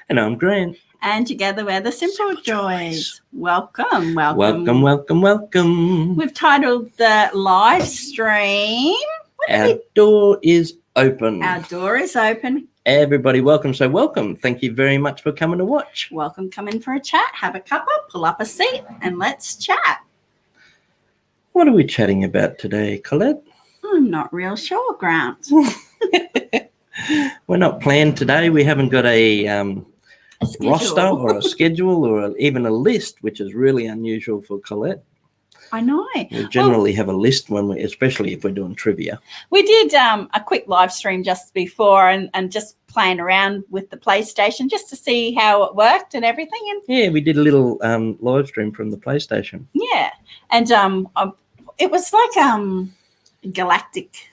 And I'm Grant. And together we're the Simple Joys. Welcome. Welcome. We've titled the live stream. Our door is open. Our door is open. Everybody, welcome. So welcome. Thank you very much for coming to watch. Welcome. Come in for a chat. Have a cuppa, pull up a seat, and let's chat. What are we chatting about today, Collette? I'm not real sure, Grant. We're not planned today. We haven't got a roster or a schedule or even a list, which is really unusual for Collette. I know. We generally have a list especially if we're doing trivia. We did a quick live stream just before and just playing around with the PlayStation just to see how it worked and everything. And yeah, we did a little live stream from the PlayStation. Yeah, and it was like galactic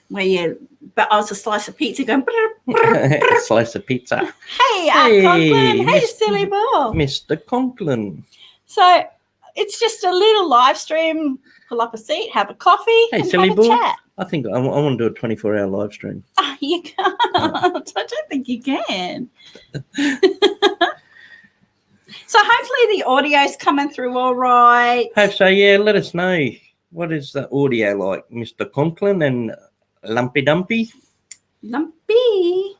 but I was a slice of pizza going a slice of pizza. Hey Conklin, hey silly ball, Mr. Conklin. So it's just a little live stream. Pull up a seat, have a coffee, hey and silly have a ball. Chat. I think I want to do a 24-hour live stream. Oh, you can't. I don't think you can. So hopefully the audio's coming through all right. Hope so. Yeah, let us know. What is the audio like, Mr. Conklin and Lumpy Dumpy? Lumpy.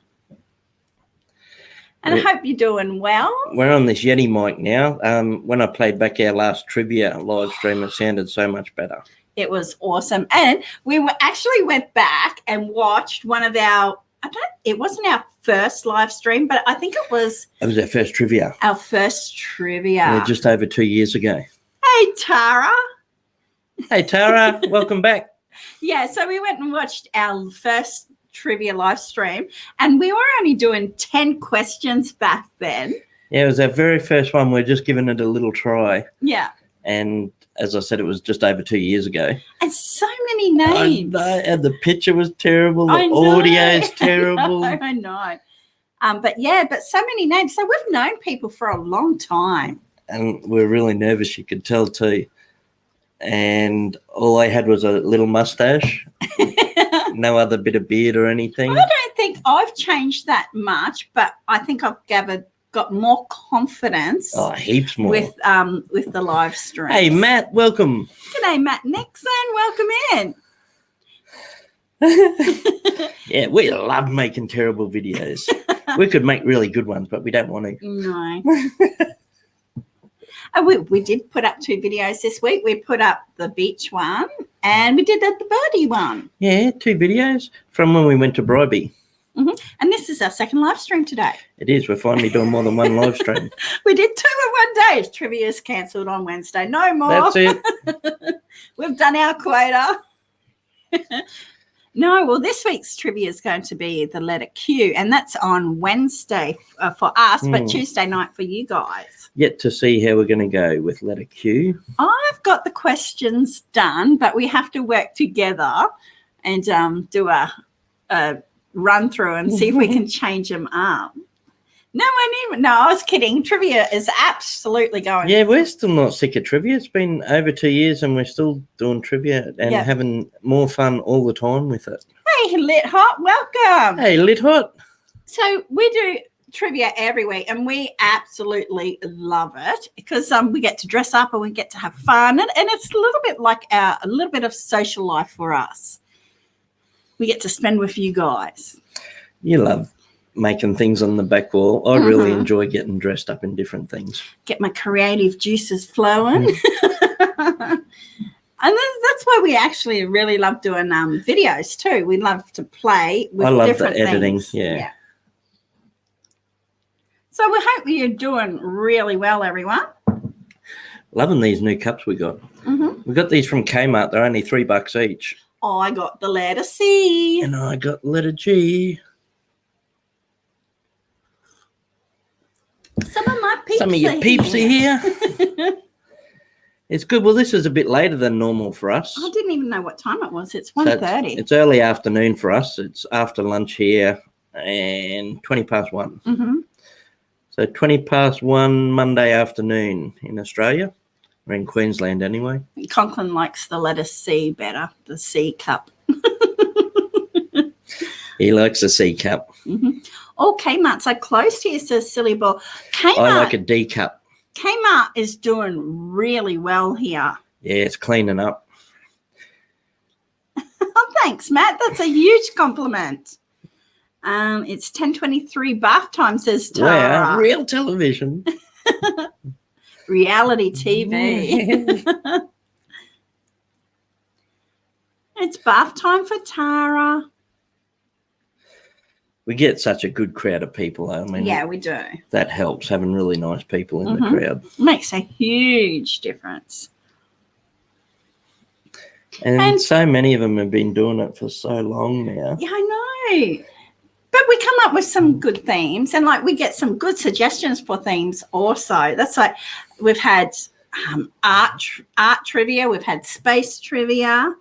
And I hope you're doing well. We're on this Yeti mic now. When I played back our last trivia live stream, it sounded so much better. It was awesome. And we actually went back and watched one of it wasn't our first live stream, but I think it was our first trivia. Our first trivia. Yeah, just over 2 years ago. Hey, Tara. Hey, Tara. Welcome back. Yeah, so we went and watched our first trivia live stream, and we were only doing 10 questions back then. Yeah, it was our very first one. We're just giving it a little try. Yeah. And as I said, it was just over 2 years ago. And so many names. And the picture was terrible. The audio is terrible. I know. But so many names. So we've known people for a long time. And we're really nervous, you could tell too. And all I had was a little mustache. No other bit of beard or anything. I don't think I've changed that much, but I think I've got more confidence. Oh, heaps more. With the live stream. Hey, Matt, welcome. G'day, Matt Nixon. Welcome in. Yeah, we love making terrible videos. We could make really good ones, but we don't want to. No. We did put up 2 videos this week. We put up the beach one and we did the birdie one. Yeah, 2 videos from when we went to Bribey. Mm-hmm. And this is our second live stream today. It is. We're finally doing more than one live stream. We did 2 in one day. Trivia's cancelled on Wednesday. No more. That's it. We've done our quota. No, well, this week's trivia is going to be the letter Q, and that's on Wednesday for us, but Tuesday night for you guys. Yet to see how we're going to go with letter Q. I've got the questions done, but we have to work together and do a run through and see if we can change them up. No, I was kidding. Trivia is absolutely going. Yeah, we're still not sick of trivia. It's been over 2 years and we're still doing trivia and having more fun all the time with it. Hey, Lit Hot, welcome. Hey, Lit Hot. So we do trivia every week and we absolutely love it because we get to dress up and we get to have fun and it's a little bit like a little bit of social life for us. We get to spend with you guys. You love making things on the back wall. I really enjoy getting dressed up in different things. Get my creative juices flowing. And that's why we actually really love doing videos too. We love to play with different things. I love the editing, yeah. So we hope you're doing really well, everyone. Loving these new cups we got. We got these from Kmart. They're only $3 each. I got the letter C. And I got the letter G. Some of my peeps Some of your peeps are here. It's good. Well, this is a bit later than normal for us. I didn't even know what time it was. It's 1:30. It's early afternoon for us. It's after lunch here and 1:20. So 1:20 Monday afternoon in Australia. We're in Queensland anyway. Conklin likes the letter C better, the C cup. He likes the C cup. Oh, Kmart's so close to you, says Silly Ball. Kmart, I like a D cup. Kmart is doing really well here. Yeah, it's cleaning up. Oh, thanks, Matt. That's a huge compliment. It's 10:23 bath time, says Tara. Wow, real television. Reality TV. It's bath time for Tara. We get such a good crowd of people. I mean, Yeah, we do. that helps, having really nice people in the crowd. Makes a huge difference. And so many of them have been doing it for so long now. Yeah, I know. But we come up with some good themes, and like we get some good suggestions for themes also. That's like we've had art trivia, we've had space trivia.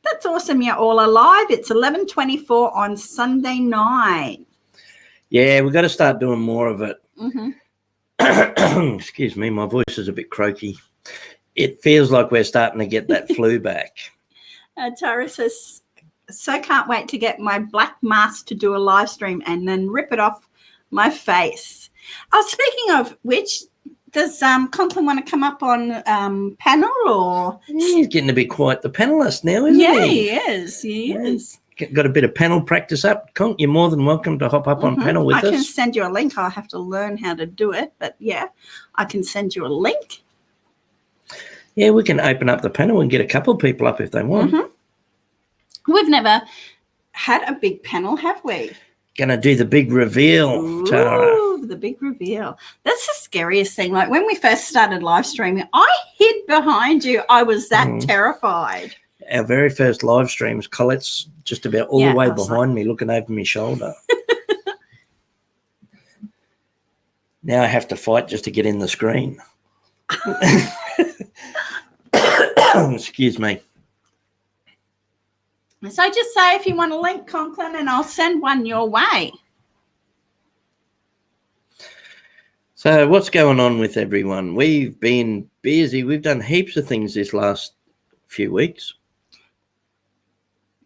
That's awesome. You're all alive. It's 11:24 on Sunday night. Yeah, we've got to start doing more of it. Excuse me, my voice is a bit croaky. It feels like we're starting to get that flu back. Tara says, so can't wait to get my black mask to do a live stream and then rip it off my face. Oh, speaking of which, does Conklin want to come up on panel or? He's getting a bit quite the panelist now, isn't he? Yeah, he is. He is. Got a bit of panel practice up. Conk, you're more than welcome to hop up on panel with us. I can send you a link. I'll have to learn how to do it. But, yeah, I can send you a link. Yeah, we can open up the panel and get a couple of people up if they want. We've never had a big panel, have we? Gonna do the big reveal, Tara. Ooh, the big reveal. That's the scariest thing. Like when we first started live streaming, I hid behind you. I was that terrified. Our very first live streams, Colette's just about all the way behind me, looking over my shoulder. Now I have to fight just to get in the screen. Excuse me. So just say if you want a link, Conklin, and I'll send one your way. So what's going on with everyone? We've been busy. We've done heaps of things this last few weeks.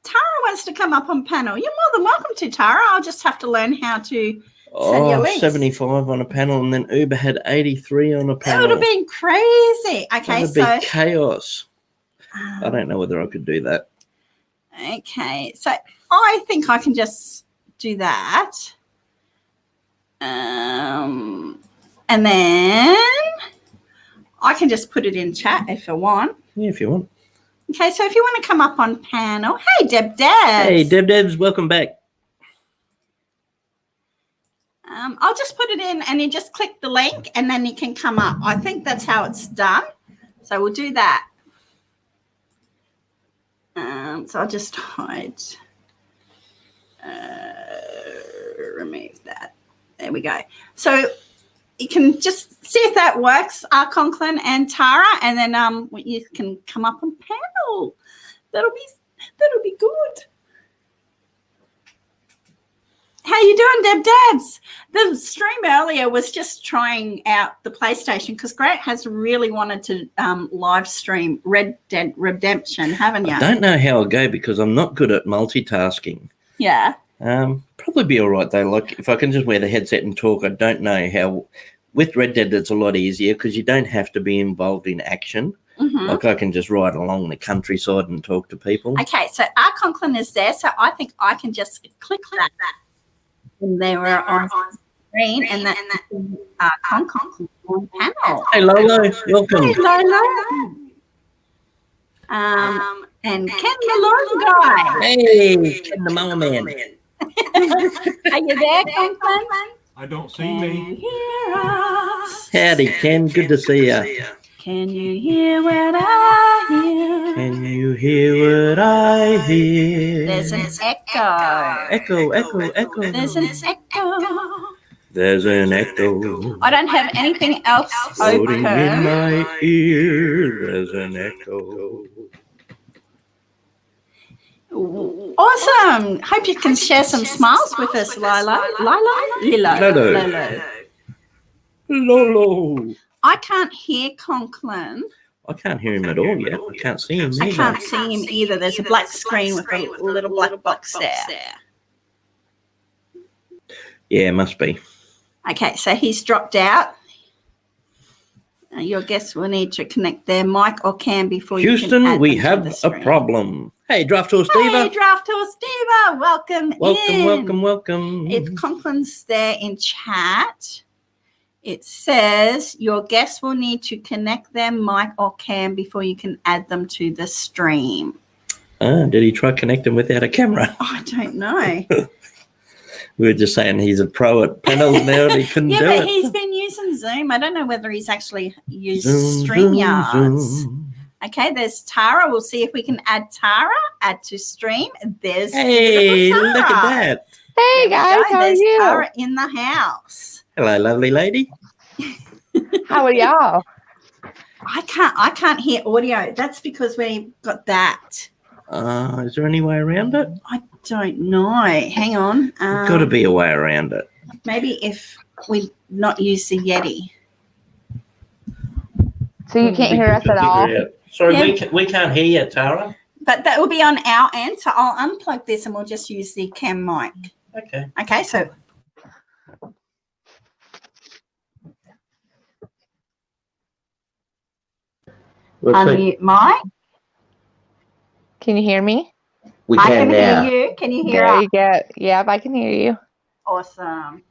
Tara wants to come up on panel. You're more than welcome to, Tara. I'll just have to learn how to send you links. 75 on a panel, and then Uber had 83 on a panel. That would have been crazy. Okay, that would be chaos. I don't know whether I could do that. Okay, so I think I can just do that. And then I can just put it in chat if I want. Yeah, if you want. Okay, so if you want to come up on panel. Hey, Deb Debs. Hey, Deb Debs, welcome back. I'll just put it in and you just click the link and then you can come up. I think that's how it's done. So we'll do that. So I'll just hide, remove that. There we go. So you can just see if that works, Conklin and Tara, and then you can come up on panel. That'll be good. How you doing, Deb Debs? The stream earlier was just trying out the PlayStation because Grant has really wanted to live stream Red Dead Redemption, haven't you? I don't know how I'll go because I'm not good at multitasking. Yeah. Probably be all right, though. Like if I can just wear the headset and talk, I don't know how. With Red Dead, it's a lot easier because you don't have to be involved in action. Like I can just ride along the countryside and talk to people. Okay, so our Conklin is there, so I think I can just click that. And they were on screen, and that Conklin on panel. Hey, Lolo, welcome. Hey, Lolo. And Ken the Lord guy. Hey, Ken the Mama Man. Are you there, Conklin? I don't see me. Hear us. Howdy, Ken. Good to see you. Can you hear what I hear? Can you hear what I hear? There's an echo. Echo, echo, echo. There's an echo. There's an echo. I don't have anything else Floating open. in my ear. There's an echo. Awesome. Hope you can share some smiles with us, Lilo. Lolo. I can't hear Conklin. I can't hear him at all yet. I can't see him either. I can't see him either. There's a black screen with a little black box there. Yeah, must be. Okay, so he's dropped out. Your guests will need to connect their mic or cam before you can Houston, add we them to have the a stream. problem. Hey, Draft Horse Hey, Diva. Draft Horse Diva, welcome in. Welcome. If Conklin's there in chat, it says your guests will need to connect their mic or cam before you can add them to the stream. Did he try connecting without a camera? I don't know. We were just saying he's a pro at panels now and he couldn't Yeah, do but it. he's been using Zoom. I don't know whether he's actually used Zoom, StreamYards. Zoom. Okay, there's Tara. We'll see if we can add Tara. Add to stream. There's Hey, beautiful look Tara. at that. Hey guys, how are There's you? Tara in the house. Hello, lovely lady. How are y'all? I can't hear audio. That's because we got that. Is there any way around it? I don't know. Hang on. There's got to be a way around it. Maybe if we not use the Yeti. So you can't hear us at all? Sorry, Yeah. we can't hear you, Tara. But that will be on our end. So I'll unplug this and we'll just use the cam mic. Okay. Okay, so unmute mic. Can you hear me? We I can can now. hear you. Can you hear There us? you go. Yep, I can hear you. Awesome.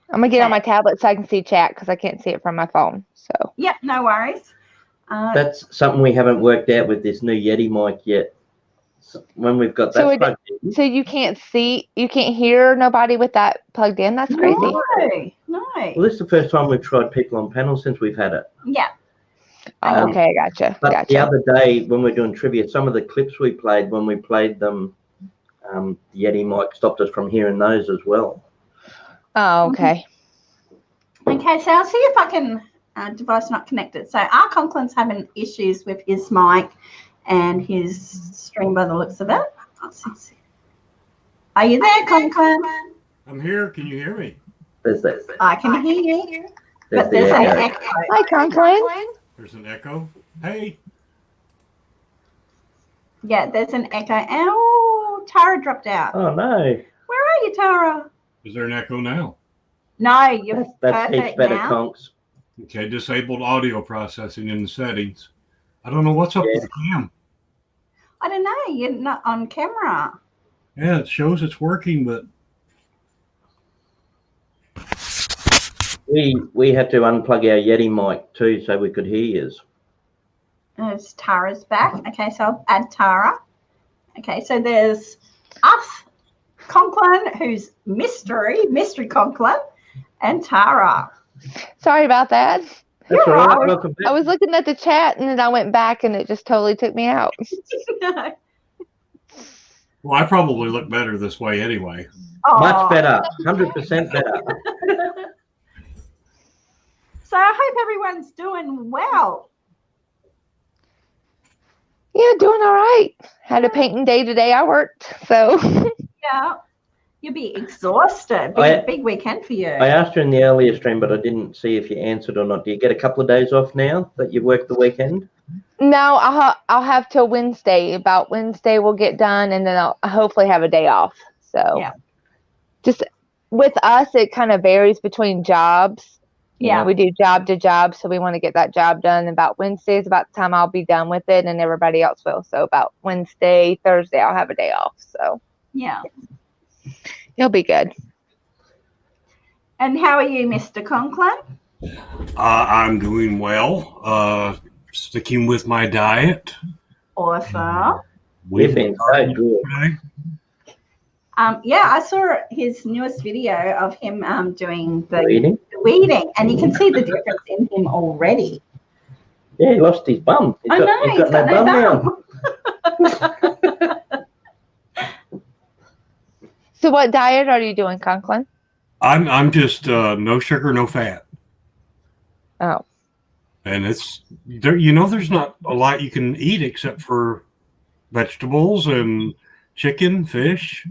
I'm gonna get on my tablet so I can see chat because I can't see it from my phone. So Yep, no worries. That's something we haven't worked out with this new Yeti mic yet. So when we've got that So plugged in, so you can't hear nobody with that plugged in. That's crazy. No. well, this is the first time we've tried people on panels since we've had it. Yeah. Oh, okay, I gotcha. But the other day when we're doing trivia, some of the clips we played, when we played them, the Yeti mic stopped us from hearing those as well. Oh, okay. Okay, so I'll see if I can device not connected. So our Conklin's having issues with his mic and his stream by the looks of it. Are you there, Conklin? I'm here. Can you hear me? There's that. I can hear you. There's But there's the an echo. echo. Hi, Conklin. There's an echo. Hey. Yeah, there's an echo. Oh, Tara dropped out. Oh no, Where are you, Tara? Is there an echo now? No, you're that's heaps perfect better, now. Conks. Okay, disabled audio processing in the settings. I don't know what's up with the cam. I don't know. You're not on camera. Yeah, it shows it's working, but We had to unplug our Yeti mic too so we could hear you. There's Tara's back. Okay, so I'll add Tara. Okay, so there's us, Conklin, who's mystery Conklin, and Tara. Sorry about that. That's all right. I was- Welcome I back. was looking at the chat and then I went back and it just totally took me out. well, I probably look better this way anyway. Oh. Much better, 100% better. So I hope everyone's doing well. Yeah, doing all right. Had a painting day today. I worked, so Yeah. You'll be exhausted. Big weekend for you. I asked you in the earlier stream, but I didn't see if you answered or not. Do you get a couple of days off now that you've worked the weekend? no, I'll have till Wednesday. About Wednesday we'll get done, and then I'll hopefully have a day off. So Yeah. just with us, it kind of varies between jobs. You Yeah. know, we do job to job, so we want to get that job done. About Wednesday is about the time I'll be done with it, and everybody else will. So about Wednesday, Thursday, I'll have a day off. So Yeah. it'll be good. And how are you, Mr. Conklin? I'm doing well. Sticking with my diet. Awesome. We've been so good. today. Yeah, I saw his newest video of him doing the Reading. weeding, and you can see the difference in him already. Yeah, he lost his bum. He's got no bum now. So what diet are you doing, Conklin? I'm just no sugar, no fat. Oh, And it's there, there's not a lot you can eat except for vegetables and chicken, fish,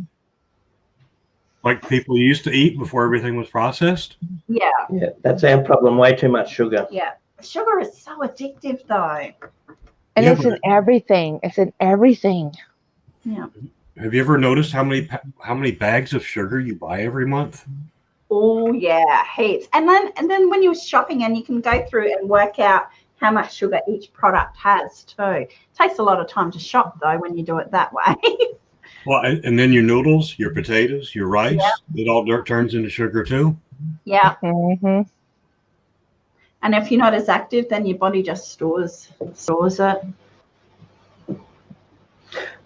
like people used to eat before everything was processed. Yeah, Yeah, that's our problem. Way too much sugar. yeah. Sugar is so addictive, though. and Yeah, it's but- in everything. It's in everything. Yeah. Have you ever noticed how many bags of sugar you buy every month? Oh yeah, heaps. And then when you're shopping, and you can go through and work out how much sugar each product has too. It takes a lot of time to shop though when you do it that way. Well, and then your noodles, your potatoes, your rice, it all turns into sugar too. Yeah. Mm-hmm. And if you're not as active, then your body just stores it.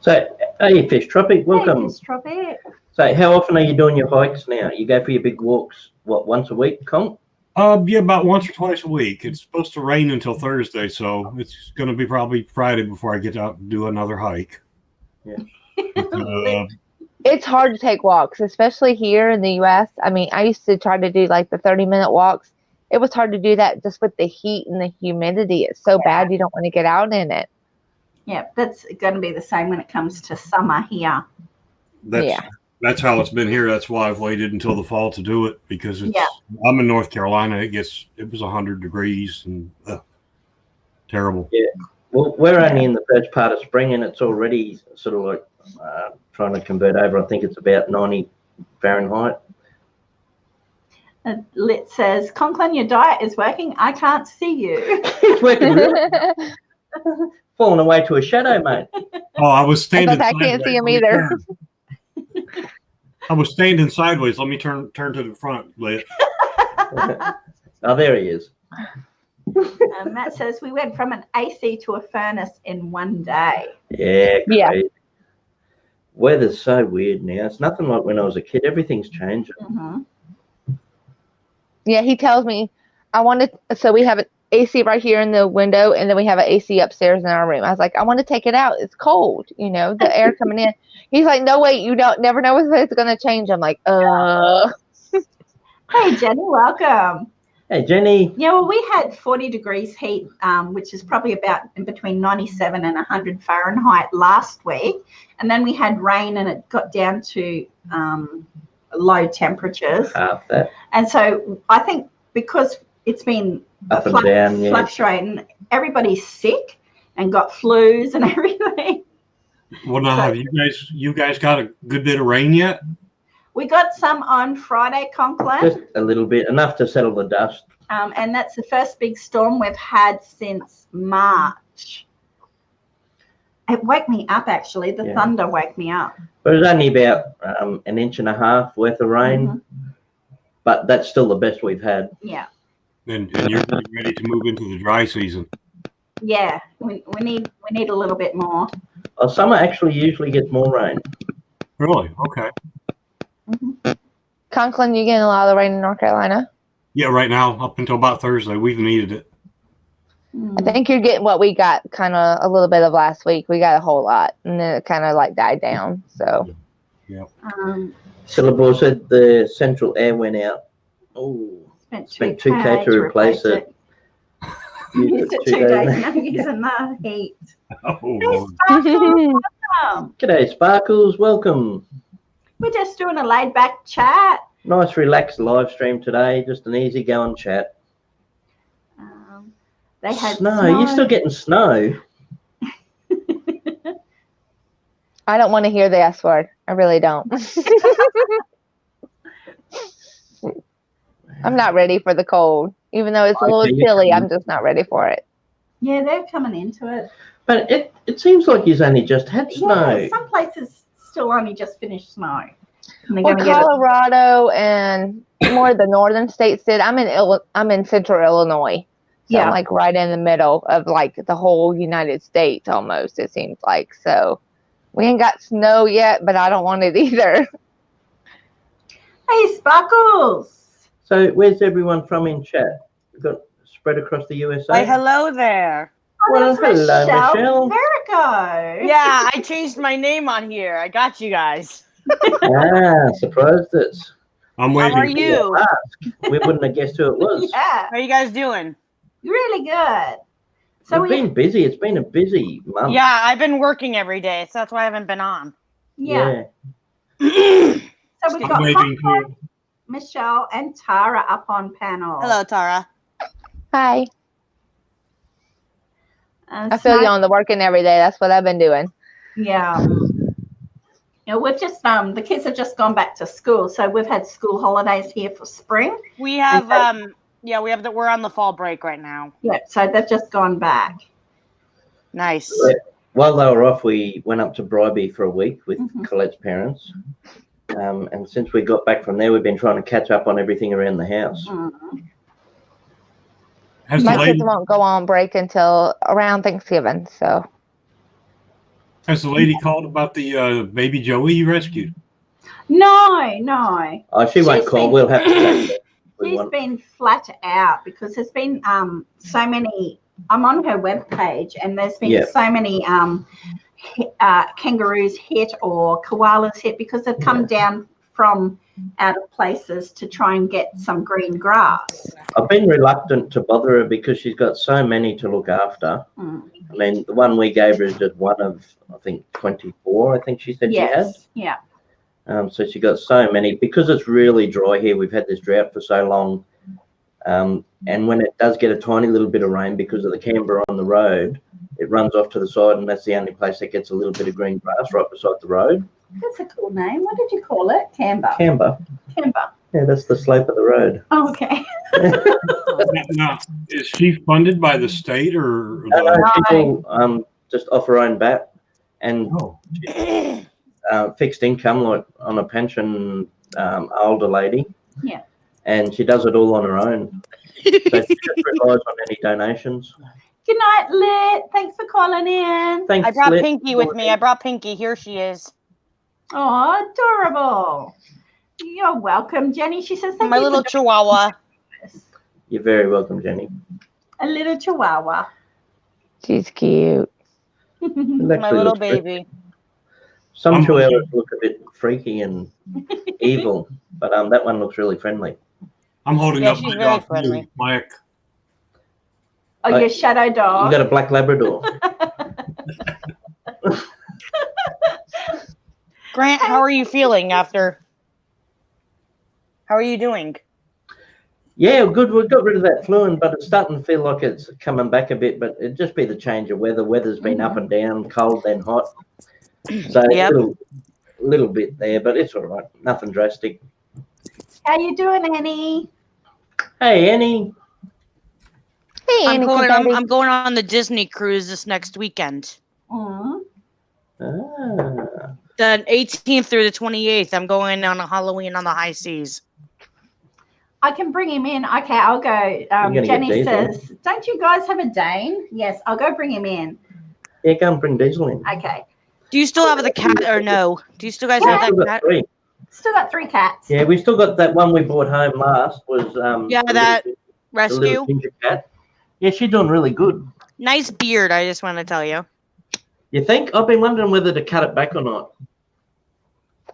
So, hey, Fish Tropic, welcome. Hey, Fish Tropic. So, how often are you doing your hikes now? You go for your big walks, what, once a week, Con? Yeah, about once or twice a week. It's supposed to rain until Thursday, so it's going to be probably Friday before I get out and do another hike. Yeah. It's hard to take walks, especially here in the U.S. I mean, I used to try to do like the 30-minute walks. It was hard to do that just with the heat and the humidity. It's so bad you don't want to get out in it. Yeah, that's going to be the same when it comes to summer here. That's how it's been here. That's why I've waited until the fall to do it, because I'm in North Carolina. It was 100 degrees and terrible. Yeah. Well, we're only in the first part of spring, and it's already sort of like trying to convert over. I think it's about 90 Fahrenheit. Lit says, Conklin, your diet is working. I can't see you. It's working really. Falling away to a shadow, mate. Oh, I was standing. I can't see him either. I was standing sideways. Let me turn to the front, Lit. Oh, there he is. Matt says, we went from an AC to a furnace in one day. Yeah. Yeah. Crazy. Weather's so weird now. It's nothing like when I was a kid. Everything's changing. Mm-hmm. Yeah, he tells me so we have an AC right here in the window, and then we have an AC upstairs in our room. I was like, I want to take it out. It's cold, the air coming in. He's like, no, wait, you never know if it's going to change. I'm like, Hey, Jenny, welcome. Hey, Jenny. Yeah, well, we had 40 degrees heat, which is probably about in between 97 and 100 Fahrenheit last week. And then we had rain, and it got down to low temperatures. Half that. And so I think because it's been Up and down, fluctuating, everybody's sick and got flus and everything. Well, now, have you guys got a good bit of rain yet? We got some on Friday, Conklin. Just a little bit, enough to settle the dust. And that's the first big storm we've had since March. It woke me up, actually. The thunder woke me up. But it was only about an inch and a half worth of rain. But that's still the best we've had. Yeah. And you're ready to move into the dry season. Yeah, we need a little bit more. Oh, summer actually usually gets more rain. Really? Okay. Conklin, you getting a lot of the rain in North Carolina? Yeah, right now, up until about Thursday, we've needed it. I think you're getting what we got kind of a little bit of last week. We got a whole lot, and then it kind of like died down. So, yeah. Syllable said the central air went out. Oh, spent 2K to replace it. Used it 2 days now using the heat. Oh, Hey, Sparkles, welcome. G'day, Sparkles. Welcome. We're just doing a laid back chat. Nice, relaxed live stream today. Just an easy going chat. They had snow. You're still getting snow. I don't want to hear the S word. I really don't. I'm not ready for the cold. Even though it's a little chilly, I'm just not ready for it. Yeah, they're coming into it. But it seems like you've only just had snow. Yeah, some places still only just finished snow. Well, Colorado and more of the northern states did. I'm in central Illinois. So I'm like right in the middle of like the whole United States almost, it seems like. So we ain't got snow yet, but I don't want it either. Hey, Sparkles. So where's everyone from in chat? We've got spread across the USA. Why, hello there. Well, hello, Michelle. Virgo. Yeah, I changed my name on here. I got you guys. Surprised us. I'm waiting. How are you? We wouldn't have guessed who it was. Yeah. How are you guys doing? Really good. So we've been busy. It's been a busy month. Yeah, I've been working every day, so that's why I haven't been on. Yeah. So we've got waiting Michelle and Tara up on panel. Hello, Tara. Hi. I feel you on the working every day. That's what I've been doing. Yeah. we've just the kids have just gone back to school, so we've had school holidays here for spring. We have we're on the fall break right now. Yeah, so they've just gone back. Nice. While they were off, we went up to Bribey for a week with Colette's parents. And since we got back from there, we've been trying to catch up on everything around the house. My kids won't go on break until around Thanksgiving, so. Has the lady called about the baby Joey you rescued? No. Oh, she won't call. We'll have to. She's been flat out because there's been so many. I'm on her webpage, and there's been so many kangaroos hit or koalas hit because they've come down from out of places to try and get some green grass. I've been reluctant to bother her because she's got so many to look after. I mean, the one we gave her is just one of, I think, 24, I think she said she had. Yeah. So she got so many. Because it's really dry here, we've had this drought for so long. And when it does get a tiny little bit of rain because of the camber on the road, it runs off to the side, and that's the only place that gets a little bit of green grass right beside the road. That's a cool name. What did you call it? Camber. Camber. Yeah, that's the slope of the road. Oh, okay. Now, is she funded by the state or? No, people just off her own bat, and fixed income, like on a pension, older lady. Yeah. And she does it all on her own. So she just relies on any donations. Good night, Lit. Thanks for calling in. Thanks, I brought Lit. Pinky with me. I brought Pinky. Here she is. Oh, adorable. You're welcome, Jenny. She says, thank My you little for chihuahua. You're very welcome, Jenny. a little chihuahua. She's cute. My little baby. Some chihuahuas look a bit freaky and evil, but that one looks really friendly. I'm holding up she's my very dog, friendly. Mike. Oh, your shadow dog. You got a black Labrador. Grant, how are you feeling after? How are you doing? Yeah, good. We've got rid of that fluid, but it's starting to feel like it's coming back a bit. But it'd just be the change of weather. Weather's been up and down, cold then hot. So a little bit there, but it's all right. Nothing drastic. How you doing, Annie? Hey, Annie. Hey, I'm Annie. I'm going on the Disney cruise this next weekend. Mm. The 18th through the 28th. I'm going on a Halloween on the high seas. I can bring him in. Okay, I'll go. Jenny says, don't you guys have a Dane? Yes, I'll go bring him in. Yeah, go and bring Diesel in. Okay. Do you still have the cat or no? Do you still guys have that cat? Still got 3 cats. Yeah, we still got that one we brought home last. Was that rescue. The little ginger cat. Yeah, she's doing really good. Nice beard, I just want to tell you. You think? I've been wondering whether to cut it back or not.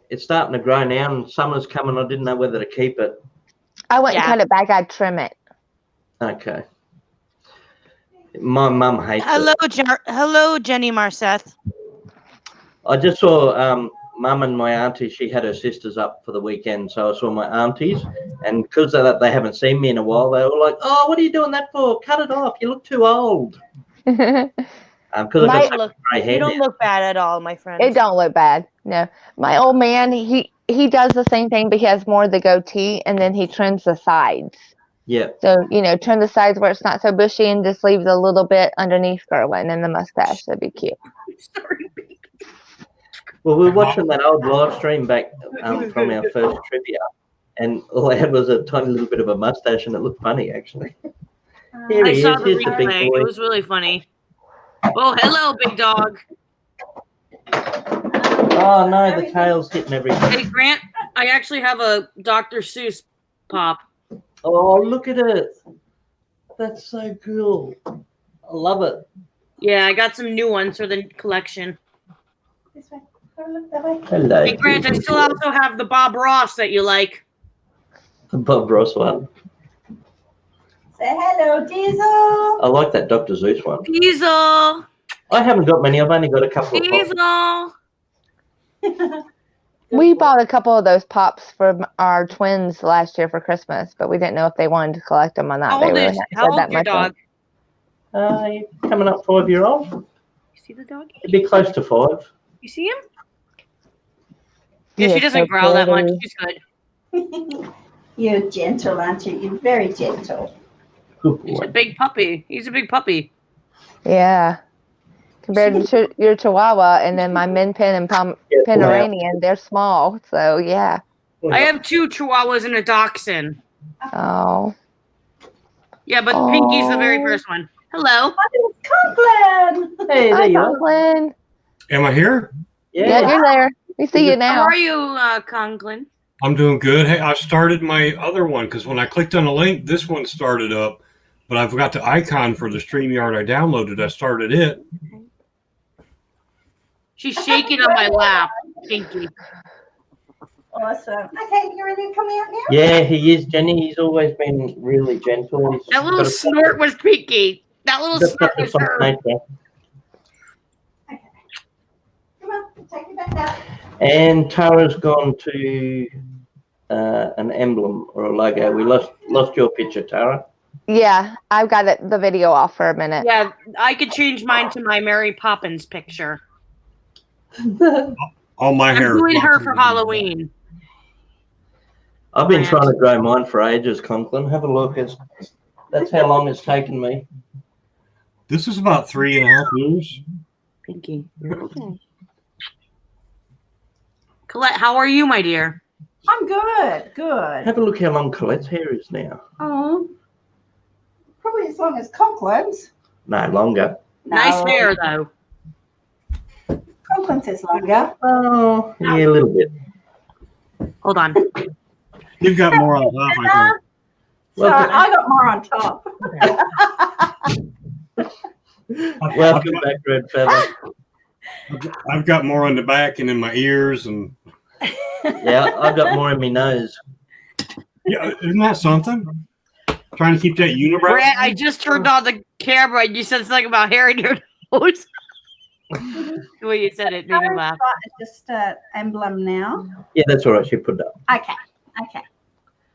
It's starting to grow now, and summer's coming. I didn't know whether to keep it. I wouldn't cut it back. I'd trim it. Okay. My mum hates it. Hello, Jenny Marceth. I just saw mum and my auntie. She had her sisters up for the weekend, so I saw my aunties, and because of that, they haven't seen me in a while. They were like, "Oh, what are you doing that for? Cut it off. You look too old." Because I got grey hair. You don't look bad at all, my friend. It don't look bad. No, my old man, he does the same thing, but he has more of the goatee, and then he trims the sides. Yeah. So, trim the sides where it's not so bushy and just leaves a little bit underneath growing and the mustache. That'd be cute. Well, we're watching that old live stream back from our first trivia, and all I had was a tiny little bit of a mustache, and it looked funny, actually. Here he is. I saw the Here's the big replay. boy. It was really funny. Oh, hello, big dog. Oh, no, the tail's hitting everything. Hey, Grant, I actually have a Dr. Seuss pop. Oh, look at it. That's so cool. I love it. Yeah, I got some new ones for the collection. This way. Look that way. Hello. Hey, Grant, I still also have the Bob Ross that you like. The Bob Ross one. Say hello, Diesel. I like that Dr. Zeus one. Diesel. I haven't got many. I've only got a couple of pops. Diesel. We bought a couple of those pops for our twins last year for Christmas, but we didn't know if they wanted to collect them or not. How old is your dog? You're coming up 5-year-old. You see the dog? It'd be close to 5. You see him? Yeah, He she is doesn't so growl that much. pretty. She's good. You're gentle, aren't you? You're very gentle. Good He's a boy. big puppy. He's a big puppy. Yeah. Compared to your Chihuahua and then my Min Pin and Pomeranian, they're small. So, yeah. I have 2 Chihuahuas and a Dachshund. Oh. Yeah, but Pinky's the very first one. Hello. Conklin! Hey, Hi, there you are. Conklin. Am I here? Yeah, you're there. We see you How now. are you, Conklin? I'm doing good. Hey, I started my other one because when I clicked on the link, this one started up, but I forgot the icon for the StreamYard I downloaded. I started it. She's shaking on my lap, Pinky. Awesome. Okay, you ready to come out now? Yeah, he is, Jenny. He's always been really gentle. He's That little got a- snort was Pinky. That little just snort got a was soft her. nature. Come on, take me back out. And Tara's gone to an emblem or a logo. We lost your picture, Tara. Yeah, I've got the video off for a minute. Yeah, I could change mine to my Mary Poppins picture. All my hair. I'm is doing her blonde. for Halloween. I've been Right. trying to grow mine for ages, Conklin. Have a look. That's how long it's taken me. This is about 3.5 years. Pinky, you're okay. Collette, how are you, my dear? I'm good, good. Have a look how long Colette's hair is now. Oh, probably as long as Conklin's. No, longer. Nice hair, though. Conklin's is longer. Oh, yeah, a little bit. Hold on. You've got more on top, I think. So I got more on top. Welcome back, Red Feather. I've got more on the back and in my ears, and Yeah, I've got more in my nose. yeah, isn't that something? Trying to keep that unibrow. Brett, I just turned on the camera and you said something about hair in your nose. The way you said it made me laugh. Just an emblem now. Yeah, that's all right. She put it up. Okay, okay.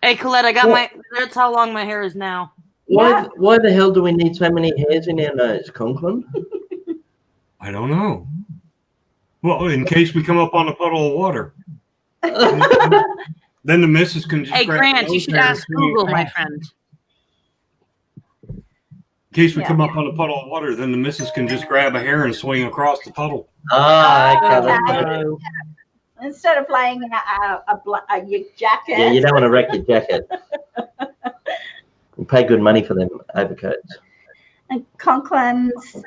Hey, Collette, I got that's how long my hair is now. Why the hell do we need so many hairs in our nose, Conklin? I don't know. Well, in case we come up on a puddle of water, then the missus can just. Hey, grab Grant, those you should hairs ask and swing Google, my across. friend. In case we come up on a puddle of water, then the missus can just grab a hair and swing across the puddle. Ah, okay. Okay. That's good. Instead of laying in your jacket. Yeah, you don't want to wreck your jacket. You pay good money for them overcoats. And Conklin's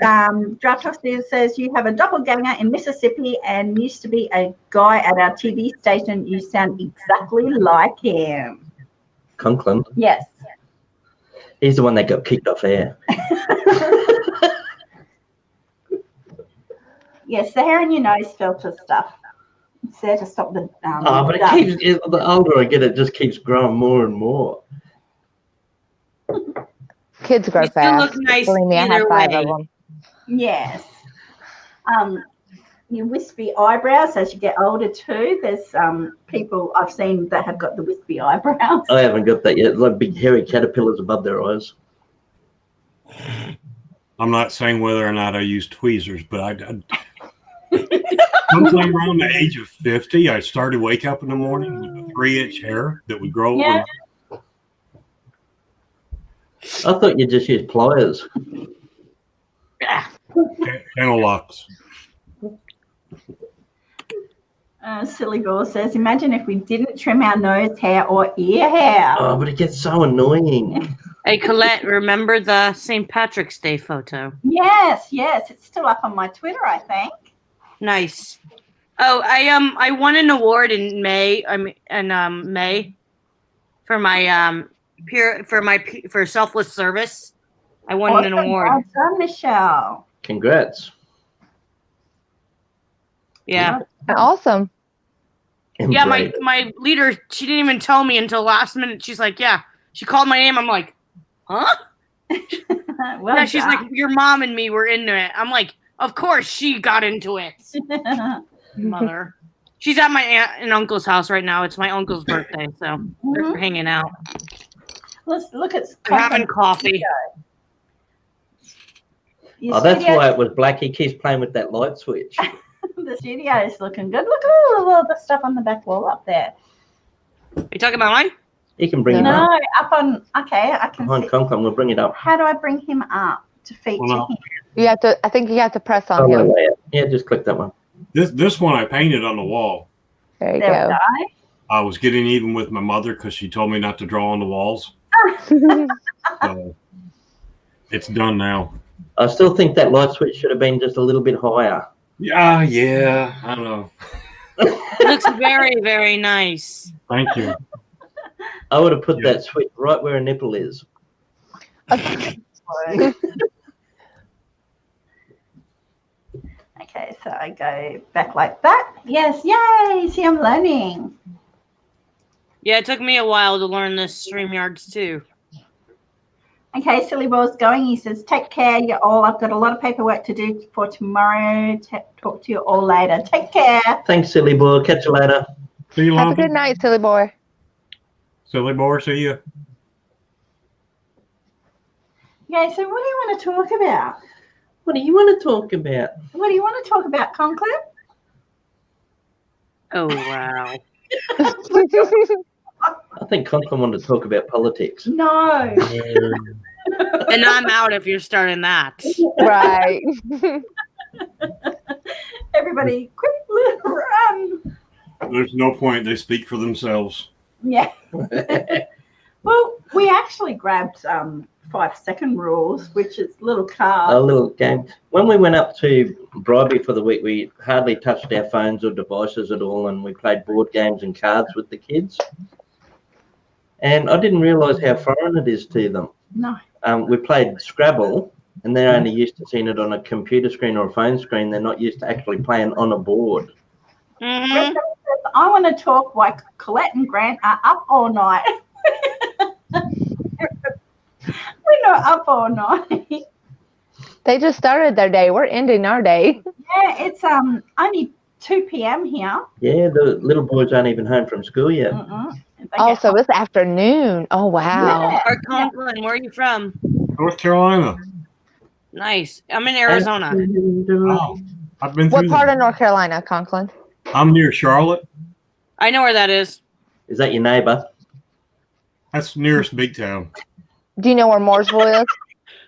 draft house there says you have a doppelganger in Mississippi and used to be a guy at our TV station. You sound exactly like him. Conklin, Yes. he's the one that got kicked off air. Yes, the hair in your nose filter stuff. It's there to stop the. But dust. the older I get, it just keeps growing more and more. Kids grow You still fast. look nice Believe me, I have either 5 way. of them. Yes. Your wispy eyebrows as you get older too. There's people I've seen that have got the wispy eyebrows. I haven't got that yet. Like big hairy caterpillars above their eyes. I'm not saying whether or not I use tweezers, but sometime around the age of 50, I started wake up in the morning with a 3-inch hair that would grow Yeah. over. I thought you just used pliers. Channel locks. Silly Gore says, imagine if we didn't trim our nose hair or ear hair. Oh, but it gets so annoying. Hey, Collette, remember the St. Patrick's Day photo? Yes, yes. It's still up on my Twitter, I think. Nice. Oh, I won an award in May. May for my for selfless service. I won an award. Well done, Michelle. Congrats. Yeah. Awesome. Yeah, my leader, she didn't even tell me until last minute. She's like, yeah. She called my name. I'm like, huh? Well Yeah, she's done. like, your mom and me were into it. I'm like, of course she got into it. Mother. She's at my aunt and uncle's house right now. It's my uncle's birthday, so they're hanging out. Let's look at We're having coffee. Your Oh, that's studio- why it was black. He keeps playing with that light switch. The studio is looking good. Look at all the stuff on the back wall up there. Are you talking about mine? You can bring him No, up. up on. Okay, I can Behind see. Conklin, we'll bring it up. How do I bring him up to feature Well, him? You have to. I think you have to press on him. Yeah, just click that one. This one I painted on the wall. There you There we go. I was getting even with my mother because she told me not to draw on the walls. So it's done now. I still think that light switch should have been just a little bit higher. Yeah, I don't know. It looks very, very nice. Thank you. I would have put that switch right where a nipple is. Okay, so I go back like that. Yes, yay! See, I'm learning. Yeah, it took me a while to learn this StreamYards too. Okay, Silly Ball's going. He says, take care, you all. I've got a lot of paperwork to do for tomorrow. Talk to you all later. Take care. Thanks, silly boy. Catch you later. See you, Have a Lumpy. good night, silly boy. Silly boy, see you. Okay, so what do you want to talk about? What do you want to talk about? What do you want to talk about, Conklin? Oh wow. I think Conklin wanted to talk about politics. No. And I'm out if you're starting that. Right. Everybody, quick, run. There's no point. They speak for themselves. Yeah. Well, we actually grabbed 5-second rules, which is little cards. A little game. When we went up to Bribey for the week, we hardly touched our phones or devices at all, and we played board games and cards with the kids. And I didn't realise how foreign it is to them. No. We played Scrabble, and they're only used to seeing it on a computer screen or a phone screen. They're not used to actually playing on a board. Mm-hmm. I want to talk why Collette and Grant are up all night. We're not up all night. They just started their day. We're ending our day. Yeah, it's only 2 p.m. here. Yeah, the little boys aren't even home from school yet. Also, it's afternoon. Oh, wow. Yeah. Art Conklin, where are you from? North Carolina. Nice. I'm in Arizona. Oh, I've been through What part there. of North Carolina, Conklin? I'm near Charlotte. I know where that is. Is that your neighbour? That's the nearest big town. Do you know where Mooresville is?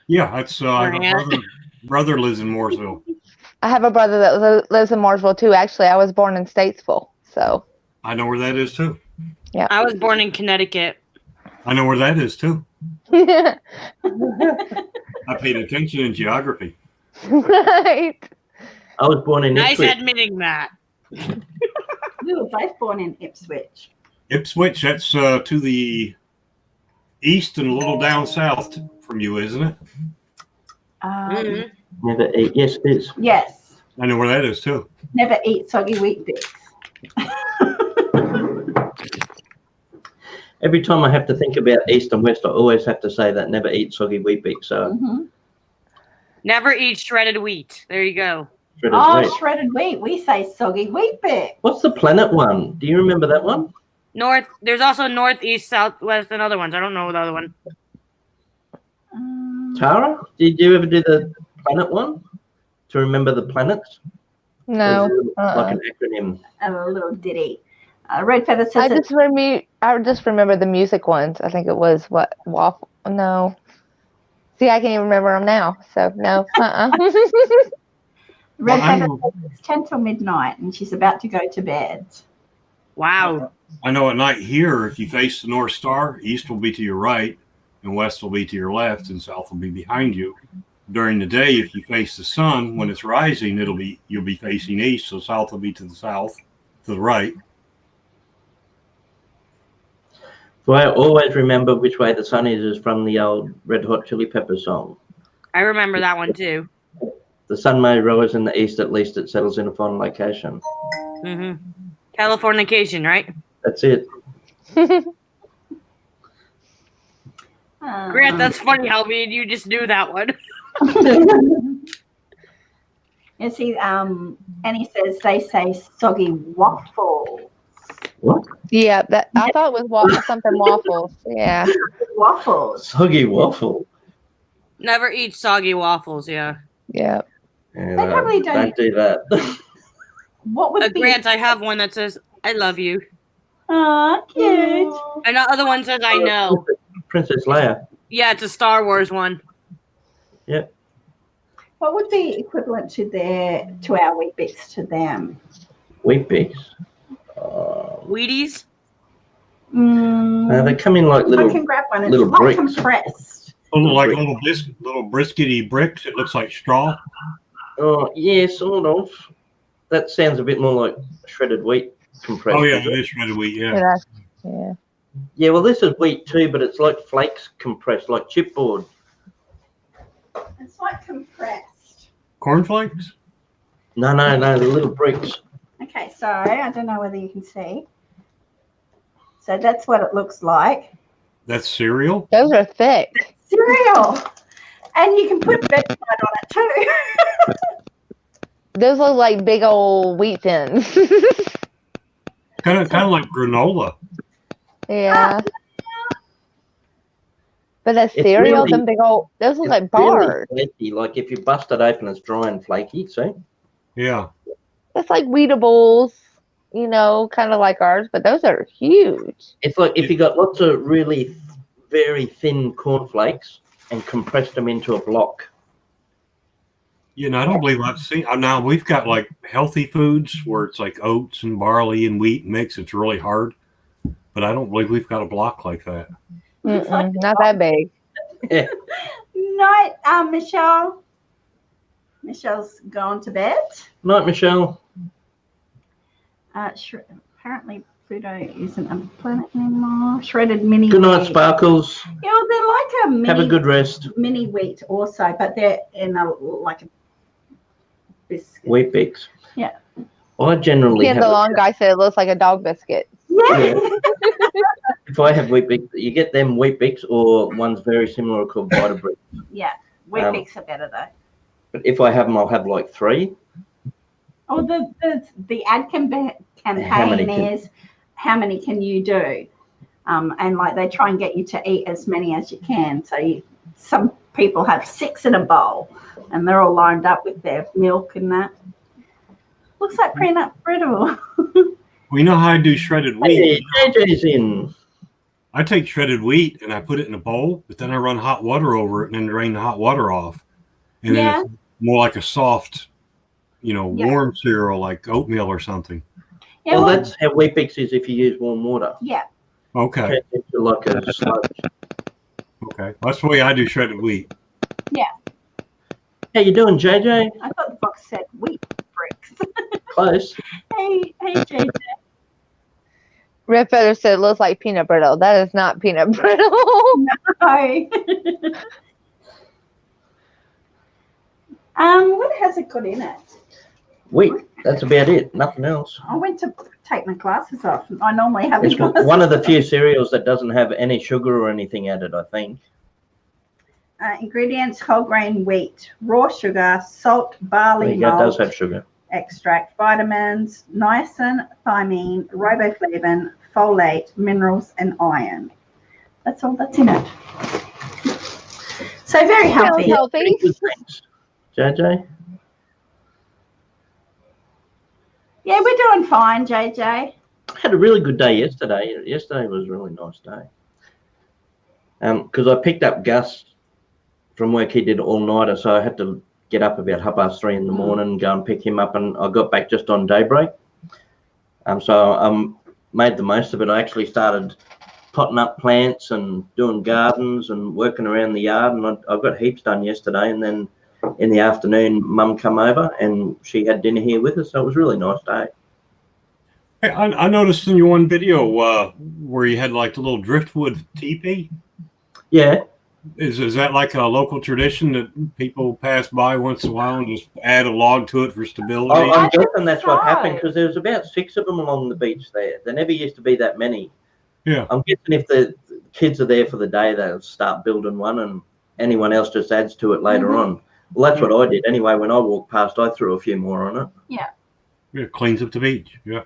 Yeah, that's I have Yeah. a brother lives in Mooresville. I have a brother that lives in Mooresville, too. Actually, I was born in Statesville. So, I know where that is too. I was born in Connecticut. I know where that is too. right. I paid attention in geography. I was born in Nice Ipswich. admitting that. We were both born in Ipswich. Ipswich, that's to the east and a little down south from you, isn't it? Mhm. Never eat. Yes, it is. Yes. I know where that is too. Never eat soggy wheat bix. Every time I have to think about east and west, I always have to say that never eat soggy wheat bix. So Never eat shredded wheat. There you go. shredded Oh, wheat. shredded wheat. We say soggy wheat bix. What's the planet one? Do you remember that one? North. There's also north, east, south, west, and other ones. I don't know the other one. Tara, did you ever do the planet one? To remember the planets? No. Like an acronym. A little ditty. Red Feather says I just remember the music ones. I think it was what waffle. No. See, I can't even remember them now. So no. Red Well, Feather I'm- says it's 10 till midnight and she's about to go to bed. Wow. I know at night here, if you face the North Star, east will be to your right, and west will be to your left, and south will be behind you. During the day, if you face the sun, when it's rising, you'll be facing east, so south will be to the south, to the right. So I always remember which way the sun is from the old Red Hot Chili Peppers song. I remember that one too. The sun may rise in the east, at least it settles in a final location. Mm-hmm. Californication, right? That's it. Grant, that's funny how me and you just knew that one. You see, and he says they say soggy waffle. What? Yeah, that I thought it was something waffles. Yeah. Waffles. Soggy waffle. Never eat soggy waffles, yeah. Yeah. Yeah, They probably don't- do that. What would be? Grant, I have one that says, I love you. Oh, cute. And the other one says, I know. Princess Leia. Yeah, it's a Star Wars one. Yep. What would be equivalent to our Wheat Bix to them? Wheat Bix. Wheaties? They come in like little. I can grab one. It's little like bricks. compressed. Like little briskety bricks. It looks like straw. Oh, yeah, sort of. That sounds a bit more like shredded wheat compressed. Oh, yeah, it is shredded wheat, Yeah. Yeah, well, this is wheat too, but it's like flakes compressed, like chipboard. It's like compressed. Cornflakes? No, the little bricks. Okay, so I don't know whether you can see. So that's what it looks like. That's cereal? Those are thick. Cereal. And you can put vegemite on it too. Those look like big old wheat thins. Kind of like granola. Yeah. But that It's cereal, really- them big old, those look like Really bars. flaky. Like if you bust it open, it's dry and flaky. See? Yeah. That's like Weetables, kind of like ours, but those are huge. It's like if you got lots of really very thin cornflakes and compressed them into a block. I don't believe I've seen. Now we've got like healthy foods where it's like oats and barley and wheat mix. It's really hard, but I don't believe we've got a block like that. Not that big. Yeah. Night, Michelle. Michelle's gone to bed. Night, Michelle. Apparently Pluto isn't a planet anymore. Shredded mini. Good night, wheat. Sparkles. Yeah, well, they're like a mini. Have a good rest. Mini wheat also, but they're in a biscuit. Wheat Bix. Yeah. I generally Yeah, have. the long guy said it looks like a dog biscuit. Yeah. If I have Wheat Bix, you get them Wheat Bix or ones very similar called Vita Bricks. Yeah. Wheat Bix are better though. But if I have them, I'll have like 3. Oh, the ad campaign is how many can you do? And like they try and get you to eat as many as you can. So some people have 6 in a bowl, and they're all lined up with their milk and that. Looks like peanut brittle. Well, you know how I do shredded wheat? Hey, JJ's in. I take shredded wheat and I put it in a bowl, but then I run hot water over it and then drain the hot water off. And then it's more like a soft, warm cereal like oatmeal or something. Yeah, Well, that's how Wheat Bix is if you use warm water. Yeah. Okay. It's like a sludge. Okay. That's the way I do shredded wheat. Yeah. How you doing, JJ? I thought the box said wheat bricks. Close. Hey, JJ. Red Feather said it looks like peanut brittle. That is not peanut brittle. Hi. What has it got in it? Wheat. That's about it. Nothing else. I went to take my glasses off. I normally have It's glasses. one of the few cereals that doesn't have any sugar or anything added, I think. Ingredients: whole grain wheat, raw sugar, salt, barley It does malt have sugar. extract, vitamins, niacin, thiamine, riboflavin, folate, minerals, and iron. That's all that's in it. So very Sounds healthy. healthy. Good, thanks. JJ? Yeah, we're doing fine, JJ. I had a really good day yesterday. Yesterday was a really nice day. Because I picked up Gus from work. He did all-nighter, so I had to get up about 3:30 in the morning, go and pick him up, and I got back just on daybreak. So I made the most of it. I actually started potting up plants and doing gardens and working around the yard, and I got heaps done yesterday. And then in the afternoon, Mum come over and she had dinner here with us, so it was a really nice day. Hey, I noticed in your one video where you had like the little driftwood teepee. Yeah. Is that like a local tradition that people pass by once in a while and just add a log to it for stability? I'm guessing that's what so. happened because there was about 6 of them along the beach there. There never used to be that many. Yeah. I'm guessing if the kids are there for the day, they'll start building one and anyone else just adds to it later on. Well, that's what I did. Anyway, when I walked past, I threw a few more on it. Yeah, it cleans up the beach. Yeah.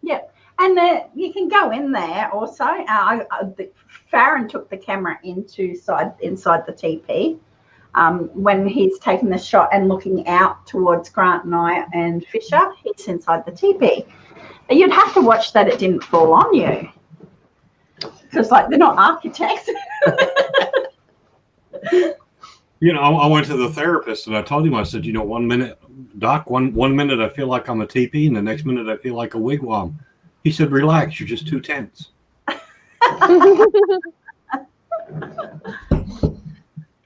Yeah, and you can go in there also. Farron took the camera inside the teepee, when he's taking the shot and looking out towards Grant and I and Fisher, he's inside the teepee. You'd have to watch that it didn't fall on you, because like they're not architects. You know, I went to the therapist and I told him, I said, you know, 1 minute, Doc, one minute I feel like I'm a teepee, and the next minute I feel like a wigwam. He said, relax, you're just too tense.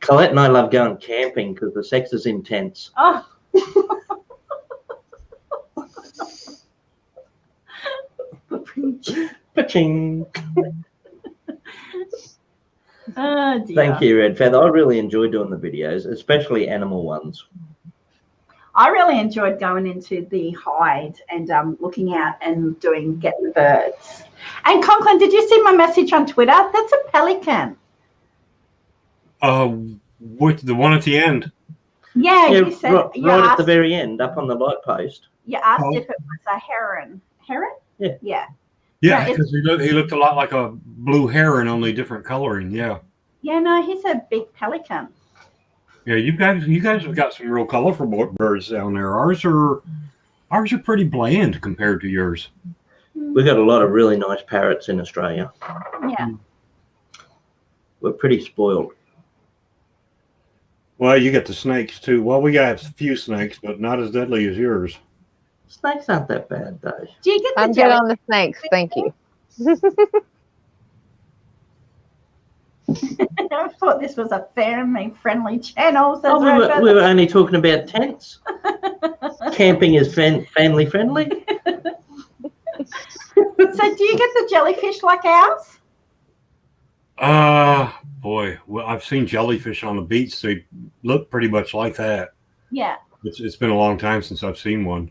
Collette and I love going camping because the sex is intense. Oh. Pa-ching. Oh, dear. Thank you, Red Feather. I really enjoy doing the videos, especially animal ones. I really enjoyed going into the hide and looking out and getting the birds. And Conklin, did you see my message on Twitter? That's a pelican. With the one at the end. Yeah, you said right at the very end, up on the light post. You asked if it was a heron. Heron? Yeah. Yeah. Yeah, because he looked a lot like a blue heron, only different coloring. Yeah. Yeah, no, he's a big pelican. Yeah, you guys have got some real colorful birds down there. Ours are pretty bland compared to yours. We've got a lot of really nice parrots in Australia. Yeah. We're pretty spoiled. Well, you get the snakes too. Well, we got a few snakes, but not as deadly as yours. Snakes aren't that bad, though. Do you get the I'm good on the snakes. Thank you. I thought this was a family-friendly channel. Oh, we were only talking about tents. Camping is family-friendly. So do you get the jellyfish like ours? Boy, well, I've seen jellyfish on the beach. They look pretty much like that. Yeah. It's been a long time since I've seen one.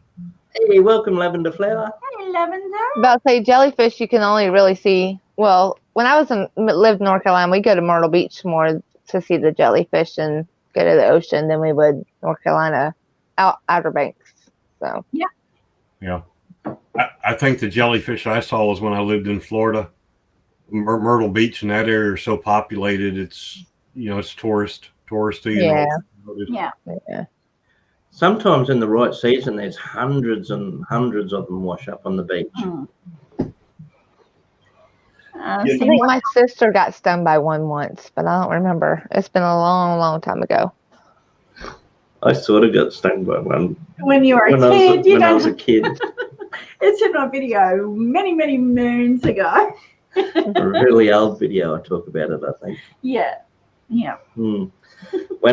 Hey, welcome, Lavender Flower. Hey, Lavender. About to say jellyfish, you can only really see. Well, when I lived in North Carolina, we go to Myrtle Beach more to see the jellyfish and go to the ocean than we would North Carolina Outer Banks. So yeah. I think the jellyfish I saw was when I lived in Florida. Myrtle Beach and that area are so populated. It's it's touristy. Yeah. Sometimes in the right season, there's hundreds and hundreds of them wash up on the beach. I think my sister got stung by one once, but I don't remember. It's been a long, long time ago. I sort of got stung by one when you were a kid. When I was a kid. It's in my video many, many moons ago. A really old video. I talk about it, I think. Yeah. When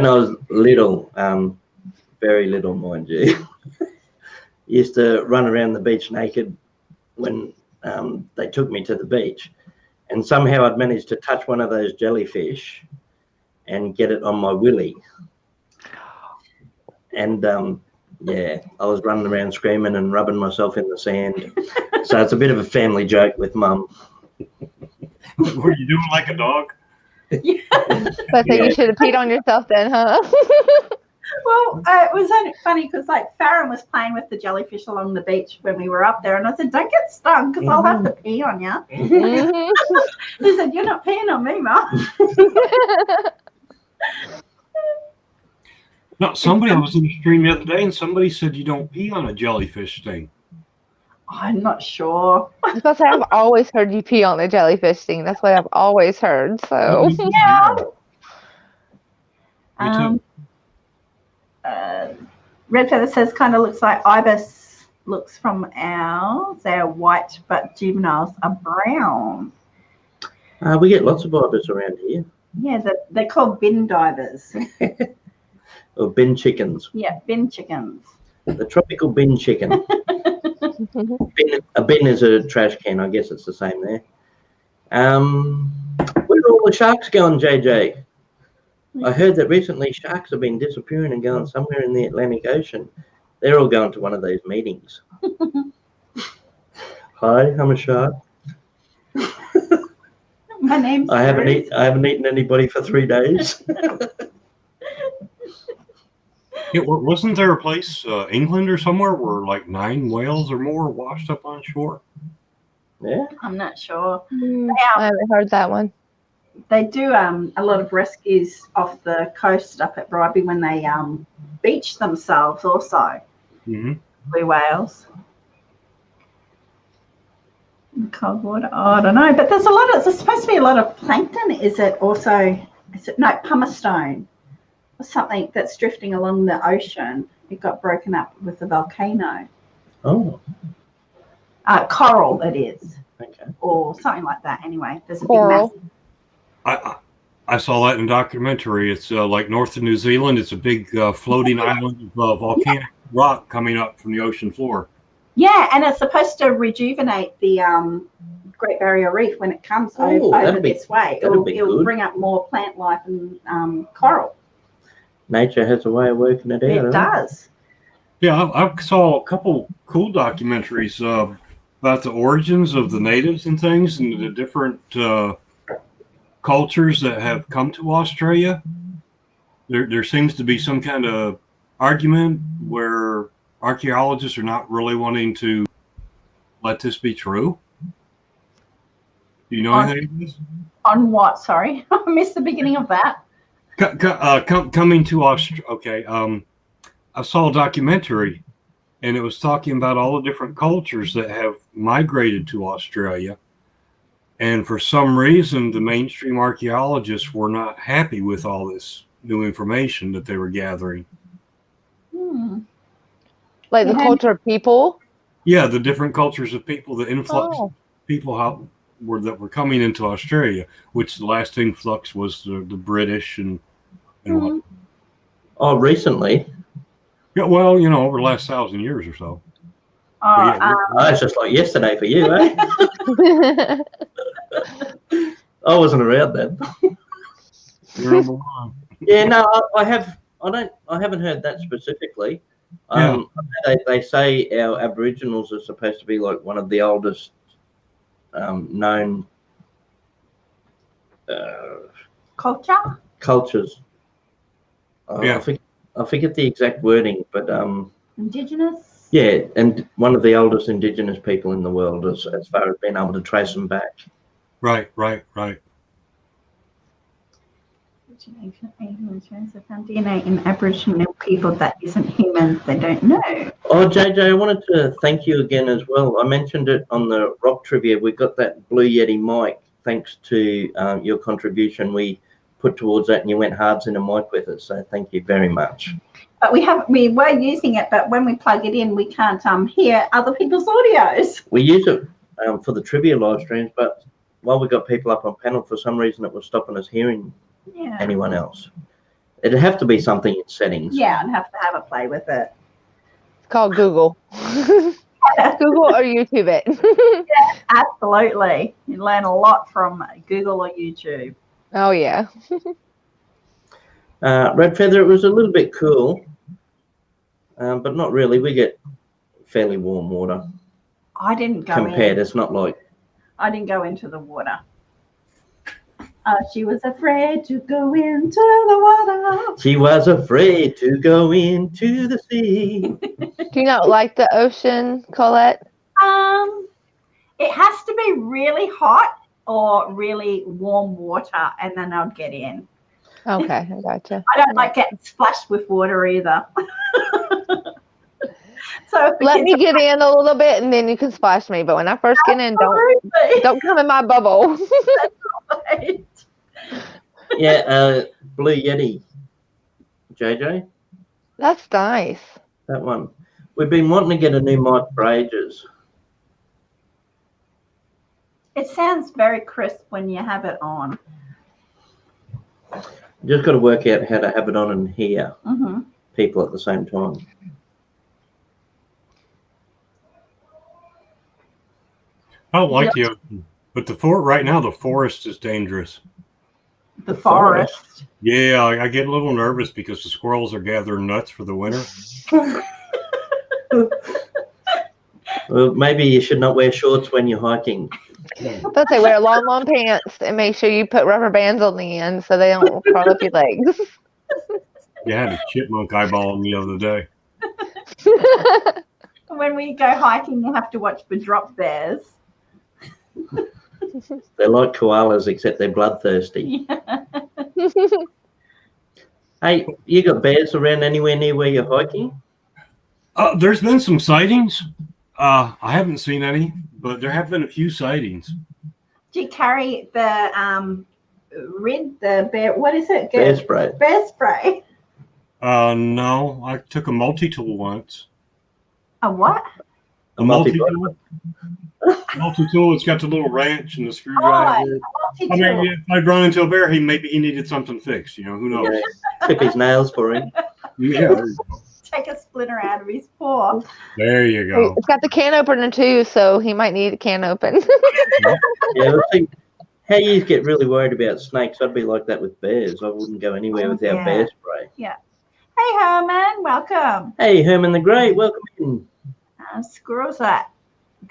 I was little, very little, mind you, used to run around the beach naked when they took me to the beach, and somehow I'd managed to touch one of those jellyfish and get it on my willy. And I was running around screaming and rubbing myself in the sand. So it's a bit of a family joke with Mum. Were you doing like a dog? Yeah. But then you should have peed on yourself then, huh? Well, it was funny because like Farron was playing with the jellyfish along the beach when we were up there, and I said, "Don't get stung because I'll have to pee on you." He said, "You're not peeing on me, Mum." No, I was in the stream the other day, and somebody said you don't pee on a jellyfish sting. I'm not sure. Because I've always heard you pee on the jellyfish sting. That's what I've always heard. So yeah. Me too. Red Feather says kind of looks like ibis looks from ours. They're white, but juveniles are brown. We get lots of ibis around here. Yeah, they're called bin divers. Or bin chickens. Yeah, bin chickens. The tropical bin chicken. A bin is a trash can. I guess it's the same there. Where are all the sharks going, JJ? I heard that recently sharks have been disappearing and going somewhere in the Atlantic Ocean. They're all going to one of those meetings. Hi, I'm a shark. My name's I haven't eaten anybody for 3 days. Yeah, wasn't there a place, England or somewhere, where like 9 whales or more washed up on shore? Yeah. I'm not sure. I haven't heard that one. they do a lot of rescues off the coast up at Bribey when they beach themselves also. Mm-hmm. Blue whales. Cold water. Oh, I don't know, but there's supposed to be a lot of plankton. Is it pumice stone or something that's drifting along the ocean? It got broken up with the volcano. Oh, Coral, it is. okay. Or something like that. Anyway, there's a Coral. big mass. I saw that in a documentary. It's like north of New Zealand. It's a big floating island of volcanic rock coming up from the ocean floor. Yeah, and it's supposed to rejuvenate the Great Barrier Reef when it comes over this way. It'll bring up more plant life and coral. Nature has a way of working it out. It does. Yeah, I saw a couple cool documentaries about the origins of the natives and things, and the different cultures that have come to Australia. There seems to be some kind of argument where archaeologists are not really wanting to let this be true. Do you know anything about this? On what? Sorry, I missed the beginning of that. Coming to Australia. Okay, I saw a documentary, and it was talking about all the different cultures that have migrated to Australia. And for some reason, the mainstream archaeologists were not happy with all this new information that they were gathering. Like the culture of people? Yeah, the different cultures of people, the influx of people that were coming into Australia, which the last influx was the British and what. Oh, recently? Yeah, well, over the last 1,000 years or so. It's just like yesterday for you, eh? I wasn't around then. Yeah, no, I haven't heard that specifically. They say our Aboriginals are supposed to be like one of the oldest known cultures. I forget the exact wording, but Indigenous. Yeah, and one of the oldest Indigenous people in the world, as far as being able to trace them back. Right. DNA in Aboriginal people that isn't human, they don't know. Oh, JJ, I wanted to thank you again as well. I mentioned it on the rock trivia. We got that Blue Yeti mic thanks to your contribution. We put towards that, and you went hards in a mic with it. So thank you very much. But we were using it, but when we plug it in, we can't hear other people's audios. We use it for the trivia live streams, but while we got people up on panel, for some reason it was stopping us hearing anyone else. It'd have to be something in settings. Yeah, I'd have to have a play with it. It's called Google. Google or YouTube it. Yeah, absolutely. You learn a lot from Google or YouTube. Oh, yeah. Red Feather, it was a little bit cool, but not really. We get fairly warm water. I didn't go compared. in. It's not like... I didn't go into the water. She was afraid to go into the water. She was afraid to go into the sea. Do you not like the ocean, Collette? It has to be really hot or really warm water, and then I'll get in. Okay, I gotcha. I don't like getting splashed with water either. So let me get in a little bit, and then you can splash me. But when I first get in, don't come in my bubble. That's right. Yeah, Blue Yeti, JJ. That's nice. That one. We've been wanting to get a new mic for ages. It sounds very crisp when you have it on. You just got to work out how to have it on and hear people at the same time. I don't like the ocean, but right now the forest is dangerous. The forest? Yeah, I get a little nervous because the squirrels are gathering nuts for the winter. Well, maybe you should not wear shorts when you're hiking. But they wear long pants and make sure you put rubber bands on the end so they don't crawl up your legs. Yeah, I had a chipmunk eyeballing me the other day. When we go hiking, you have to watch for drop bears. They're like koalas, except they're bloodthirsty. Hey, you got bears around anywhere near where you're hiking? There's been some sightings. I haven't seen any, but there have been a few sightings. Do you carry the the bear? What is it? Bear spray. Bear spray. No, I took a multi-tool once. A what? A multi-tool. Multi-tool. It's got the little wrench and the screwdriver. I mean, if I'd run into a bear, maybe he needed something fixed. You know, who knows? Yeah. Clip his nails for him. Yeah. Take a splinter out of his paw. There you go. It's got the can opener too, so he might need a can open. Yeah, I think how you get really worried about snakes. I'd be like that with bears. I wouldn't go anywhere without bear spray. Yeah. Hey, Herman, welcome. Hey, Herman the Great, welcome in. Squirrels are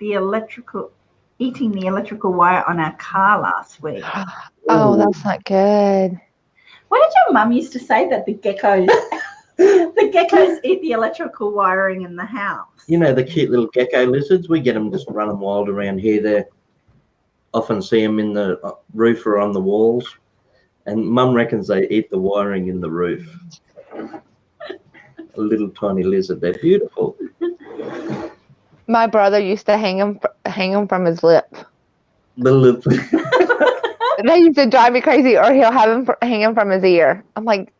eating the electrical wire on our car last week. Oh, that's not good. What did your mum used to say that the geckos the geckos eat the electrical wiring in the house? You know the cute little gecko lizards? We get them just running wild around here. They often see them in the roof or on the walls. And Mum reckons they eat the wiring in the roof. A little tiny lizard. They're beautiful. My brother used to hang him from his lip. The lip. They used to drive me crazy, or he'll have him hang him from his ear. I'm like,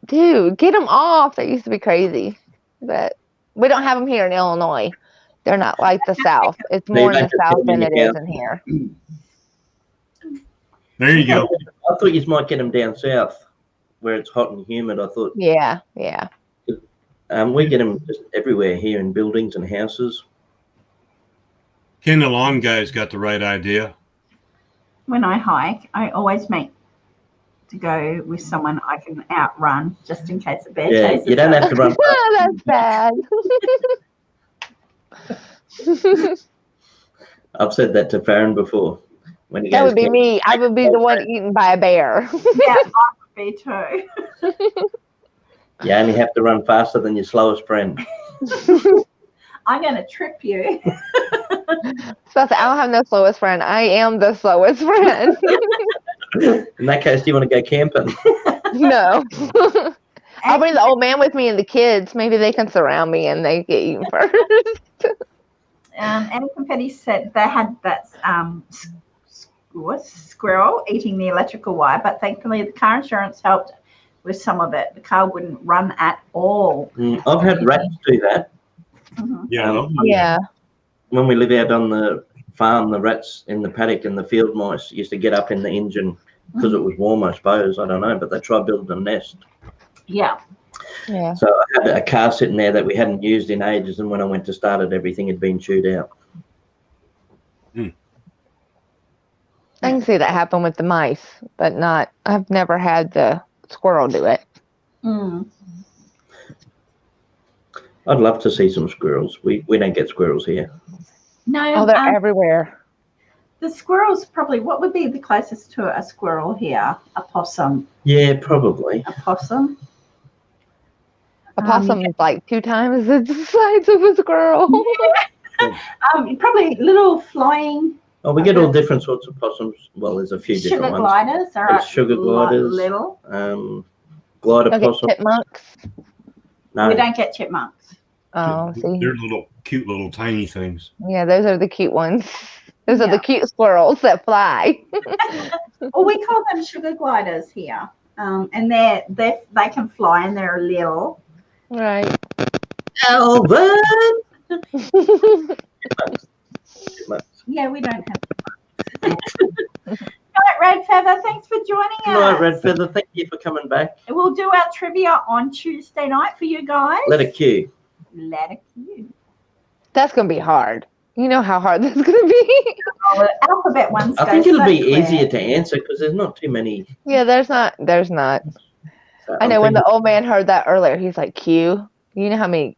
dude, get him off. They used to be crazy. But we don't have them here in Illinois. They're not like the South. It's more in the South than it is in here. There you go. I thought you might get them down south where it's hot and humid. I thought. Yeah. We get them just everywhere here in buildings and houses. Ken the lawn guy's got the right idea. When I hike, I always make to go with someone I can outrun just in case a bear chases. You don't have to run. Oh, that's bad. I've said that to Farron before. When he That goes, would be me. I would be the one eaten by a bear. Yeah, I would be too. You only have to run faster than your slowest friend. I'm going to trip you. So I don't have no slowest friend. I am the slowest friend. In that case, do you want to go camping? No. I'll bring the old man with me and the kids. Maybe they can surround me and they get eaten first. Annie Confetti said they had that squirrel eating the electrical wire, but thankfully the car insurance helped with some of it. The car wouldn't run at all. I've had rats do that. Mm-hmm. Yeah. Yeah. When we live out on the farm, the rats in the paddock and the field mice used to get up in the engine because it was warm, I suppose. I don't know, but they tried building a nest. Yeah. Yeah. So I had a car sitting there that we hadn't used in ages, and when I went to start it, everything had been chewed out. I can see that happen with the mice, but not. I've never had the squirrel do it. Mm. I'd love to see some squirrels. We don't get squirrels here. No. Oh, they're everywhere. The squirrels probably. What would be the closest to a squirrel here? A possum. Yeah, probably. A possum. A possum is like 2 times the size of a squirrel. Probably little flying. Oh, we get all different sorts of possums. Well, there's a few different Sugar ones. gliders. There's sugar gliders. Little. Glider Okay, possum. chipmunks. No. We don't get chipmunks. Oh, see. They're cute little tiny things. Yeah, those are the cute ones. Those are the cute squirrels that fly. Well, we call them sugar gliders here, and they can fly and they're little. Right. Alvin! Yeah, we don't have. Night, Red Feather. Thanks for joining us. Night, Red Feather. Thank you for coming back. We'll do our trivia on Tuesday night for you guys. Letter Q. Letter Q. That's going to be hard. You know how hard that's going to be. Oh, the alphabet ones. I think it'll be easier to answer because there's not too many. Yeah, there's not. So I know when the old man heard that earlier, he's like, Q. You know how many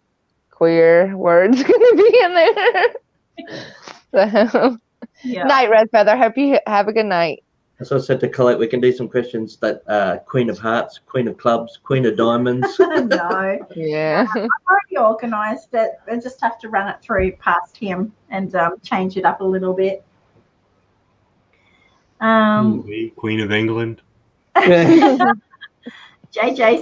queer words going to be in there? So, Night, Red Feather. Hope you have a good night. As I said to Collette, we can do some questions that Queen of Hearts, Queen of Clubs, Queen of Diamonds. No. Yeah. I've already organised it. I just have to run it through past him and change it up a little bit. Me, Queen of England. JJ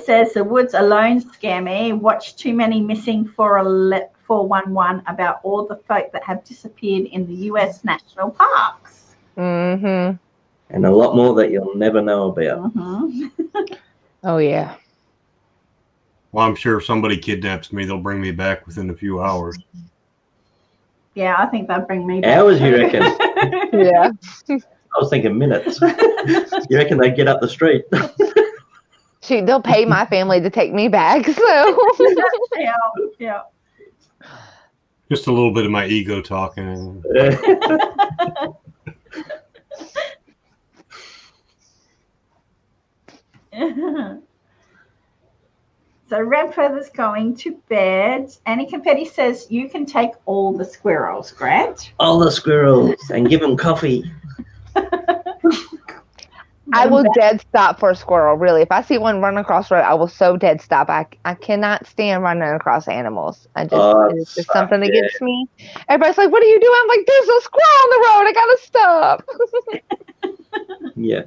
says the woods alone scare me. Watch too many missing 411 about all the folk that have disappeared in the US national parks. Mm-hmm. And a lot more that you'll never know about. Oh, yeah. Well, I'm sure if somebody kidnaps me, they'll bring me back within a few hours. Yeah, I think they'll bring me back. Hours, you reckon? Yeah. I was thinking minutes. You reckon they'd get up the street? Shoot, they'll pay my family to take me back. So. Yeah. Just a little bit of my ego talking. So Red Feather's going to bed. Annie Confetti says you can take all the squirrels, Grant. All the squirrels and give them coffee. I will dead stop for a squirrel, really. If I see one running across the road, I will so dead stop. I cannot stand running across animals. It's just something that gets me. Everybody's like, what are you doing? I'm like, there's a squirrel on the road. I got to stop. Yeah.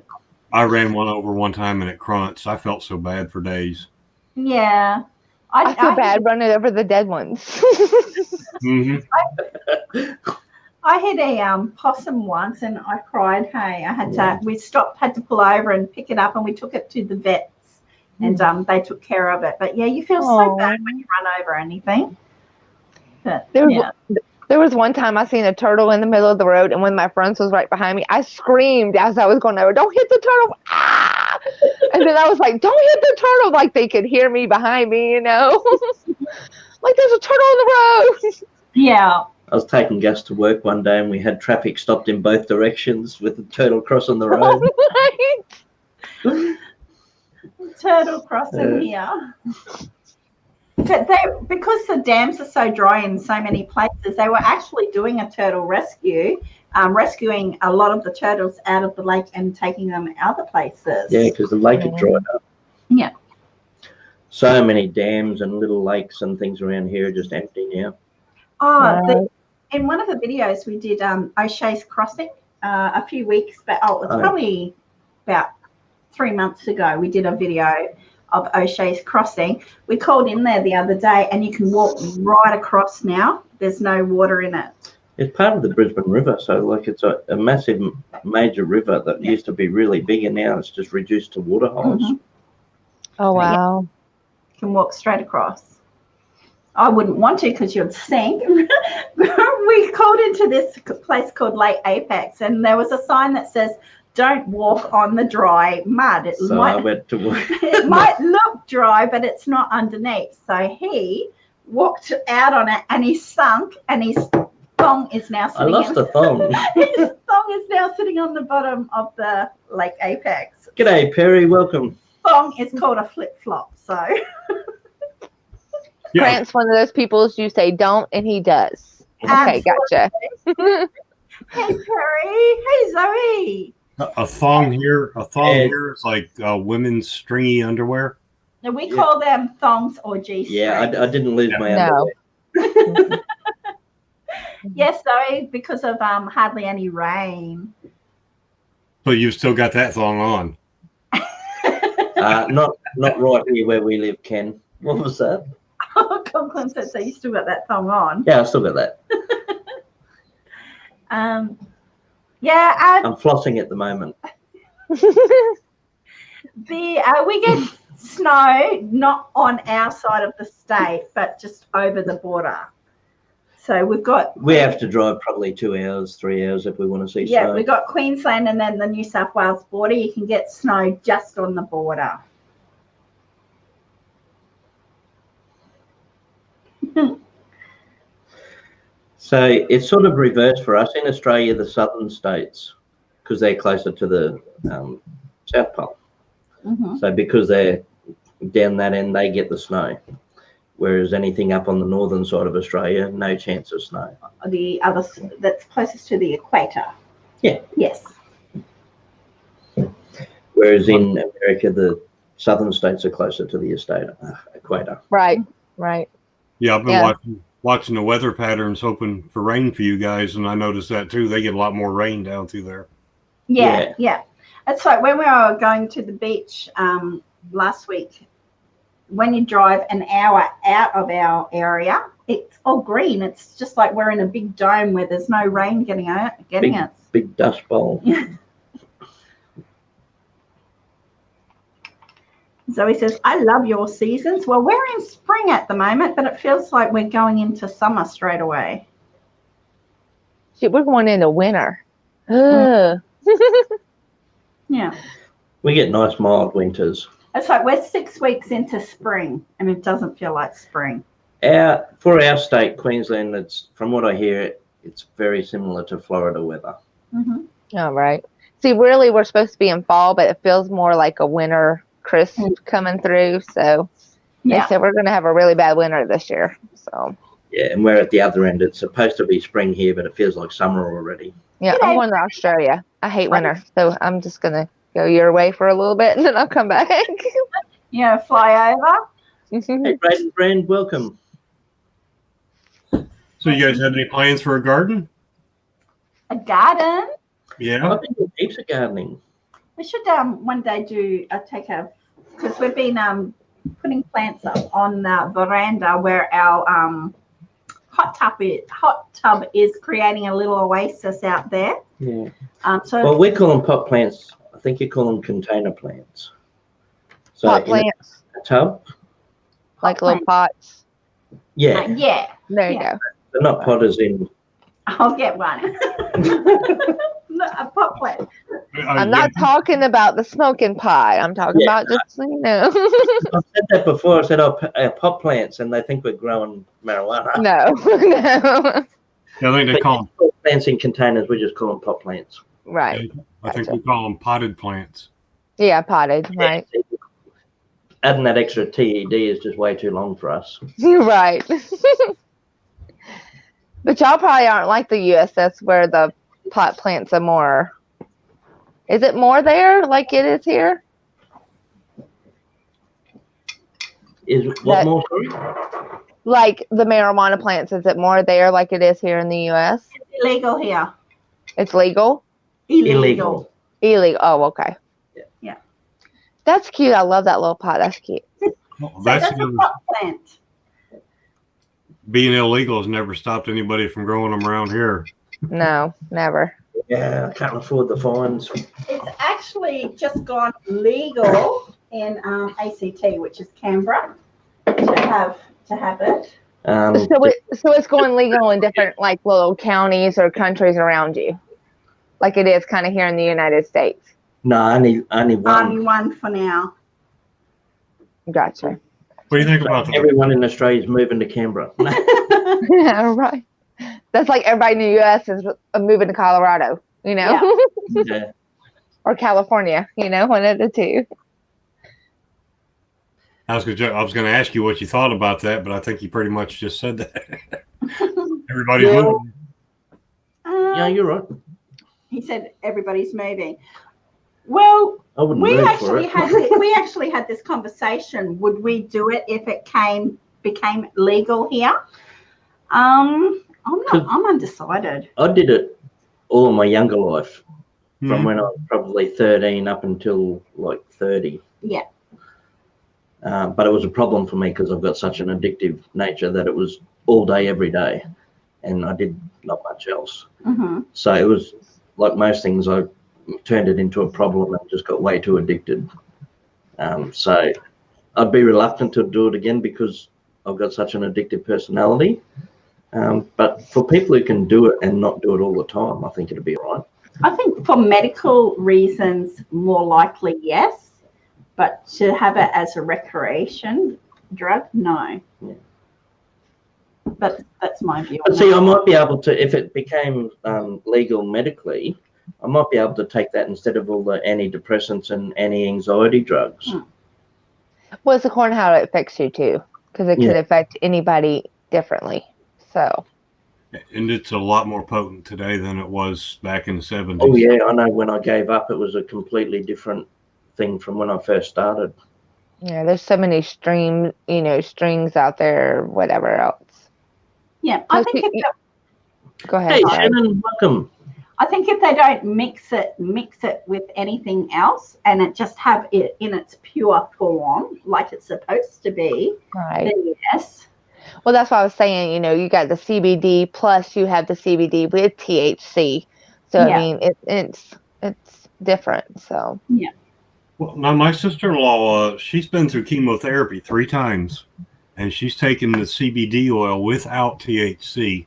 I ran one over one time and it crunched. I felt so bad for days. Yeah. I feel bad running over the dead ones. Mm-hmm. I hit a possum once and I cried. Hey, we had to pull over and pick it up, and we took it to the vets, and they took care of it. But yeah, you feel so bad when you run over anything. But, There was one time I seen a turtle in the middle of the road, and when my friends was right behind me, I screamed as I was going over, "Don't hit the turtle!" Ah! And then I was like, "Don't hit the turtle!" Like they could hear me behind me, you know. Like there's a turtle on the road. Yeah. I was taking Gus to work one day and we had traffic stopped in both directions with the turtle crossing the road. Right. Turtle crossing here. But because the dams are so dry in so many places, they were actually doing a turtle rescue, rescuing a lot of the turtles out of the lake and taking them other places. Yeah, because the lake had dried up. Yeah. So many dams and little lakes and things around here are just empty now. In one of the videos we did O'Shea's Crossing a few weeks back. Probably about 3 months ago. We did a video of O'Shea's Crossing. We called in there the other day, and you can walk right across now. There's no water in it. It's part of the Brisbane River, so like it's a massive, major river that used to be really big, and now it's just reduced to water holes. Mm-hmm. Oh wow! You can walk straight across. I wouldn't want to because you'd sink. We called into this place called Lake Apex, and there was a sign that says, "Don't walk on the dry mud." I went to walk. It might look dry, but it's not underneath. So he walked out on it, and he sunk, and his thong is now sitting. I lost the thong. His thong is now sitting on the bottom of the Lake Apex. G'day, Perry. Welcome. Thong is called a flip flop. So. Yeah. Grant's one of those people you say don't, and he does. Absolutely. Okay, gotcha. Hey, Perry. Hey, Zoe. A thong here is like women's stringy underwear. Now we call them thongs or G-strings. Yeah, I didn't lose my underwear. Yes, Zoe, because of hardly any rain. So you've still got that thong on? Not right here where we live, Ken. What was that? Conklin said, so you still got that thong on? Yeah, I still got that. I'm flossing at the moment. We get snow not on our side of the state, but just over the border. So we have to drive probably 2 hours, 3 hours if we want to see snow. Yeah, we've got Queensland and then the New South Wales border. You can get snow just on the border. So it's sort of reversed for us in Australia, the southern states, because they're closer to the South Pole. Mm-hmm. So because they're down that end, they get the snow. Whereas anything up on the northern side of Australia, no chance of snow. The other that's closest to the equator. Yeah. Yes. Whereas in America, the southern states are closer to the equator. Right. Yeah, I've been watching the weather patterns, hoping for rain for you guys, and I noticed that too. They get a lot more rain down through there. Yeah. It's like when we were going to the beach last week, when you drive an hour out of our area, it's all green. It's just like we're in a big dome where there's no rain getting us. Big dust bowl. Zoe says, I love your seasons. Well, we're in spring at the moment, but it feels like we're going into summer straight away. Shit, we're going into winter. Ugh. Yeah. We get nice mild winters. It's like we're 6 weeks into spring, and it doesn't feel like spring. For our state, Queensland, it's from what I hear, it's very similar to Florida weather. All right. See, really, we're supposed to be in fall, but it feels more like a winter crisp coming through. So they said we're going to have a really bad winter this year. So yeah, and we're at the other end. It's supposed to be spring here, but it feels like summer already. Yeah, I'm going to Australia. I hate winter, so I'm just going to go your way for a little bit, and then I'll come back. Yeah, fly over. Hey, Braden Brand, welcome. So you guys had any plans for a garden? A garden? Yeah. I've been doing heaps of gardening. We should one day because we've been putting plants up on the veranda where our hot tub is creating a little oasis out there. Yeah. So we call them pot plants. I think you call them container plants. So pot plants. A tub. Like little pots. Yeah. There you go. They're not potters in. I'll get one. A pot plant. I'm not talking about the smoking pot. I'm talking about just, I've said that before. I said, pot plants, and they think we're growing marijuana. No. I think they call them plants in containers. We just call them pot plants. Right. I think we call them potted plants. Yeah, potted, right. Adding that extra TED is just way too long for us. You're right. But y'all probably aren't like the USS where the pot plants are more. Is it more there like it is here? More? Like the marijuana plants, is it more there like it is here in the US? It's illegal here. It's legal? Illegal. Oh, okay. Yeah. That's cute. I love that little pot. That's cute. Well, that's a pot plant. Being illegal has never stopped anybody from growing them around here. No, never. Yeah, I can't afford the fines. It's actually just gone legal in ACT, which is Canberra, to have it. So it's going legal in different like little counties or countries around you, like it is kind of here in the United States. No, only one. Only one for now. Gotcha. What do you think about that? Everyone in Australia is moving to Canberra. Yeah, right. That's like everybody in the U.S. is moving to Colorado, you know? Yeah. Or California, you know, one of the two. I was going to ask you what you thought about that, but I think you pretty much just said that. Everybody's moving. Yeah, you're right. He said everybody's moving. Well, we actually had this conversation. Would we do it if it became legal here? I'm undecided. I did it all of my younger life, from when I was probably 13 up until like 30. Yeah. But it was a problem for me because I've got such an addictive nature that it was all day, every day, and I did not much else. Mm-hmm. So it was like most things, I turned it into a problem and just got way too addicted. So I'd be reluctant to do it again because I've got such an addictive personality. But for people who can do it and not do it all the time, I think it'd be all right. I think for medical reasons, more likely yes, but to have it as a recreation drug, no. Yeah. But that's my view. But see, I might be able to, if it became legal medically, I might be able to take that instead of all the antidepressants and anti-anxiety drugs. Well, it's according to how it affects you too, because it could affect anybody differently. So. And it's a lot more potent today than it was back in the 70s. Oh yeah, I know. When I gave up, it was a completely different thing from when I first started. Yeah, there's so many strings out there, whatever else. Yeah, I think go ahead. Hey, Shannon, welcome. I think if they don't mix it with anything else, and it just have it in its pure form, like it's supposed to be, Right. then yes. Well, that's what I was saying. You know, you got the CBD plus you have the CBD with THC. So Yeah. I mean, it's different. So Yeah. Well, now my sister-in-law, she's been through chemotherapy 3 times, and she's taken the CBD oil without THC,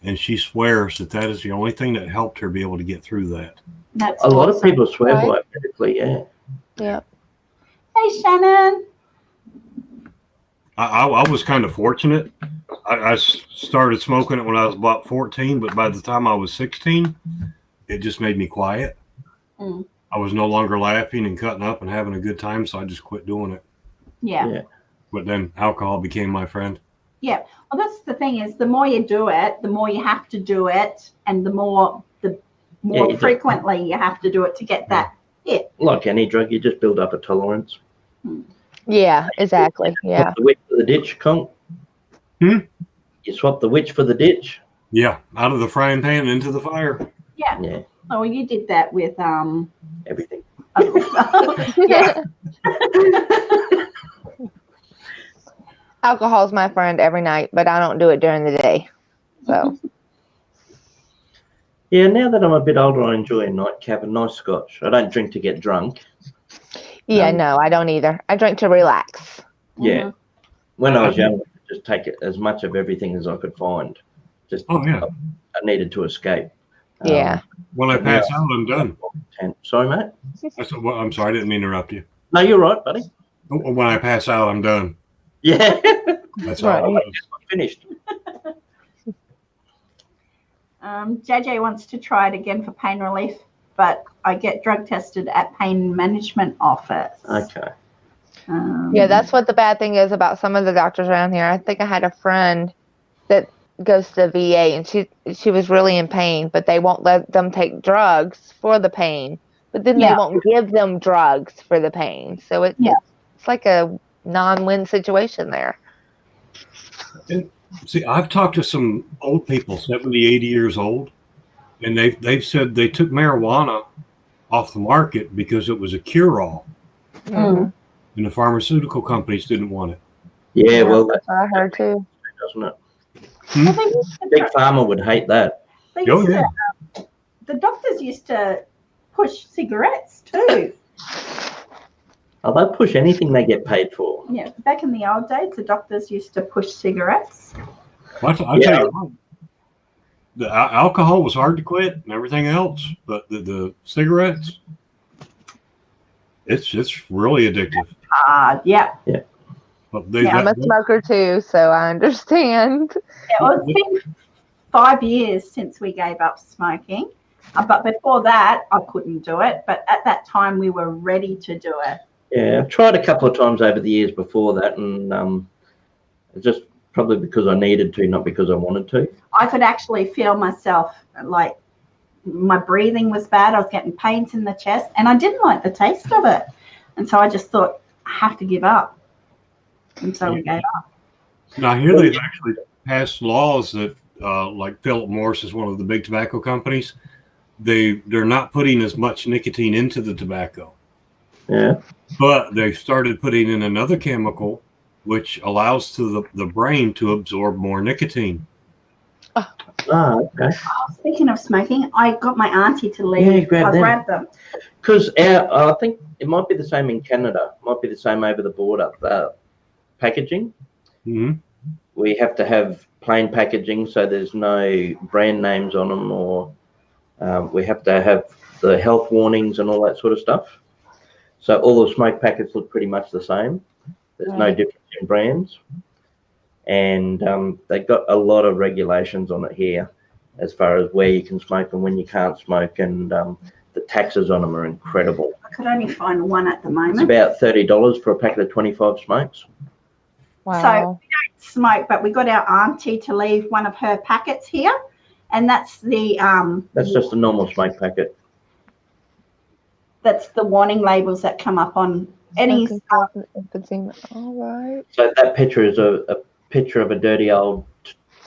and she swears that is the only thing that helped her be able to get through that. That's A lot of awesome. people swear Right. by it medically, yeah. yeah. Hey, Shannon. I was kind of fortunate. I started smoking it when I was about 14, but by the time I was 16, it just made me quiet. Mm. I was no longer laughing and cutting up and having a good time, so I just quit doing it. Yeah. But then alcohol became my friend. Yeah. Well, that's the thing is, the more you do it, the more you have to do it, and the more you frequently you have to do it to get that hit. Like any drug, you just build up a tolerance. Yeah, exactly. Yeah. Swap the witch for the ditch, Con. Hmm? You swap the witch for the ditch. Yeah, out of the frying pan and into the fire. Yeah. Yeah, Oh, you did that with everything. yeah. Alcohol's my friend every night, but I don't do it during the day. So Yeah, now that I'm a bit older, I enjoy a nightcap, a nice scotch. I don't drink to get drunk. yeah, no, I don't either. I drink to relax. Yeah. Mhm. When I was young, I could just take it as much of everything as I could find. Just Oh, yeah. I needed to escape. Yeah. When I pass out, I'm done. Sorry, mate. I said, well, I'm sorry, I didn't mean to interrupt you. No, you're right, buddy. When I pass out, I'm done. Yeah. That's Right. all. Finished. JJ wants to try it again for pain relief, but I get drug tested at pain management office. Okay. Yeah, that's what the bad thing is about some of the doctors around here. I think I had a friend that goes to the VA, and she was really in pain, but they won't let them take drugs for the pain. But then they won't give them drugs for the pain. So it's like a non-win situation there. And see, I've talked to some old people, 70, 80 years old, and they've said they took marijuana off the market because it was a cure-all, Mhm. and the pharmaceutical companies didn't want it. Yeah, well, that's I heard too. doesn't it? Well, they used to Big Pharma would hate that. they Oh, used yeah. to, the doctors used to push cigarettes too. Oh, they'll push anything they get paid for. Yeah, back in the old days, the doctors used to push cigarettes. I'll tell you what, the alcohol was hard to quit and everything else, but the cigarettes, it's really addictive. Yeah. But I'm a smoker too, so I understand. Well, it's been 5 years since we gave up smoking. But before that, I couldn't do it. But at that time, we were ready to do it. Yeah, I've tried a couple of times over the years before that, and it's just probably because I needed to, not because I wanted to. I could actually feel myself, like my breathing was bad. I was getting pains in the chest, and I didn't like the taste of it. And so I just thought, I have to give up. And so we gave up. Now, here they've actually passed laws that, like Philip Morris is one of the big tobacco companies, they're not putting as much nicotine into the tobacco. Yeah. But they've started putting in another chemical which allows the brain to absorb more nicotine. Oh, okay. Oh, speaking of smoking, I got my auntie to leave. Yeah, grab I them. grabbed them. Because I think it might be the same in Canada. Might be the same over the border. Packaging. Mm-hmm. We have to have plain packaging, so there's no brand names on them, or we have to have the health warnings and all that sort of stuff. So all the smoke packets look pretty much the same. There's no difference in brands. And they've got a lot of regulations on it here as far as where you can smoke and when you can't smoke. And the taxes on them are incredible. I could only find one at the It's moment. about $30 for a packet of 25 smokes. Wow. So we don't smoke, but we got our auntie to leave one of her packets here. And that's the That's just a normal smoke packet. that's the warning labels that come up on any All right. So that picture is a picture of a dirty old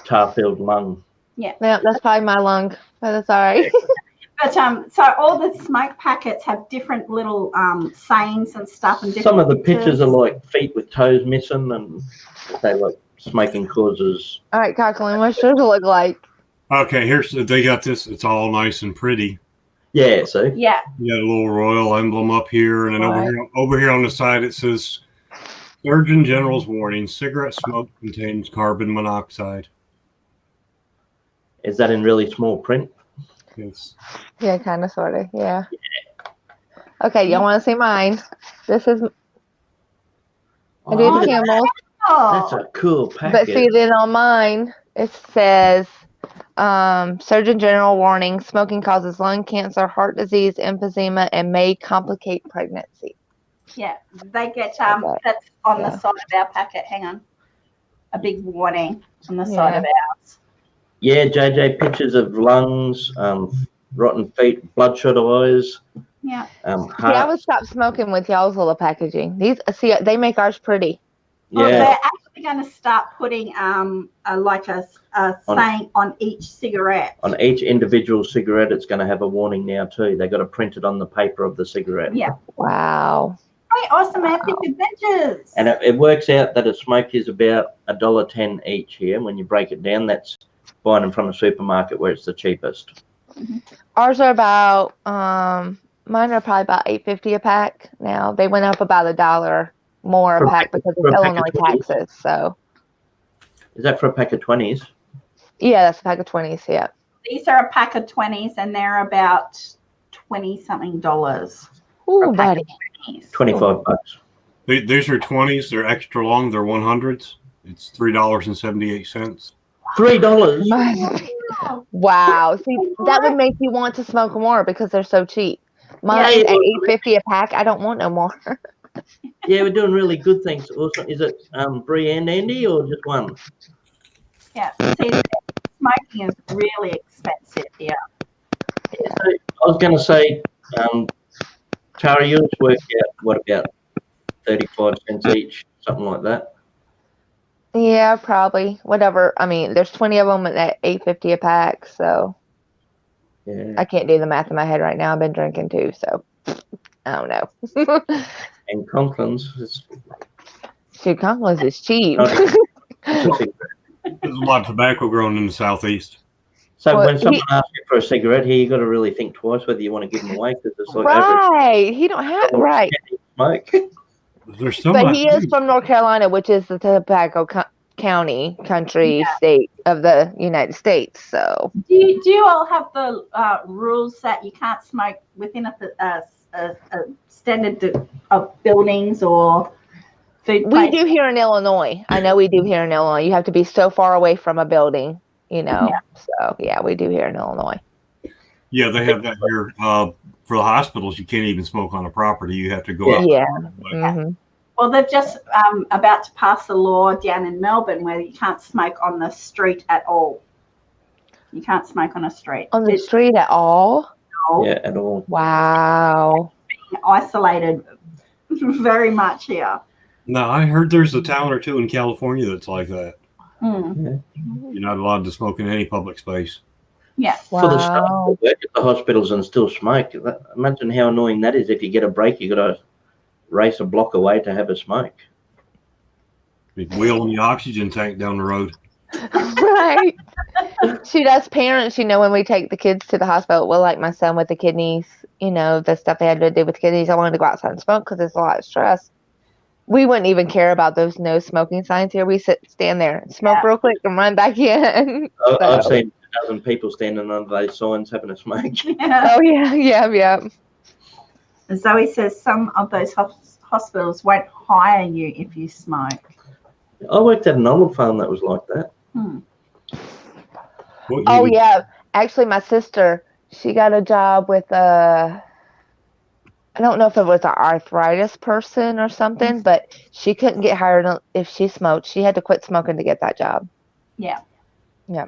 tar-filled lung. Yeah, that's probably my lung, but that's all right. But so all the smoke packets have different little sayings and stuff, and Some of the pictures are like feet with toes missing, and they like smoking causes. All right, Cockling, what's yours look like? Okay, they got this. It's all nice and pretty. Yeah, see? Yeah. You got a little royal emblem up here, and then over here on the side it says Surgeon General's warning: cigarette smoke contains carbon monoxide. Is that in really small print? Yes. Yeah, kind of, sort of. Yeah. Okay, y'all want to see mine? This is. I do the camels. That's a cool package. But see, then on mine, it says Surgeon General warning: smoking causes lung cancer, heart disease, emphysema, and may complicate pregnancy. Yeah, they get that's on the side of our packet. Hang on, a big warning on the side of ours. Yeah, JJ, pictures of lungs, rotten feet, bloodshot eyes. Yeah. I would stop smoking with y'all's little packaging. They make ours pretty. Well, they're actually going to start putting a saying on each cigarette. On each individual cigarette, it's going to have a warning now too. They got to print it on the paper of the cigarette. Yeah. Wow. Hey, awesome epic adventures. And it works out that a smoke is about $1.10 each here. When you break it down, that's buying them from a supermarket where it's the cheapest. Ours are about mine are probably about $8.50 a pack now. They went up about $1 more a pack because of Illinois taxes. So is that for a pack of 20s? Yeah, that's a pack of 20s. Yeah. These are a pack of 20s, and they're about $20-something. Ooh, buddy. 25 bucks. These are 20s. They're extra long. They're 100s. It's $3.78. $3. Wow. See, that would make you want to smoke more because they're so cheap. Mine at $8.50 a pack. I don't want no more. Yeah, we're doing really good things. Also, is it Bree and Andy or just one? Yeah. See, smoking is really expensive here. Yeah, so I was going to say, Tara, yours work out, what, about 35 cents each, something like that? Yeah, probably. Whatever. I mean, there's 20 of them at $8.50 a pack, so yeah. I can't do the math in my head right now. I've been drinking too, so I don't know. And Conklin's. Shoot, Conklin's is cheap. There's a lot of tobacco grown in the southeast. So when someone asks you for a cigarette here, you got to really think twice whether you want to give them away because it's like right. He don't have smoke. But he is from North Carolina, which is the tobacco country state of the United States. So do you all have the rules that you can't smoke within a standard of buildings or food places? We do here in Illinois. I know we do here in Illinois. You have to be so far away from a building, you know. Yeah. So yeah, we do here in Illinois. Yeah, they have that here. For the hospitals, you can't even smoke on a property. You have to go out. Yeah. Mm-hmm. Well, they've just about to pass a law down in Melbourne where you can't smoke on the street at all. You can't smoke on a street. On the street at all? No. Yeah, at all. Wow. Being isolated very much here. No, I heard there's a town or two in California that's like that. Mm. You're not allowed to smoke in any public space. Yeah. Wow. For the staff that work at the hospitals and still smoke, imagine how annoying that is. If you get a break, you got to race a block away to have a smoke. Wheeling the oxygen tank down the road. Right. Shoot, as parents, you know, when we take the kids to the hospital, well, like my son with the kidneys, you know, the stuff they had to do with kidneys, I wanted to go outside and smoke because it's a lot of stress. We wouldn't even care about those no smoking signs here. We stand there, smoke real quick, and run back in. I've seen 1,000 people standing under those signs having a smoke. Yeah. Oh, yeah. And Zoe says some of those hospitals won't hire you if you smoke. I worked at an olive farm that was like that. Oh, yeah. Actually, my sister, she got a job with I don't know if it was an arthritis person or something, but she couldn't get hired if she smoked. She had to quit smoking to get that job. Yeah. Yeah.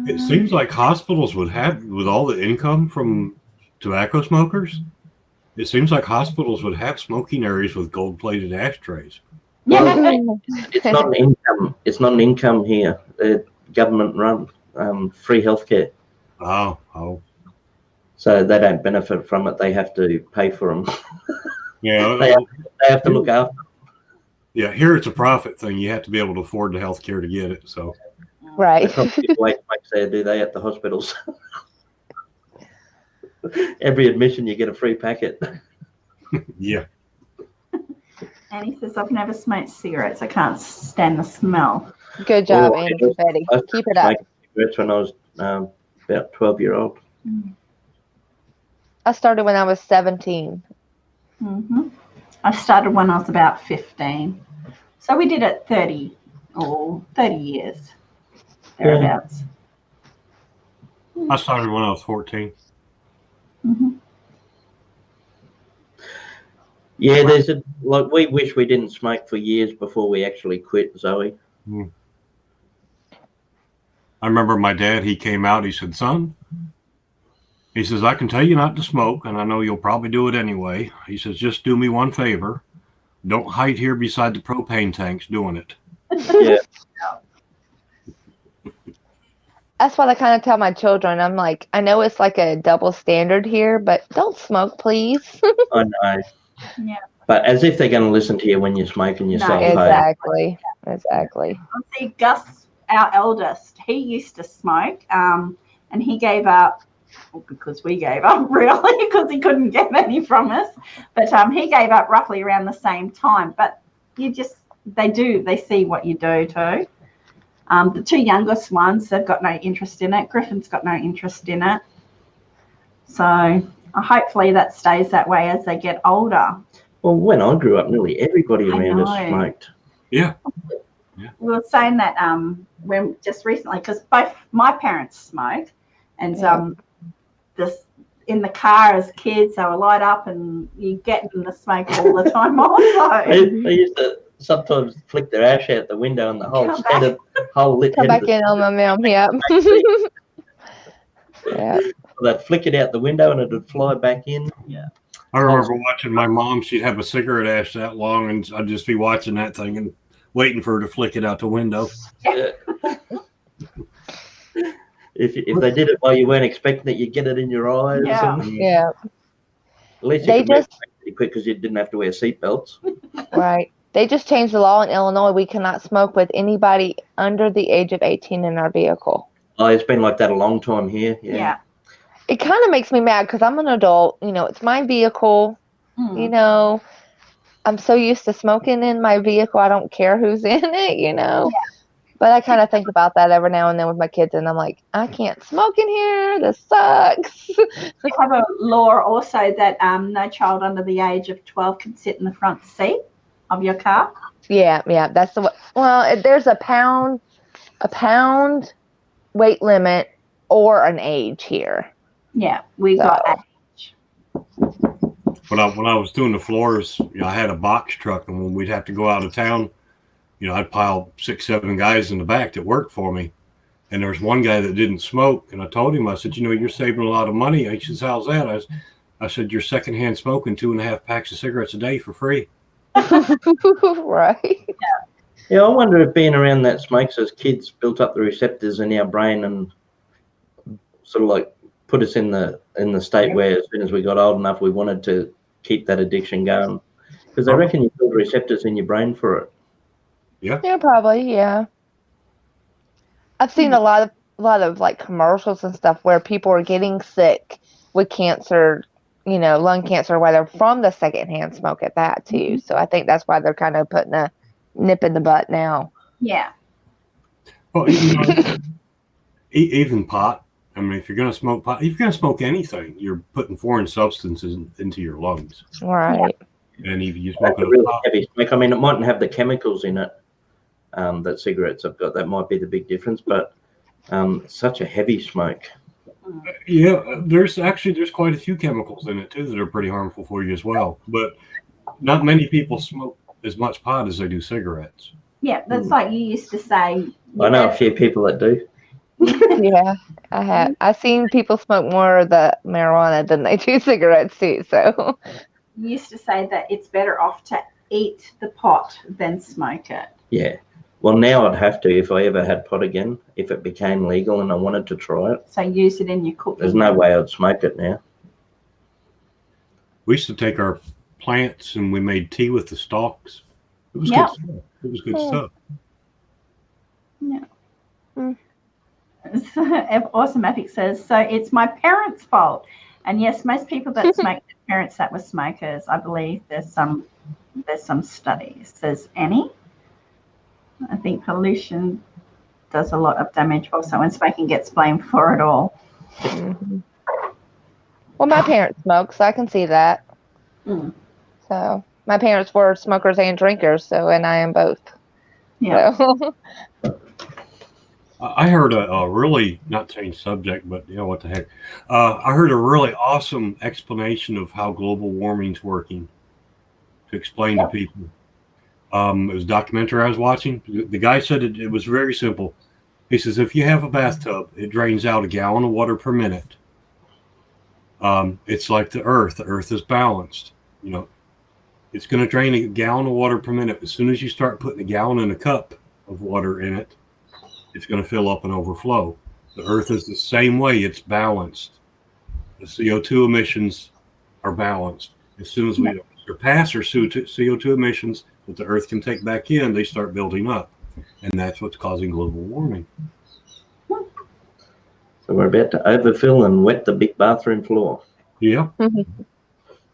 It seems like hospitals would have, with all the income from tobacco smokers, it seems like hospitals would have smoking areas with gold-plated ashtrays. Well, it's not an income. It's not an income here. They're government run. free healthcare. Oh. So they don't benefit from it. They have to pay for them. Yeah. they have to look after them. Yeah, here it's a profit thing. You have to be able to afford the health care to get it. So Right. They probably give away smokes there, do they, at the hospitals? Every admission, you get a free packet. yeah. And he says, I've never smoked cigarettes. I can't stand the smell. Good job, Oh, Annie I was- Confetti. I Keep it up. smoked cigarettes when I was about 12-year-old. I started when I was 17. Mm-hmm. I started when I was about 15. So we did it 30 years, thereabouts. I started when I was 14. Mm-hmm. Yeah, we wish we didn't smoke for years before we actually quit, Zoe. I remember my dad, he came out, he said, son, he says, I can tell you not to smoke, and I know you'll probably do it anyway. He says, just do me one favor. Don't hide here beside the propane tanks doing it. Yeah. That's what I kind of tell my children. I'm like, I know it's like a double standard here, but don't smoke, please. I know. Yeah. But as if they're going to listen to you when you're smoking yourself. Exactly. Exactly. See, Gus, our eldest, he used to smoke, and he gave up, well, because we gave up, really, because he couldn't get any from us. But he gave up roughly around the same time. But they see what you do too. The two youngest ones, they've got no interest in it. Griffin's got no interest in it. So hopefully that stays that way as they get older. Well, when I grew up, nearly everybody around us smoked. Yeah. We were saying that when just recently, because both my parents smoke, and this in the car as kids, they were light up, and you get them to smoke all the time. Also, They used to sometimes flick their ash out the window, and the whole lit Come head back in on my mom. Yeah. Yeah. they'd flick it out the window, and it'd fly back in. Yeah. I remember watching my mom. She'd have a cigarette ash that long, and I'd just be watching that thing and waiting for her to flick it out the window. Yeah. If they did it while you weren't expecting it, you'd get it in your eyes. Yeah. Yeah. At least you could move pretty quick because you didn't have to wear seatbelts. Right. They just changed the law in Illinois. We cannot smoke with anybody under the age of 18 in our vehicle. Oh, it's been like that a long time here. yeah. It kind of makes me mad because I'm an adult. It's my vehicle. I'm so used to smoking in my vehicle. I don't care who's in it, Yeah. But I kind of think about that every now and then with my kids, and I'm like, I can't smoke in here. This sucks. We have a law also that no child under the age of 12 can sit in the front seat of your car. Yeah, that's the way. Well, there's a pound weight limit or an age here. Yeah, we got age. When I was doing the floors, I had a box truck, and when we'd have to go out of town, I'd pile 6-7 guys in the back that worked for me. And there's one guy that didn't smoke, and I told him, I said, you're saving a lot of money. He says, how's that? I said, you're secondhand smoking 2.5 packs of cigarettes a day for free. Right. Yeah, I wonder if being around that smokes as kids built up the receptors in our brain and sort of like put us in the state where as soon as we got old enough, we wanted to keep that addiction going. Because I reckon you build receptors in your brain for it. Yeah, probably. Yeah. I've seen a lot of like commercials and stuff where people are getting sick with cancer, lung cancer, whether from the secondhand smoke at that too. So I think that's why they're kind of putting a nip in the butt now. Yeah. Well, even pot. I mean, if you're going to smoke pot, if you're going to smoke anything, you're putting foreign substances into your lungs. Right. And if you smoke a really heavy smoke, I mean, it mightn't have the chemicals in it that cigarettes have got. That might be the big difference, but such a heavy smoke. Yeah, there's quite a few chemicals in it too that are pretty harmful for you as well. But not many people smoke as much pot as they do cigarettes. Yeah, that's like you used to say. I know a few people that do. Yeah, I have. I've seen people smoke more of the marijuana than they do cigarettes too. So You used to say that it's better off to eat the pot than smoke it. Yeah. Well, now I'd have to if I ever had pot again, if it became legal and I wanted to try it. So use it in your cooking. There's no way I'd smoke it now. We used to take our plants and we made tea with the stalks. It was Yeah. good stuff. It was good Hmm. stuff. Yeah. Hmm. Automatic says, so it's my parents' fault. And yes, most people that smoke, their parents that were smokers, I believe there's some studies. Says Annie. I think pollution does a lot of damage also, and smoking gets blamed for it all. Mhm. Well, my parents smoke, so I can see that. Mm. So my parents were smokers and drinkers, and I am both. Yeah. So. I heard a really, not change subject, but what the heck. I heard a really awesome explanation of how global warming's working to explain to people. It was a documentary I was watching. The guy said it was very simple. He says, if you have a bathtub, it drains out a gallon of water per minute. It's like the earth. The earth is balanced. It's going to drain a gallon of water per minute. As soon as you start putting a gallon in a cup of water in it, it's going to fill up and overflow. The earth is the same way. It's balanced. The CO2 emissions are balanced. As soon as we surpass our CO2 emissions that the earth can take back in, they start building up. And that's what's causing global warming. So we're about to overfill and wet the big bathroom floor. Yeah.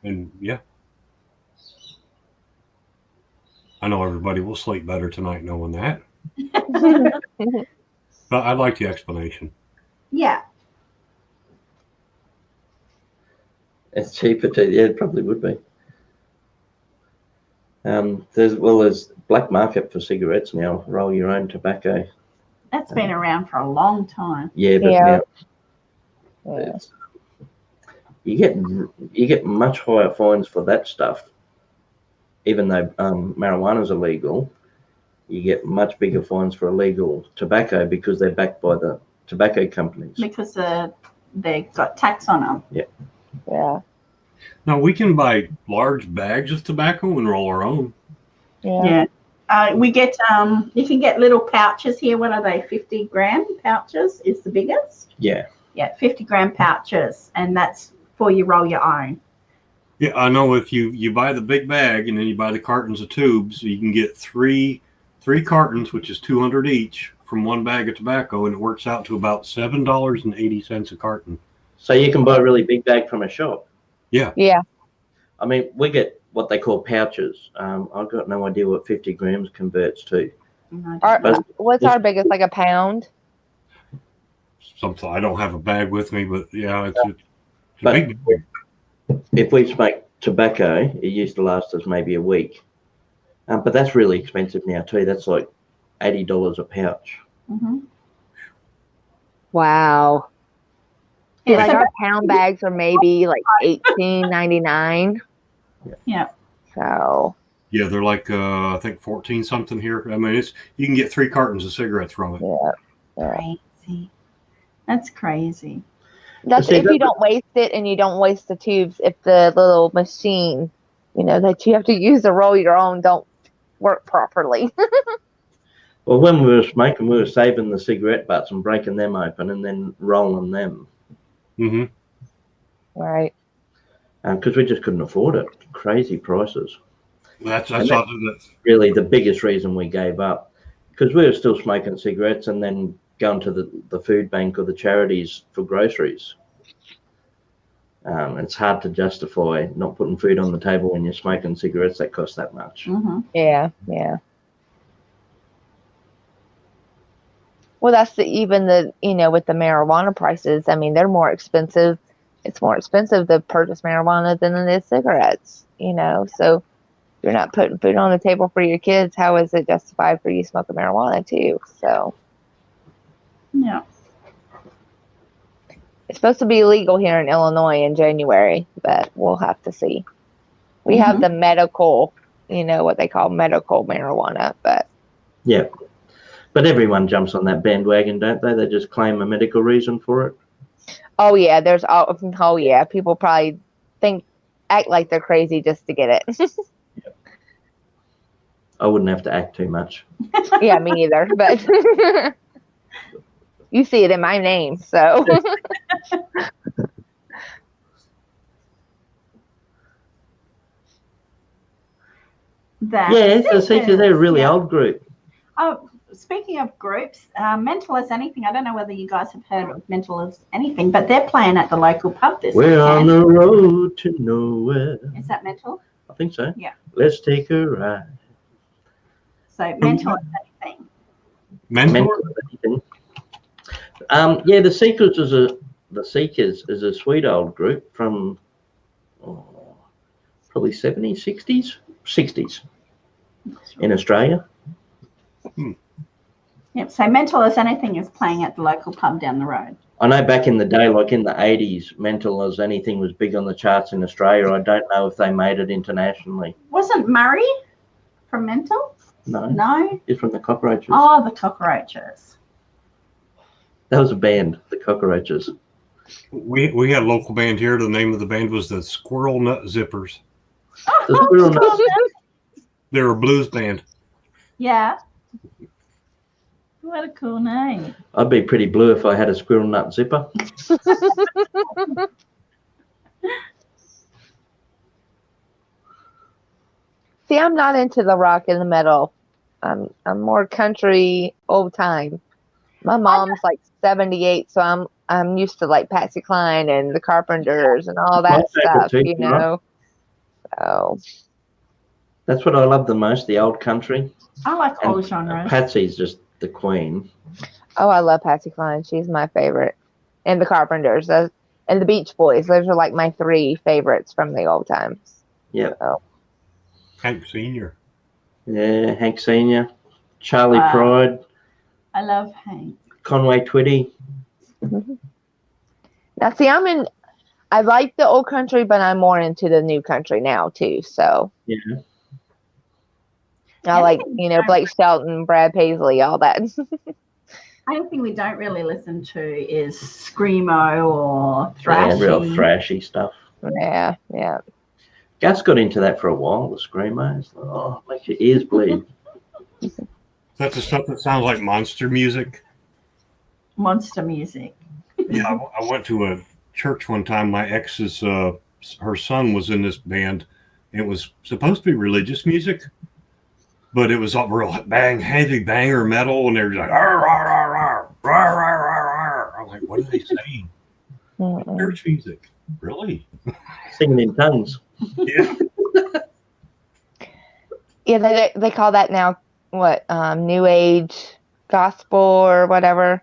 And yeah. I know everybody will sleep better tonight knowing that. But I like the explanation. Yeah. It's cheaper too. Yeah, it probably would be. There's black market for cigarettes now. Roll your own tobacco. That's been around for a long time. Yeah, but Yeah. now you get much higher fines for that stuff. Even though marijuana is illegal, you get much bigger fines for illegal tobacco because they're backed by the tobacco companies. Because they've got tax on them. Yeah. Now we can buy large bags of tobacco and roll our own. Yeah. We get you can get little pouches here. What are they? 50-gram pouches is the biggest. Yeah. Yeah, 50-gram pouches, and that's for you roll your own. Yeah, I know if you buy the big bag and then you buy the cartons of tubes, you can get three cartons, which is $200 each, from one bag of tobacco, and it works out to about $7.80 a carton. So you can buy a really big bag from a shop. Yeah. Yeah. I mean, we get what they call pouches. I've got no idea what 50 grams converts to. What's our biggest, like a pound? Something I don't have a bag with me, but yeah, it's a But big bag. if we smoke tobacco, it used to last us maybe a week. But that's really expensive now too. That's like $80 a pouch. Mm-hmm. Wow. Yeah, Like so our pound bags are maybe like $18.99. Yeah. So. Yeah, they're like I think 14 something here. I mean, you can get 3 cartons of cigarettes from it. Yeah. Crazy. That's crazy. That's if you don't waste it and you don't waste the tubes. If the little machine, that you have to use to roll your own don't work properly. Well, when we were smoking, we were saving the cigarette butts and breaking them open and then rolling them. Mm-hmm. Right. Because we just couldn't afford it. Crazy prices. That's really the biggest reason we gave up. Because we were still smoking cigarettes and then going to the food bank or the charities for groceries. It's hard to justify not putting food on the table when you're smoking cigarettes that cost that much. Mm-hmm. Yeah. Well, that's even with the marijuana prices. I mean, they're more expensive. It's more expensive to purchase marijuana than it is cigarettes, So if you're not putting food on the table for your kids, how is it justified for you smoking marijuana too? So. Yeah. It's supposed to be legal here in Illinois in January, but we'll have to see. We have the medical, what they call medical marijuana, but. Yeah. But everyone jumps on that bandwagon, don't they? They just claim a medical reason for it. Oh, yeah. Yeah. People probably act like they're crazy just to get it. I wouldn't have to act too much. Yeah, me either. But you see it in my name, so. Yeah, the Seekers, they're a really old group. Oh, speaking of groups, Mental as Anything, I don't know whether you guys have heard of Mental as Anything, but they're playing at the local pub this We're on weekend. the road to nowhere. Is that Mental? I think so. Yeah. Let's take a ride. So Mental as Anything. Mentor? Mental as Anything. Yeah, the Seekers is a sweet old group from probably 70s, 60s in Australia. Yep. So Mental as Anything is playing at the local pub down the road. I know back in the day, like in the 80s, Mental as Anything was big on the charts in Australia. I don't know if they made it internationally. Wasn't Murray from Mental? No. No. It's from the Cockroaches. Oh, the Cockroaches. That was a band, the Cockroaches. We had a local band here. The name of the band was the Squirrel Nut Zippers. The Squirrel Nut. They're a blues band. Yeah. What a cool name. I'd be pretty blue if I had a squirrel nut zipper. See, I'm not into the rock and the metal. I'm more country, old time. My mom's like 78, so I'm used to like Patsy Cline and the Carpenters and all that stuff, too, you know. So that's what I love the most, the old country. I like all genres. Patsy's just the queen. oh, I love Patsy Cline. She's my favorite. And the Carpenters and the Beach Boys. Those are like my 3 favorites from the old times. Yep. So. Hank Sr. Yeah, Hank Sr., Charlie Pride. I love Hank. Conway Twitty. Now, see, I like the old country, but I'm more into the new country now, too. So, yeah. I like, Blake Shelton, Brad Paisley, all that. Anything we don't really listen to is Screamo or Thrashy. Yeah, real thrashy stuff. Yeah. Gus got into that for a while, the Screamos. Oh, makes your ears bleed. That's the stuff that sounds like monster music. Monster music. Yeah, I went to a church one time. My ex's, her son was in this band. It was supposed to be religious music, but it was all real heavy banger metal, and they were like, "Arr, arr, arr, arr, arr, arr, arr." I'm like, what are they saying? Church music, really? Singing in tongues. Yeah. Yeah, they call that now new age gospel or whatever.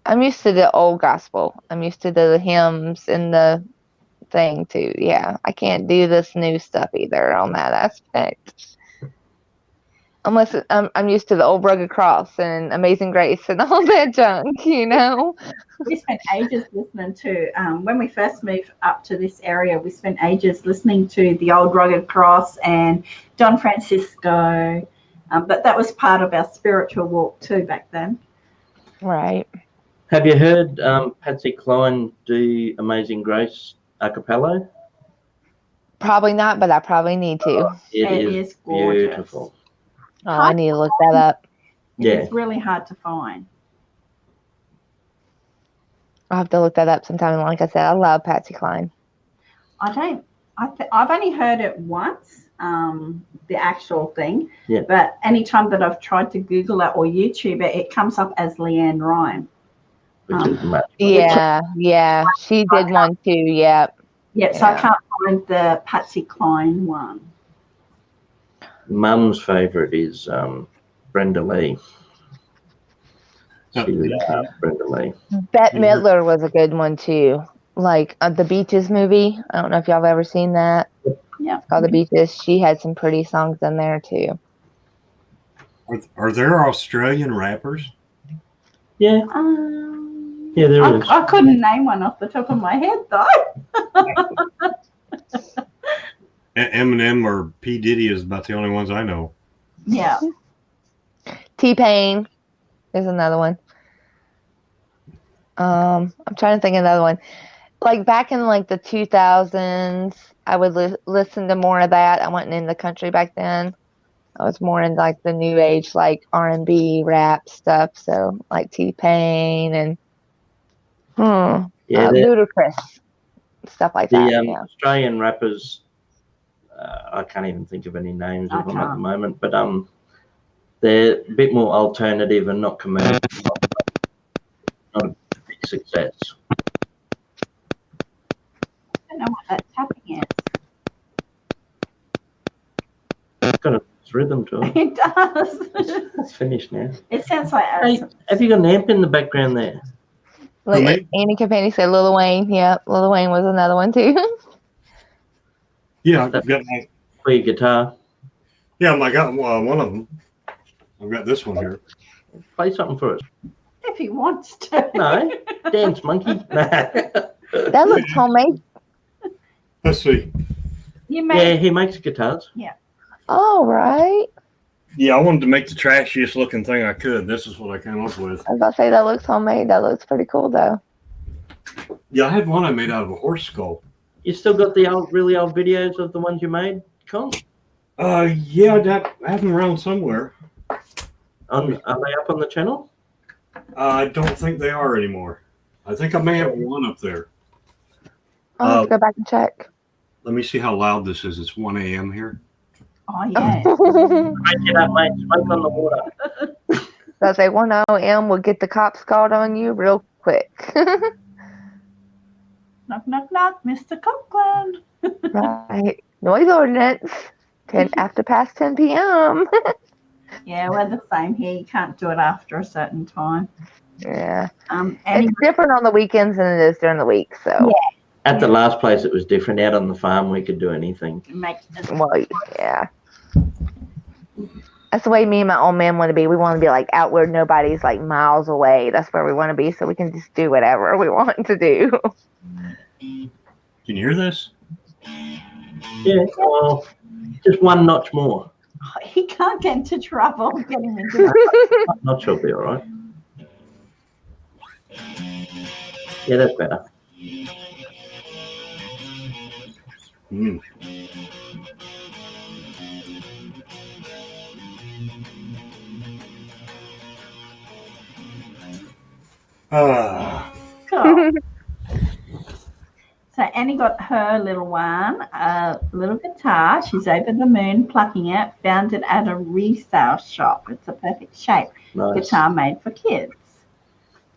I'm used to the old gospel. I'm used to the hymns and the thing too. Yeah, I can't do this new stuff either on that aspect. Unless I'm used to the old rugged cross and Amazing Grace and all that junk, We spent ages listening to, when we first moved up to this area, we spent ages listening to the old rugged cross and Don Francisco. But that was part of our spiritual walk too back then. Right. Have you heard Patsy Cline do Amazing Grace a cappella? Probably not, but I probably need to. It is gorgeous. Beautiful. Oh, I need to look that up. Yeah. It's really hard to find. I'll have to look that up sometime. Like I said, I love Patsy Cline. I've only heard it once, the actual thing. Yeah. But anytime that I've tried to Google it or YouTube it, it comes up as Leanne Rhyme. Which is much. Yeah. She did one too. Yep. Yeah, so I can't find the Patsy Cline one. Mum's favourite is Brenda Lee. She loves Brenda Lee. Bette Midler was a good one too. Like the Beaches movie. I don't know if y'all have ever seen that. Yeah. It's called The Beaches. She had some pretty songs in there too. Are there Australian rappers? Yeah. Yeah, there is. I couldn't name one off the top of my head though. Eminem or P. Diddy is about the only ones I know. Yeah. T-Pain is another one. I'm trying to think of another one. Like back in like the 2000s, I would listen to more of that. I wasn't in the country back then. I was more in like the new age, like R&B rap stuff. So like T-Pain and Ludacris, stuff like that. Yeah. Australian rappers, I can't even think of any names of them at the moment, but they're a bit more alternative and not commercial, not a big success. I don't know what that tapping is. It's got a rhythm to it. It does. It's finished now. It sounds like Hey, have you got an amp in the background there? Like Andy Campani said, Lil Wayne. Yeah, Lil Wayne was another one too. Yeah, I've got my. For your guitar. Yeah, I got one of them. I've got this one here. Play something for us. if he wants to. No, dance monkey. That looks homemade. Let's see. You Yeah, made he makes guitars. All right. Yeah, I wanted to make the trashiest looking thing I could. This is what I came up with. I was about to say that looks homemade. That looks pretty cool though. Yeah, I had one I made out of a horse skull. You still got the old, really old videos of the ones you made, Con? Yeah, I have them around somewhere. Are they up on the channel? I don't think they are anymore. I think I may have one up there. I'll have to go back and check. Let me see how loud this is. It's 1 a.m. here. oh yeah. Crank it up, mate. Smoke on the water. So I say 1 a.m. will get the cops called on you real quick. Knock knock knock, Mr. Copeland. Right. Noise ordinance. 10 after past 10 p.m. Yeah, we're the same here. You can't do it after a certain time. Yeah. And It's different on the weekends than it is during the week. So Yeah. At the last place, it was different. Out on the farm, we could do anything. well, yeah. That's the way me and my old man want to be. We want to be like out where nobody's like miles away. That's where we want to be, so we can just do whatever we want to do. Can you hear this? Yeah, well, just one notch more. he can't get into trouble. Get him into Notch will be all right. Yeah, that's better. Mm. Cool. So Annie got her little one, a little guitar. She's over the moon plucking it. Found it at a resale shop. It's a perfect shape. Nice. Guitar made for kids.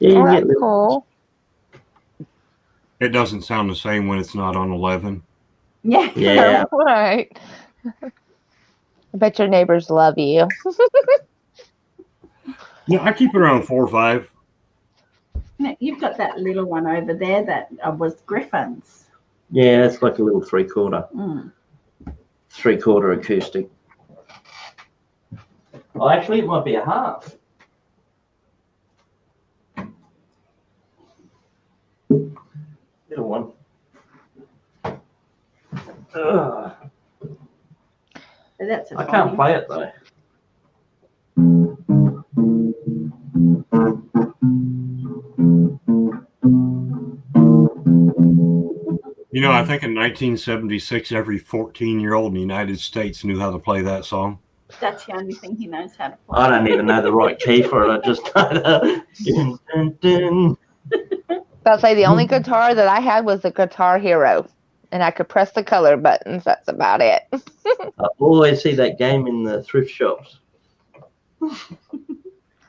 Yeah, you Oh, can that's get little. cool. It doesn't sound the same when it's not on 11. Yeah. Yeah. Right. I bet your neighbors love you. Yeah, I keep it around 4 or 5. Now, you've got that little one over there that was Griffin's. Yeah, it's like a little three-quarter acoustic. Oh, actually, it might be a half. Little one. Ugh. So that's I can't play it though. You know, I think in 1976, every 14-year-old in the United States knew how to play that song. That's the only thing he knows how to play. I don't even know the right key for it. I just dun, dun, dun. I'll say the only guitar that I had was the Guitar Hero, and I could press the color buttons. That's about it. I always see that game in the thrift shops.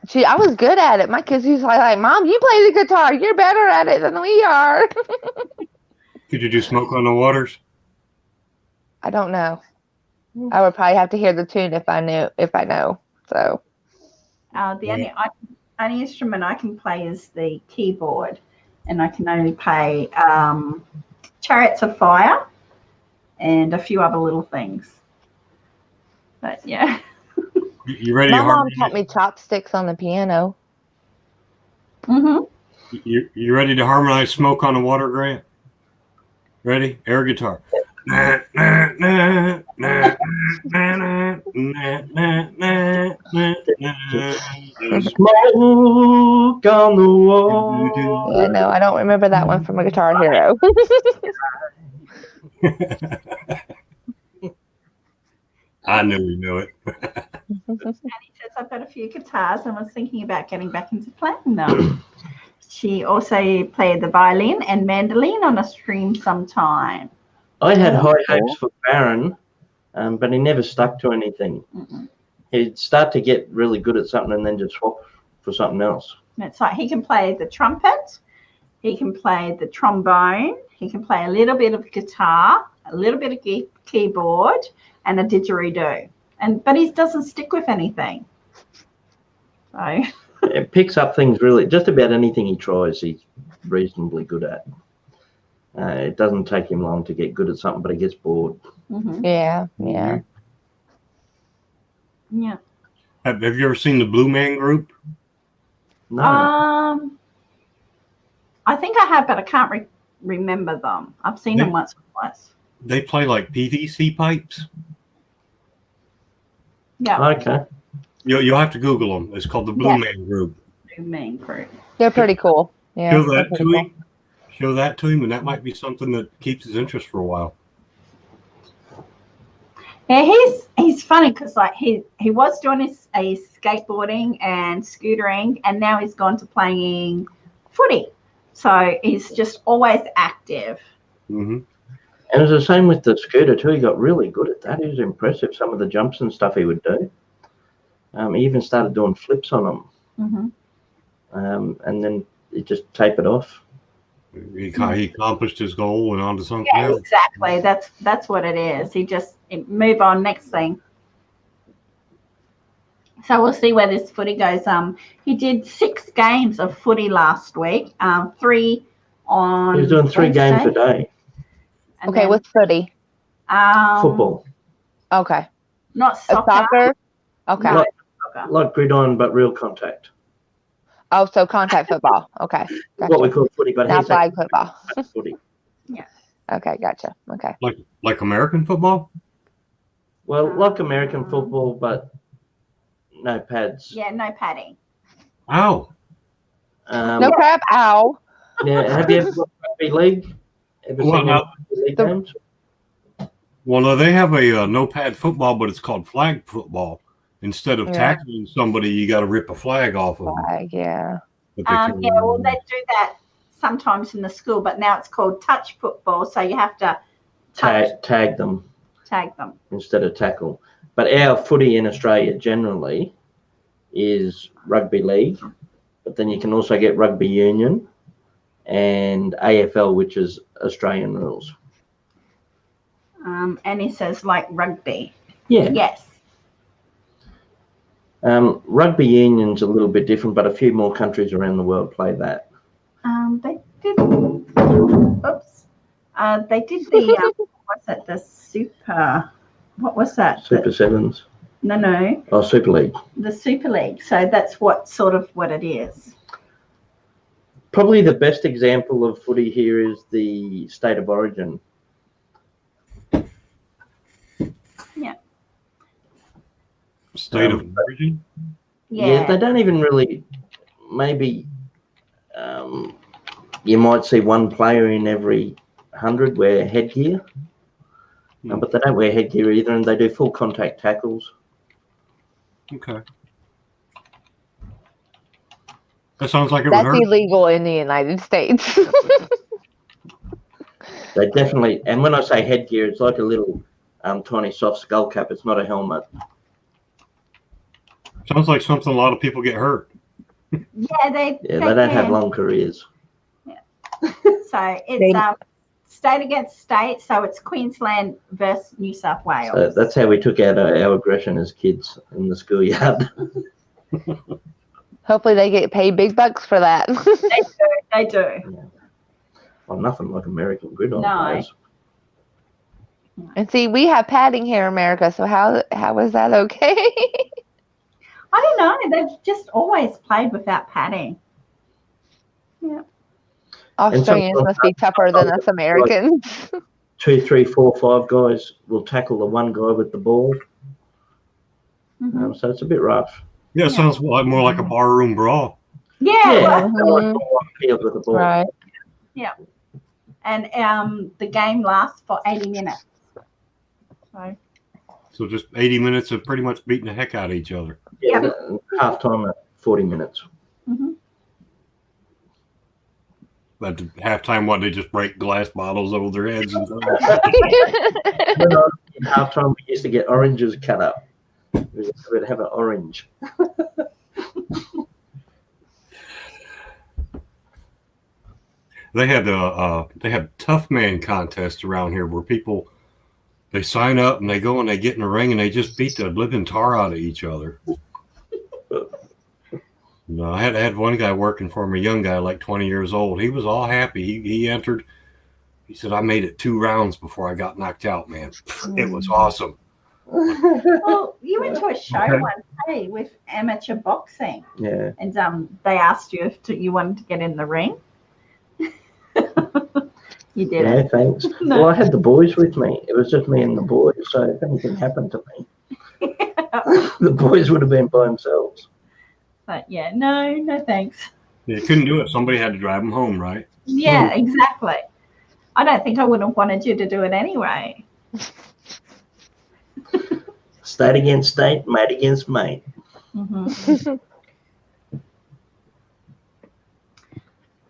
See, I was good at it. My kids used to like, Mom, you play the guitar. You're better at it than we are. Could you do Smoke on the Waters? I don't know. I would probably have to hear the tune if I know. So The only instrument I can play is the keyboard, and I can only play Chariots of Fire and a few other little things. But yeah. You ready my to mom harmonize? taught me chopsticks on the piano. Mm-hmm. You ready to harmonize Smoke on the Water, Grant? Ready? Air guitar. Smoke on the wall. Yeah, no, I don't remember that one from a Guitar Hero. I knew you knew it. And he says, I've got a few guitars and was thinking about getting back into playing them. She also played the violin and mandolin on a stream sometime. I had high hopes for Baron, but he never stuck to anything. He'd start to get really good at something and then just swap for something else. It's like he can play the trumpet, he can play the trombone, he can play a little bit of guitar, a little bit of keyboard, and a didgeridoo. But he doesn't stick with anything. So It picks up things really, just about anything he tries, he's reasonably good at. It doesn't take him long to get good at something, but he gets bored. Yeah. Have you ever seen the Blue Man Group? No. I think I have, but I can't remember them. I've seen them once or twice. They play like PVC pipes. Yeah. Okay. You'll have to Google them. It's called the Blue Man Group. Blue Man Group. They're pretty cool. Yeah. Show that to him. Show that to him, and that might be something that keeps his interest for a while. Yeah, he's funny because like he was doing a skateboarding and scootering, and now he's gone to playing footy. So he's just always active. And it's the same with the scooter too. He got really good at that. He was impressive. Some of the jumps and stuff he would do. He even started doing flips on them. And then he just tapered off. He accomplished his goal, went on to something Yeah, else. exactly. That's what it is. He just move on, next thing. So we'll see where this footy goes. He did 6 games of footy last week. 3 on. He was doing 3 games a day. Okay, what's footy? Football. Okay. Not soccer. Soccer? Okay. No, Like gridiron, but real contact. Oh, so contact football. Okay. Gotcha. What we call footy, but Not he's flag football. footy. Yeah. Okay, gotcha. Okay. Like American football? Well, like American football, but no pads. Yeah, no padding. Ow. No crap. Ow. Yeah, have you ever got rugby league? Ever Well, seen no. rugby league games? Well, no, they have a no pad football, but it's called flag football. Instead of tackling somebody, you got to rip a flag off of them. Flag, yeah. Well, they do that sometimes in the school, but now it's called touch football, so you have to Tag them instead of tackle. But our footy in Australia generally is rugby league, but then you can also get rugby union and AFL, which is Australian rules. And he says like rugby. Yeah. Yes. Rugby union's a little bit different, but a few more countries around the world play that. They did. Oops. They did the. What's that? The super. What was that? Super Sevens. No. Oh, Super League. The Super League. So that's what it is. Probably the best example of footy here is the State of Origin. Yeah. State of Origin? Yeah. They don't even really. Maybe you might see one player in every 100 wear headgear, but they don't wear headgear either, and they do full contact tackles. Okay. That sounds like it would That's hurt. illegal in the United States. They definitely, and when I say headgear, it's like a little tiny soft skull cap. It's not a helmet. Sounds like something a lot of people get hurt. Yeah, they don't have long careers. Yeah. So it's state against state. So it's Queensland versus New South Wales. So that's how we took out our aggression as kids in the schoolyard. Hopefully they get paid big bucks for that. They do. Yeah. Well, nothing like American gridiron players. And see, we have padding here in America, so how is that okay? I don't know. They've just always played without padding. Yeah. Australians must be tougher than us Americans. 2, 3, 4, 5 guys will tackle the one guy with the ball. So it's a bit rough. Yeah, it sounds more like a barroom brawl. Yeah. Field with the ball. Right. Yeah. And the game lasts for 80 minutes. So So just 80 minutes of pretty much beating the heck out of each other. Yeah, half time at 40 minutes. Mm-hmm. But at halftime, what, they just break glass bottles over their heads and stuff? In half time, we used to get oranges cut up. We'd have an orange. They had tough man contests around here where people, they sign up and they go and they get in the ring and they just beat the living tar out of each other. No, I had one guy working for me, a young guy, like 20 years old. He was all happy. He entered. He said, "I made it 2 rounds before I got knocked out, man. It was awesome." Well, you went to a show one day with amateur boxing. Yeah. And they asked you if you wanted to get in the ring. You did No, it. thanks. No. Well, I had the boys with me. It was just me and the boys. So if anything happened to me, the boys would have been by themselves. But yeah, no thanks. They couldn't do it. Somebody had to drive them home, right? Yeah, exactly. I don't think I would have wanted you to do it anyway. State against state, mate against mate. Mm-hmm.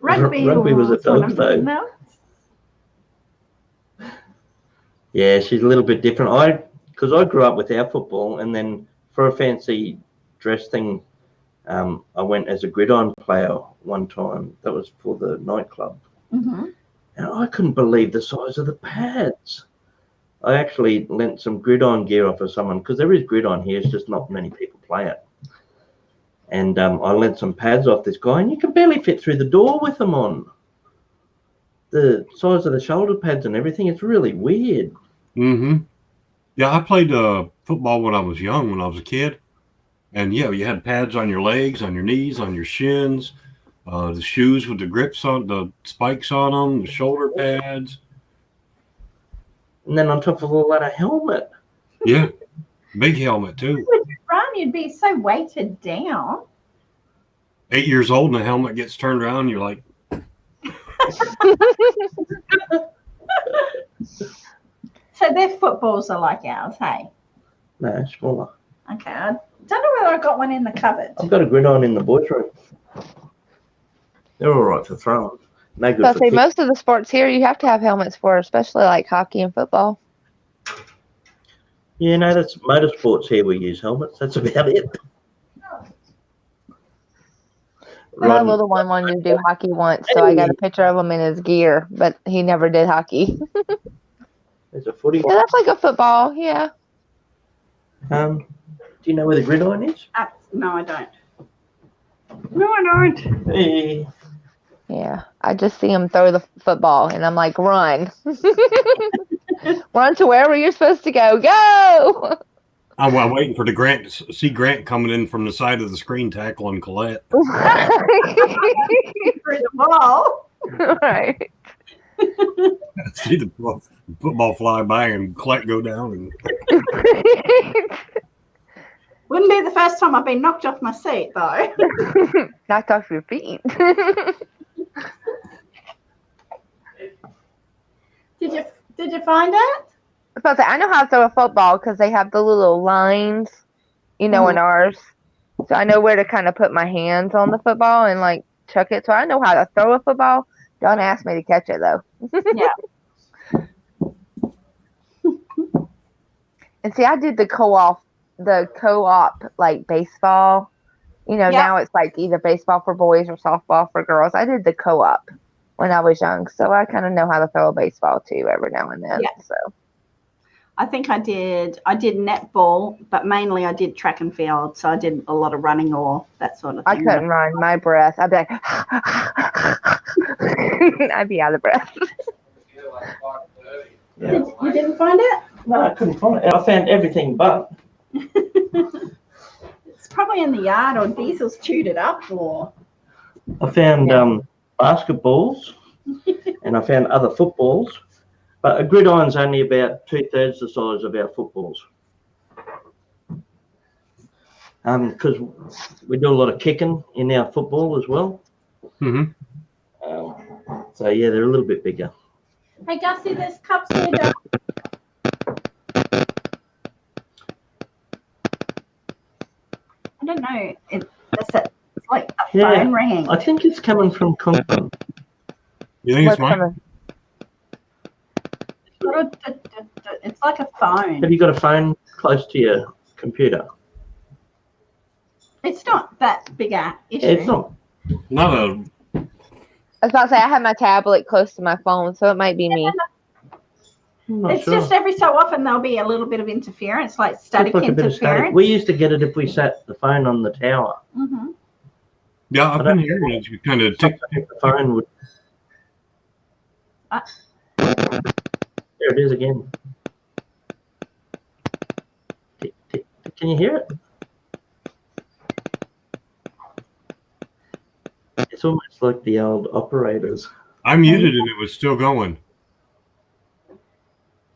Rugby was a dog, though. No? Yeah, she's a little bit different. Because I grew up with our football, and then for a fancy dress thing, I went as a gridiron player one time. That was for the nightclub. Mm-hmm. And I couldn't believe the size of the pads. I actually lent some gridiron gear off of someone, because there is gridiron here, it's just not many people play it. And I lent some pads off this guy, and you can barely fit through the door with them on. The size of the shoulder pads and everything, it's really weird. Mm-hmm. Yeah, I played football when I was young, when I was a kid. And yeah, you had pads on your legs, on your knees, on your shins, the shoes with the grips on, the spikes on them, the shoulder pads. And then on top of all that, a helmet. Yeah, big helmet too. When you run, you'd be so weighted down. 8 years old and the helmet gets turned around, you're like, So their footballs are like ours, hey? No, smaller. Okay, I don't know whether I got one in the cupboard. I've got a gridiron in the boys' room. They're all right for throwing. No good So I for say kicking. most of the sports here you have to have helmets for, especially like hockey and football. Yeah, no, that's motorsports here. We use helmets. That's about it. My little one wanted to do hockey once, so I got a picture of him in his gear, but he never did hockey. There's a footy. Yeah, that's like a football, yeah. Do you know where the gridiron is? No, I don't. No, I don't. Hey. Yeah, I just see him throw the football, and I'm like, run. Run to wherever you're supposed to go. Go! I'm waiting for see Grant coming in from the side of the screen tackling Collette. Through the wall. Right. See the football fly by and Collette go down. And Wouldn't be the first time I've been knocked off my seat, though. Knocked off your feet. Did you find it? I know how to throw a football because they have the little lines, in ours. So I know where to kind of put my hands on the football and like chuck it. So I know how to throw a football. Don't ask me to catch it though. Yeah. And see, I did the co-op like baseball. Now it's like either baseball for boys or softball for girls. I did the co-op when I was young, so I kind of know how to throw a baseball too every now and then. Yeah. So I think I did netball, but mainly I did track and field. So I did a lot of running or that sort of thing. I couldn't run. My breath. I'd be like, I'd be out of breath. Yeah. You didn't find it? No, I couldn't find it. I found everything but. It's probably in the yard, or Diesel's chewed it up, or. I found basketballs and I found other footballs. But a gridiron's only about 2/3 the size of our footballs. Because we do a lot of kicking in our football as well. mm-hmm. So yeah, they're a little bit bigger. Hey, Gussie, there's cups here. I don't know. It's like a Yeah, phone ringing. I think it's coming from Conklin. You think What's it's mine? coming? It's like a phone. Have you got a phone close to your computer? It's not that big a issue. It's not. Not a. I was about to say I have my tablet close to my phone, so it might be me. I'm not It's sure. just every so often there'll be a little bit of interference, like static Just like a bit of static. interference. We used to get it if we sat the phone on the tower. Mm-hmm. Yeah, I've been hearing it. You kind of tick. The phone would. There it is again. Tick, tick, tick. Can you hear it? It's almost like the old operators. I muted and it was still going.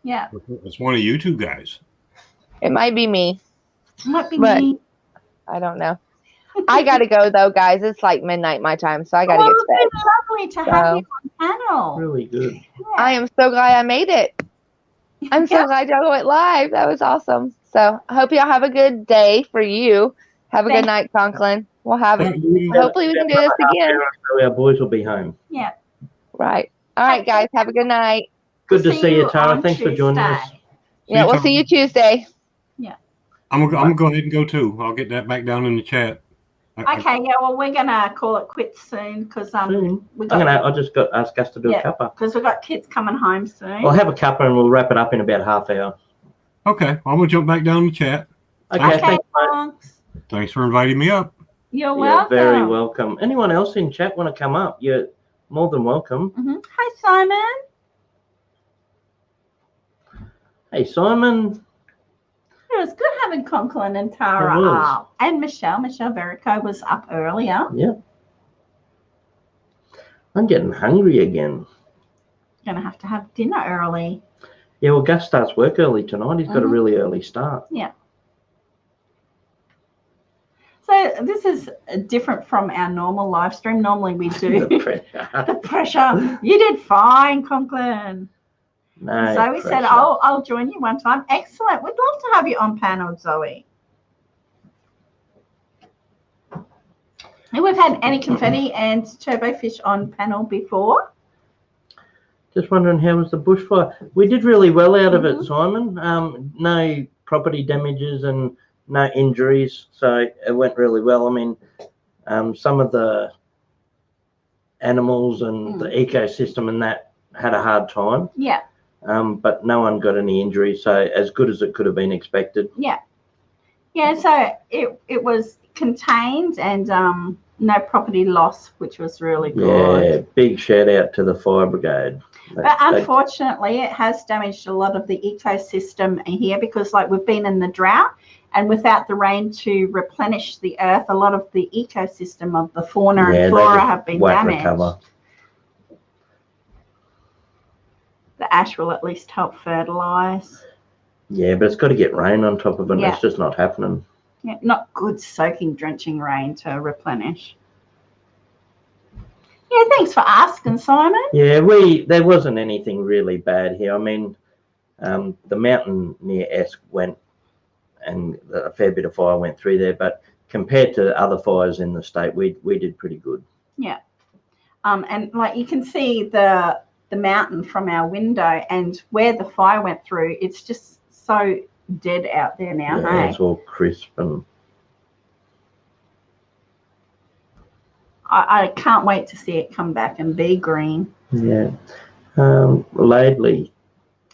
Yeah, It's one of you two guys. It might be me. might be But- me. I don't know. I gotta go though, guys. It's like midnight my time, so I gotta Well, get to bed. it's been lovely to have you on panel. Really good. I am so glad I made it. I'm so Yeah. glad y'all went live. That was awesome. So I hope y'all have a good day for you. Have a Thank good night, Conklin. We'll have it. You- Hopefully we can do this again. So our boys will be home. Yeah. Right. All right, guys. Have a good night. Good to see you, Tara. on Thanks for joining us. Tuesday. Yeah, we'll see you Tuesday. I'm gonna go ahead and go too. I'll get that back down in the chat. Okay, yeah, well, we're gonna call it quits soon because Soon. we I just got asked us to do a cuppa. because we've got kids coming home soon. We'll have a cuppa and we'll wrap it up in about half hour. Okay, I'm gonna jump back down in the chat. Okay, Okay, thanks, mate. thanks. Thanks for inviting me up. You're You're welcome. very welcome. Anyone else in chat want to come up? You're more than welcome. Hi, Simon. Hey, Simon. It was good having Conklin and Tara It was. up. And Michelle. Michelle Verico was up earlier. Yeah. I'm getting hungry again. Gonna have to have dinner early. Yeah, well, Gus starts work early tonight. He's got a Mhm. really early start. So this is different from our normal live stream. Normally we do The pressure. the pressure. You did fine, Conklin. No Zoe said, pressure. I'll join you one time. Excellent. We'd love to have you on panel, Zoe. And we've had Annie Confetti and Turbo Fish on panel before. Just wondering, how was the bushfire? We did really well out of Mm-hmm. it, Simon. No property damages and no injuries, so it went really well. I mean, some of the animals and the ecosystem and that had a hard time, Yeah. but no one got any injuries, so as good as it could have been expected. Yeah, so it was contained and no property loss, which was really good. Yeah, big shout out to the fire brigade. But unfortunately, it has damaged a lot of the ecosystem here because, like, we've been in the drought, and without the rain to replenish the earth, a lot of the ecosystem of the fauna and flora have been damaged. Recover. The ash will at least help fertilize. Yeah, but it's got to get rain on top of it. Yeah. It's just not happening. Yeah, not good soaking, drenching rain to replenish. Yeah, thanks for asking, Simon. Yeah, there wasn't anything really bad here. I mean, the mountain near Esk went, and a fair bit of fire went through there, but compared to other fires in the state, we did pretty good. Yeah. And like you can see the mountain from our window, and where the fire went through, it's just so dead out there now. Yeah, Hey, it's all crisp and I can't wait to see it come back and be green. yeah. Laidley,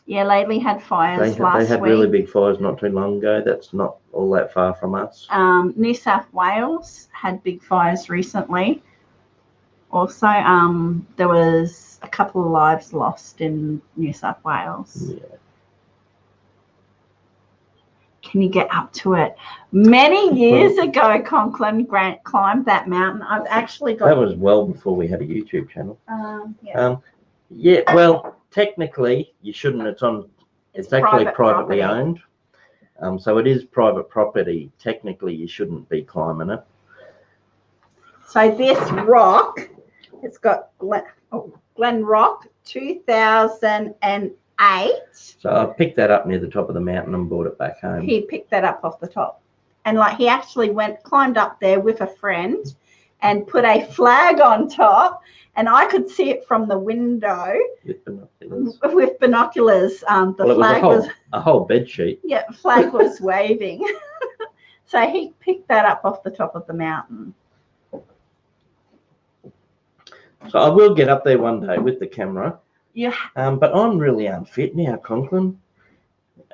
Yeah, lately had fires they last had week. really big fires not too long ago. That's not all that far from us. New South Wales had big fires recently. Also, there was a couple of lives lost in New South Wales. Yeah. Can you get up to it? Many years ago, Conklin Grant climbed that mountain. I've actually got. That was well before we had a YouTube channel. Yeah. Yeah, well, technically you shouldn't. It's actually private privately property. owned. So it is private property. Technically, you shouldn't be climbing it. So this rock, it's got Glen Rock 2008. So I picked that up near the top of the mountain and brought it back home. He picked that up off the top. and like he actually climbed up there with a friend and put a flag on top, and I could see it from the window with binoculars. The flag was a whole bed sheet. Yeah, the flag was waving. So he picked that up off the top of the mountain. So I will get up there one day with the camera. Yeah. But I'm really unfit now, Conklin.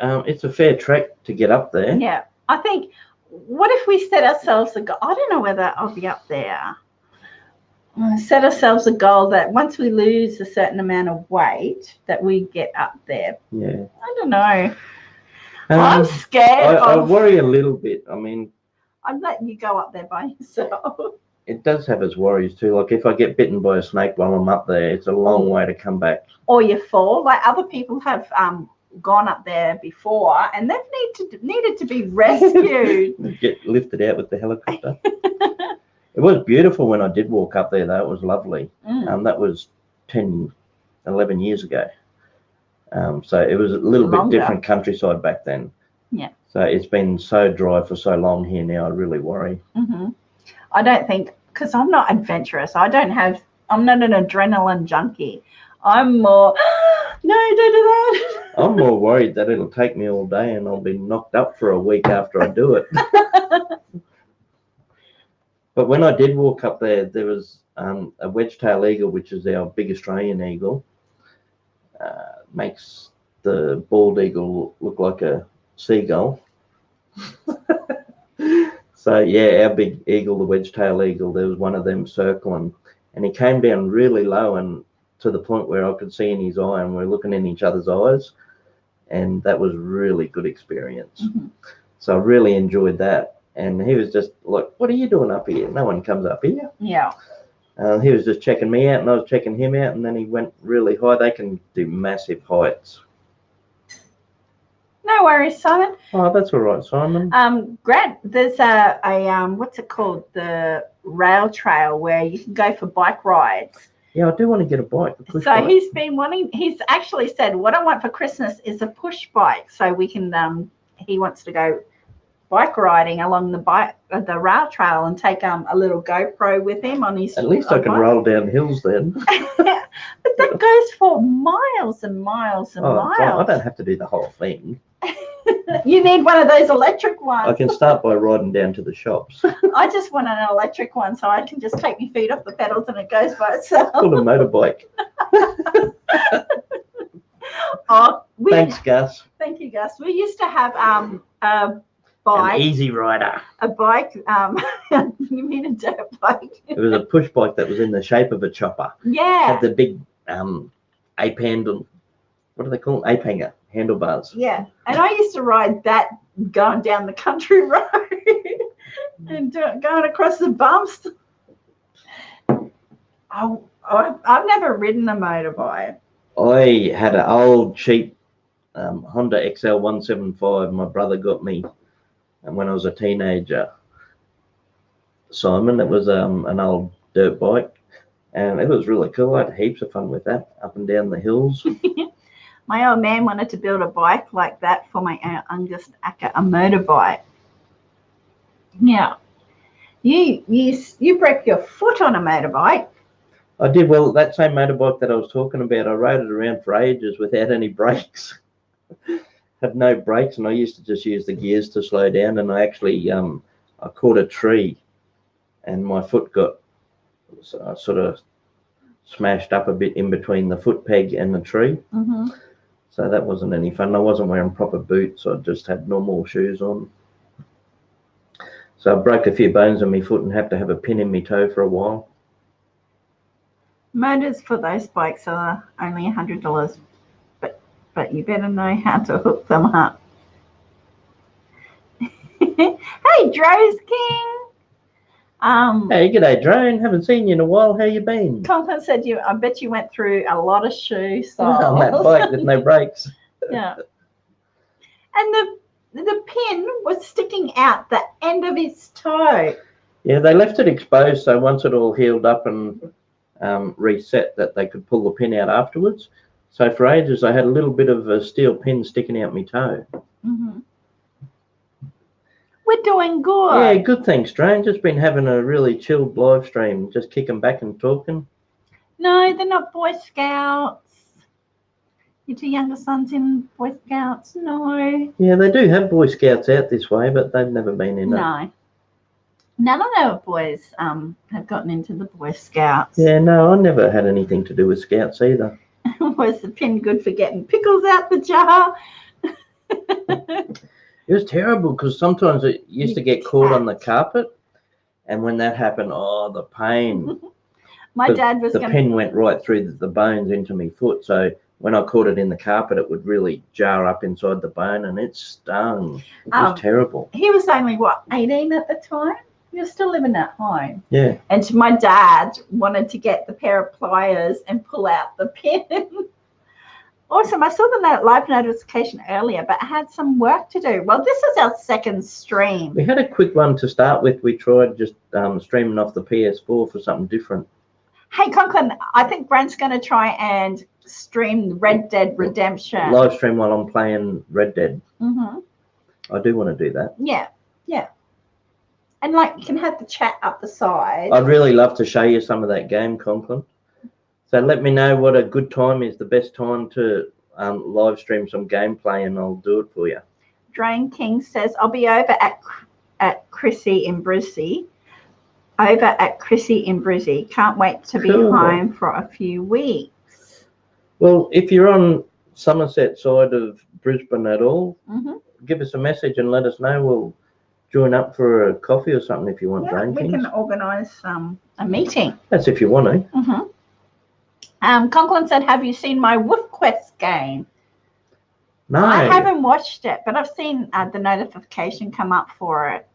It's a fair trek to get up there. Yeah. I think, what if we set ourselves a goal? I don't know whether I'll be up there. Set ourselves a goal that once we lose a certain amount of weight, that we get up there. Yeah. I don't know. I'm scared. I worry a little bit. I mean, I'm letting you go up there by yourself. It does have its worries too. Like if I get bitten by a snake while I'm up there, it's a long way to come back. Or you fall. Like other people have gone up there before, and they've needed to be rescued. Get lifted out with the helicopter. It was beautiful when I did walk up there, though. It was lovely. That was 10, 11 years ago. So it was a little bit different countryside back then. Yeah. So it's been so dry for so long here now, I really worry. I don't think, because I'm not adventurous. I'm not an adrenaline junkie. I'm more, no, don't do that. I'm more worried that it'll take me all day and I'll be knocked up for a week after I do it. But when I did walk up there, there was a wedge-tailed eagle, which is our big Australian eagle. Makes the bald eagle look like a seagull. So yeah, our big eagle, the wedge-tailed eagle, there was one of them circling, and he came down really low and to the point where I could see in his eye, and we're looking in each other's eyes, and that was a really good experience. So I really enjoyed that. And he was just like, "What are you doing up here? No one comes up here." Yeah. He was just checking me out, and I was checking him out, and then he went really high. They can do massive heights. No worries, Simon. Oh, that's all right, Simon. Grant, there's a what's it called? The rail trail where you can go for bike rides. Yeah, I do want to get a bike. So he's actually said, what I want for Christmas is a push bike. So we can, he wants to go bike riding along the rail trail and take a little GoPro with him on his. At least I can roll down hills then. But that goes for miles and miles and miles. Well, I don't have to do the whole thing. You need one of those electric ones. I can start by riding down to the shops. I just want an electric one so I can just take my feet off the pedals and it goes by itself. Called a motorbike. Thanks, Gus. Thank you, Gus. We used to have a bike. An easy rider. A bike. You mean a dirt bike? It was a push bike that was in the shape of a chopper. Yeah. Had the big ape handle. What do they call it? Ape hanger handlebars. Yeah. And I used to ride that going down the country road and going across the bumps. I've never ridden a motorbike. I had an old cheap Honda XL 175 my brother got me when I was a teenager. Simon, it was an old dirt bike, and it was really cool. I had heaps of fun with that, up and down the hills. My old man wanted to build a bike like that for my youngest Akka, a motorbike. Yeah. You broke your foot on a motorbike. I did. Well, that same motorbike that I was talking about, I rode it around for ages without any brakes. Had no brakes, and I used to just use the gears to slow down, and I actually I caught a tree and my foot got sort of smashed up a bit in between the foot peg and the tree. So that wasn't any fun. I wasn't wearing proper boots. I just had normal shoes on. So I broke a few bones in my foot and had to have a pin in my toe for a while. Motors for those bikes are only $100, but you better know how to hook them up. Hey, Dro's King. Hey, g'day, Drone. Haven't seen you in a while. How you been? Conklin said I bet you went through a lot of shoe soles. On that bike with no brakes. Yeah. And the pin was sticking out the end of his toe. Yeah, they left it exposed, so once it all healed up and reset, that they could pull the pin out afterwards. So for ages, I had a little bit of a steel pin sticking out my toe. We're doing good. Yeah, good thanks, Dane. Just been having a really chilled live stream, just kicking back and talking. No, they're not Boy Scouts. Your two younger sons in Boy Scouts? No. Yeah, they do have Boy Scouts out this way, but they've never been in it. No. None of our boys have gotten into the Boy Scouts. Yeah, no, I never had anything to do with Scouts either. Was the pin good for getting pickles out the jar? It was terrible because sometimes it used to get caught on the carpet, and when that happened, oh, the pain. My dad was the pin went right through the bones into my foot, so when I caught it in the carpet, it would really jar up inside the bone, and it stung. It was terrible. He was only, what, 18 at the time? He was still living at home. Yeah. And my dad wanted to get the pair of pliers and pull out the pin. Awesome. I saw the live notification earlier, but I had some work to do. Well, this is our second stream. We had a quick one to start with. We tried just streaming off the PS4 for something different. Hey, Conklin, I think Brent's going to try and stream Red Dead Redemption. Live stream while I'm playing Red Dead. Mm-hmm. I do want to do that. Yeah, yeah. And, like, you can have the chat up the side. I'd really love to show you some of that game, Conklin. So let me know what a good time is, the best time to live stream some gameplay, and I'll do it for you. Drain King says, I'll be over at Chrissy in Brizzy. Over at Chrissy in Brizzy. Can't wait to be home for a few weeks. Well, if you're on Somerset side of Brisbane at all, give us a message and let us know. We'll join up for a coffee or something if you want. Yeah, we can organise a meeting. That's if you want to. Conklin said, have you seen my Wolf Quest game? No. I haven't watched it, but I've seen the notification come up for it.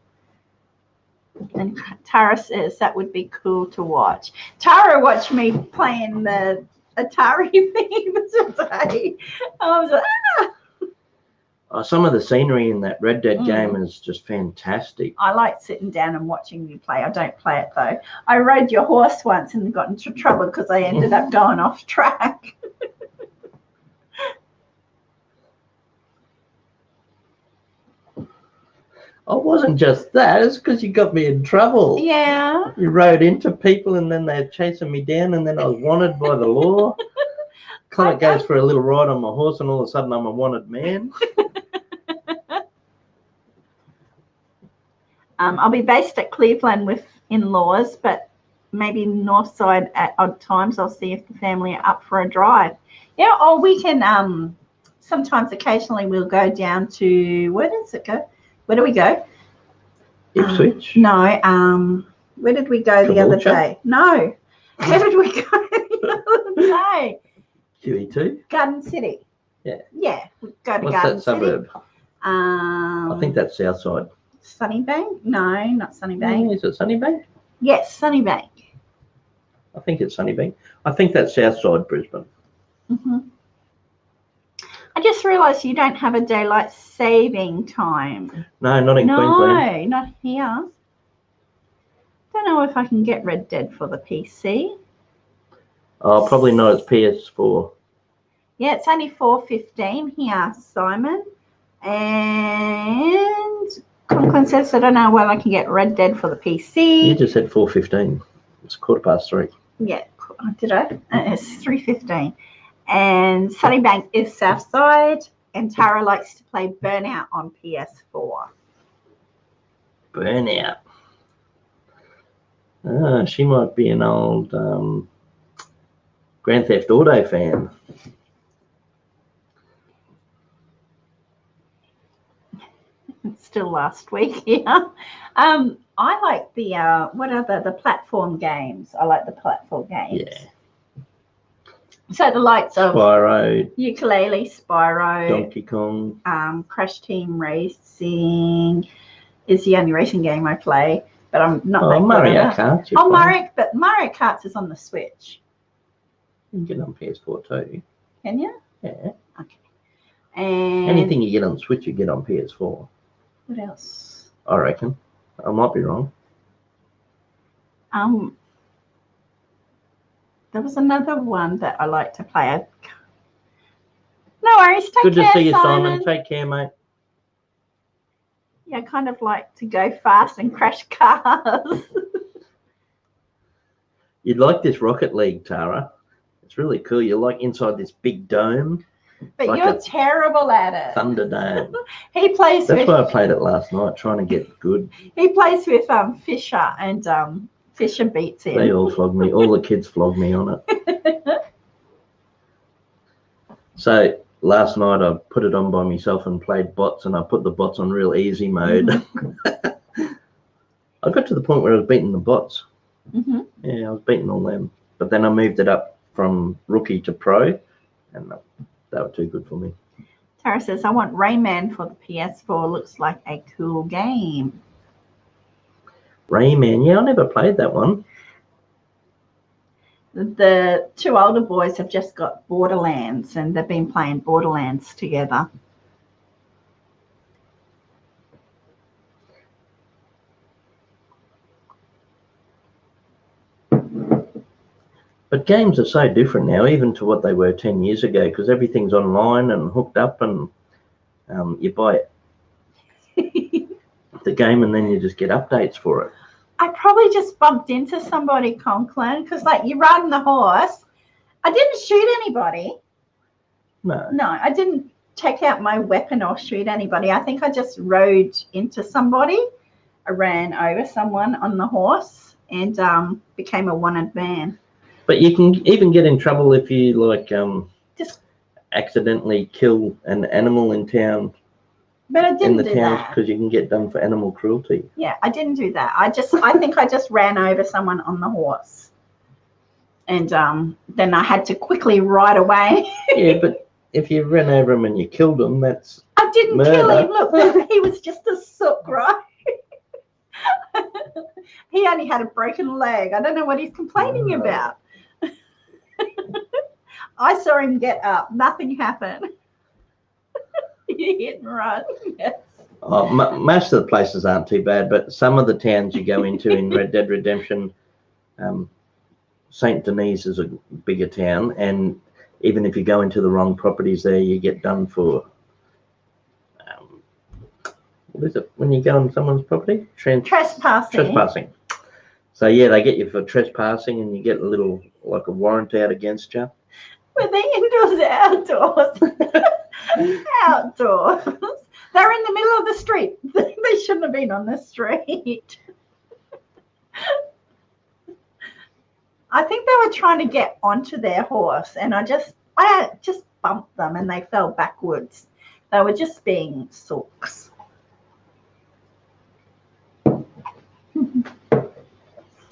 And Tara says that would be cool to watch. Tara watched me playing the Atari theme today. I was like, some of the scenery in that Red Dead game is just fantastic. I like sitting down and watching you play. I don't play it though. I rode your horse once and got into trouble because I ended up going off track. It wasn't just that. It's because you got me in trouble. Yeah. You rode into people and then they're chasing me down, and then I was wanted by the law. Collette goes for a little ride on my horse, and all of a sudden I'm a wanted man. I'll be based at Cleveland with in-laws, but maybe north side at odd times. I'll see if the family are up for a drive. Yeah, or we can sometimes occasionally we'll go down to, where does it go? Where do we go? Ipswich? No. Where did we go the other day? No. Where did we go the other day? QE2? Garden City. Yeah. Yeah. We go to What's Garden that suburb? City. I think that's Southside. Sunnybank? No, not Sunnybank. Is it Sunnybank? Yes, Sunnybank. I think it's Sunnybank. I think that's Southside Brisbane. I just realised you don't have a daylight saving time. No, not in No, Queensland. not here. Don't know if I can get Red Dead for the PC. Oh, probably not. It's PS4. Yeah, it's only 4:15 here, Simon. And Conklin says, I don't know whether I can get Red Dead for the PC. You just said 4:15. It's 3:15. Yeah, did I? It's 3:15. And Sunnybank is Southside, and Tara likes to play Burnout on PS4. Burnout. She might be an old Grand Theft Auto fan. It's still last week, yeah. I like the what are the platform games? I like the platform games. Yeah. So the likes of Spyro, Ukulele, Spyro, Donkey Kong, Crash Team Racing is the only racing game I play, but I'm not. Mario Kart. Mario Kart is on the Switch. You can get it on PS4 too. Can you? Yeah. Okay. And anything you get on Switch, you get on PS4. What else? I reckon. I might be wrong. There was another one that I like to play. No worries. Take Good care, to see you, Simon. Take care, mate. Yeah, I kind of like to go fast and crash cars. You'd like this Rocket League, Tara. It's really cool. You're like inside this big dome. But Like you're a terrible at it. Thunder Dome. He plays That's with why I played it last night, trying to get good. he plays with Fisher, and Fisher beats him. They all flog me. All the kids flog me on it. So last night I put it on by myself and played bots, and I put the bots on real easy mode. I got to the point where I was beating the bots. Mm-hmm. Yeah, I was beating all them. But then I moved it up from rookie to pro, and they were too good for me. Tara says, I want Rayman for the PS4. Looks like a cool game. Rayman, yeah, I never played that one. The two older boys have just got Borderlands, and they've been playing Borderlands together. But games are so different now, even to what they were 10 years ago, because everything's online and hooked up, and you buy the game and then you just get updates for it. I probably just bumped into somebody, Conklin, because like you riding the horse. I didn't shoot anybody. No. No, I didn't take out my weapon or shoot anybody. I think I just rode into somebody. I ran over someone on the horse and became a wanted man. But you can even get in trouble if you like Just accidentally kill an animal in town. But I in didn't the do town that. because you can get done for animal cruelty. Yeah, I didn't do that. I think I just ran over someone on the horse. And then I had to quickly ride away. Yeah, but if you ran over him and you killed him, that's I didn't murder. kill him. Look, he was just a sook, right? He only had a broken leg. I don't know what he's complaining about. I saw him get up. Nothing happened. You hit and run. Yes. Oh, most of the places aren't too bad, but some of the towns you go into in Red Dead Redemption, St. Denis is a bigger town, and even if you go into the wrong properties there, you get done for, what is it, when you go on someone's property? Trespassing. So, yeah, they get you for trespassing, and you get a little, like a warrant out against you. Were they indoors or outdoors? Outdoors. They're in the middle of the street. They shouldn't have been on the street. I think they were trying to get onto their horse, and I just bumped them, and they fell backwards. They were just being sooks.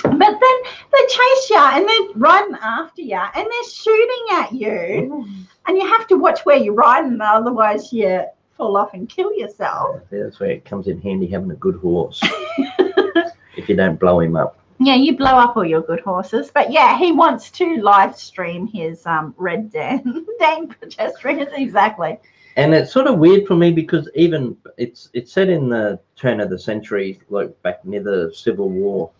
But then they chase you, and they're riding after you, and they're shooting at you, and you have to watch where you're riding, otherwise you fall off and kill yourself. That's where it comes in handy, having a good horse. If you don't blow him up. Yeah, you blow up all your good horses. But yeah, he wants to live stream his Red Dane pedestrians, exactly. And it's sort of weird for me because even it's set in the turn of the century, like back near the Civil War.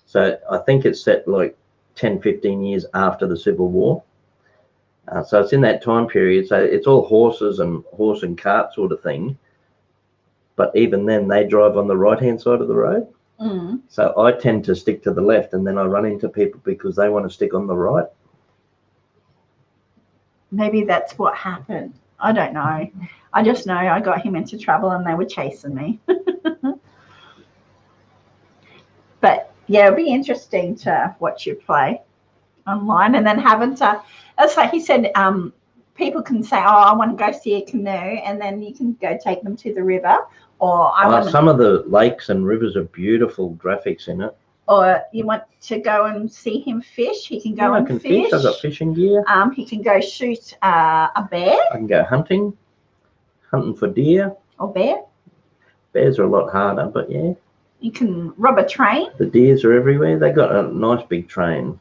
So I think it's set like 10, 15 years after the Civil War. So it's in that time period. So it's all horse and cart sort of thing. But even then, they drive on the right-hand side of the road. Mm. So I tend to stick to the left, and then I run into people because they want to stick on the right. Maybe that's what happened. I don't know. I just know I got him into trouble and they were chasing me. But yeah, it'll be interesting to watch you play online, and then having to, that's like he said, people can say, oh, I want to go see a canoe, and then you can go take them to the river. Or some of the lakes and rivers are beautiful graphics in it. Or you want to go and see him fish, he can go and fish. I've got fishing gear. He can go shoot a bear. I can go hunting for deer. Or bear. Bears are a lot harder, but yeah. You can rob a train. The deers are everywhere. They got a nice big train.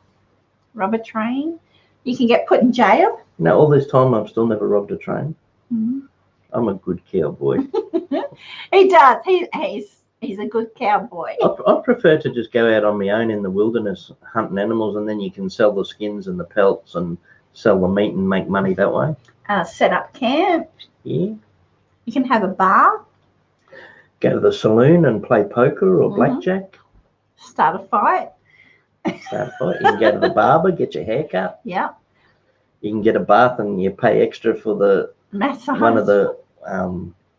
Rob a train. You can get put in jail. Now, all this time, I've still never robbed a train. Mm-hmm. I'm a good cowboy. He does. He's a good cowboy. I prefer to just go out on my own in the wilderness hunting animals, and then you can sell the skins and the pelts and sell the meat and make money that way. Set up camp. Yeah. You can have a bar. go to the saloon and play poker or blackjack. Start a fight. Start a fight. You can go to the barber, get your hair cut. Yeah. You can get a bath and you pay extra for the Massage. one of the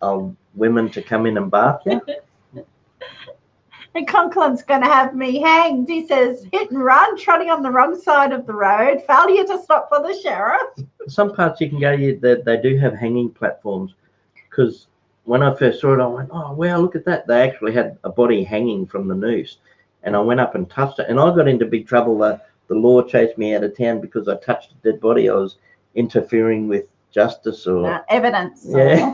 old women to come in and bath you. And Conklin's going to have me hanged. He says, hit and run, trotting on the wrong side of the road, failure to stop for the sheriff. Some parts you can go, they do have hanging platforms, because when I first saw it, I went, oh, wow, look at that. They actually had a body hanging from the noose. And I went up and touched it. And I got into big trouble. The law chased me out of town because I touched a dead body. I was interfering with justice or... evidence. Yeah.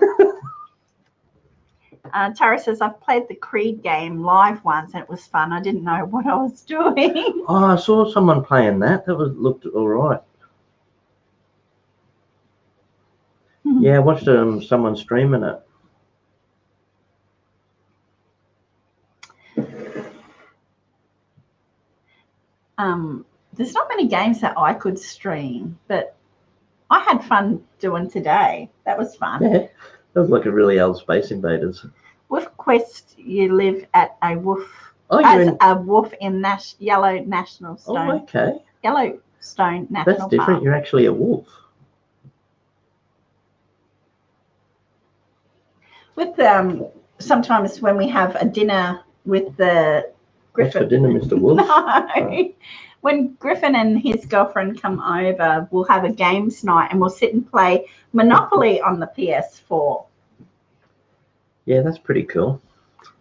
Tara says, I've played the Creed game live once and it was fun. I didn't know what I was doing. Oh, I saw someone playing that. Looked all right. Yeah, I watched someone streaming it. There's not many games that I could stream, but I had fun doing today. That was fun. Yeah, that was like a really old Space Invaders. Wolf Quest, you live at a wolf. Oh, a wolf in Yellow National Stone. Oh, okay. Yellowstone National That's different. Park. You're actually a wolf. With sometimes when we have a dinner with the What's Griffin. for dinner, Mr. Wolf? No. Oh. When Griffin and his girlfriend come over, we'll have a games night and we'll sit and play Monopoly on the PS4. Yeah, that's pretty cool.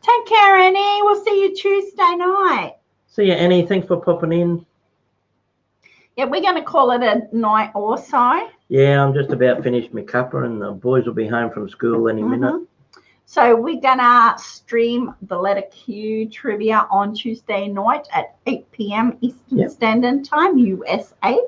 Take care, Annie. We'll see you Tuesday night. See you, Annie. Thanks for popping in. Yeah, we're going to call it a night also. Yeah, I'm just about finished my cuppa and the boys will be home from school any minute. So we're going to stream the letter Q trivia on Tuesday night at 8 p.m. Eastern Standard Time, USA.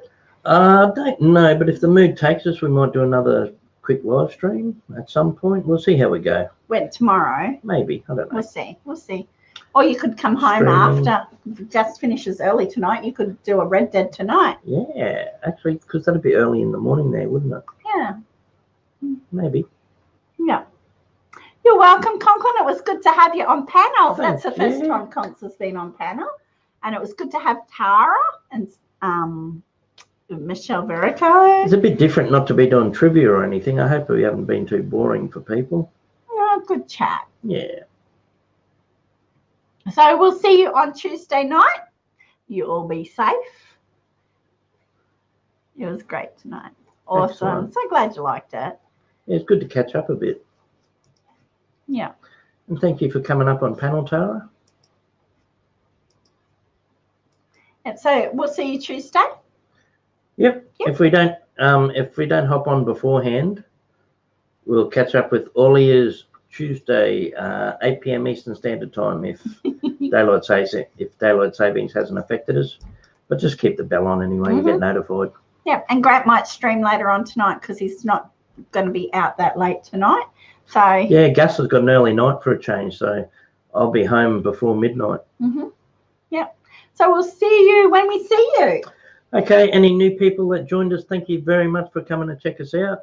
I don't know, but if the mood takes us, we might do another quick live stream at some point. We'll see how we go. When tomorrow? Maybe. I don't know. We'll see. Or you could come home after. If it just finishes early tonight, you could do a Red Dead tonight. Yeah, actually, because that'd be early in the morning there, wouldn't it? Yeah. Maybe. Yeah. You're welcome, Conklin. It was good to have you on panel. Thanks. That's the first time Conks has been on panel. And it was good to have Tara and Michelle Verico. It's a bit different not to be doing trivia or anything. I hope we haven't been too boring for people. Oh, good chat. Yeah. So we'll see you on Tuesday night. You all be safe. It was great tonight. Awesome. Excellent. So glad you liked it. Yeah, it's good to catch up a bit. Yeah. And thank you for coming up on panel, Tara. And so we'll see you Tuesday. Yep. If we don't hop on beforehand, we'll catch up with all ears Tuesday, 8 p.m. Eastern Standard Time if daylight savings hasn't affected us. But just keep the bell on anyway, you get notified. Yeah, and Grant might stream later on tonight because he's not going to be out that late tonight. So yeah, Gus has got an early night for a change, so I'll be home before midnight. Yep. So we'll see you when we see you. Okay, any new people that joined us, thank you very much for coming to check us out.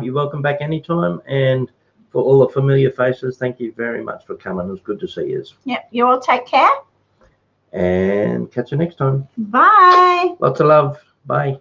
You're welcome back anytime. And for all the familiar faces, thank you very much for coming. It was good to see you. Yep. You all take care. And catch you next time. Bye. Lots of love. Bye.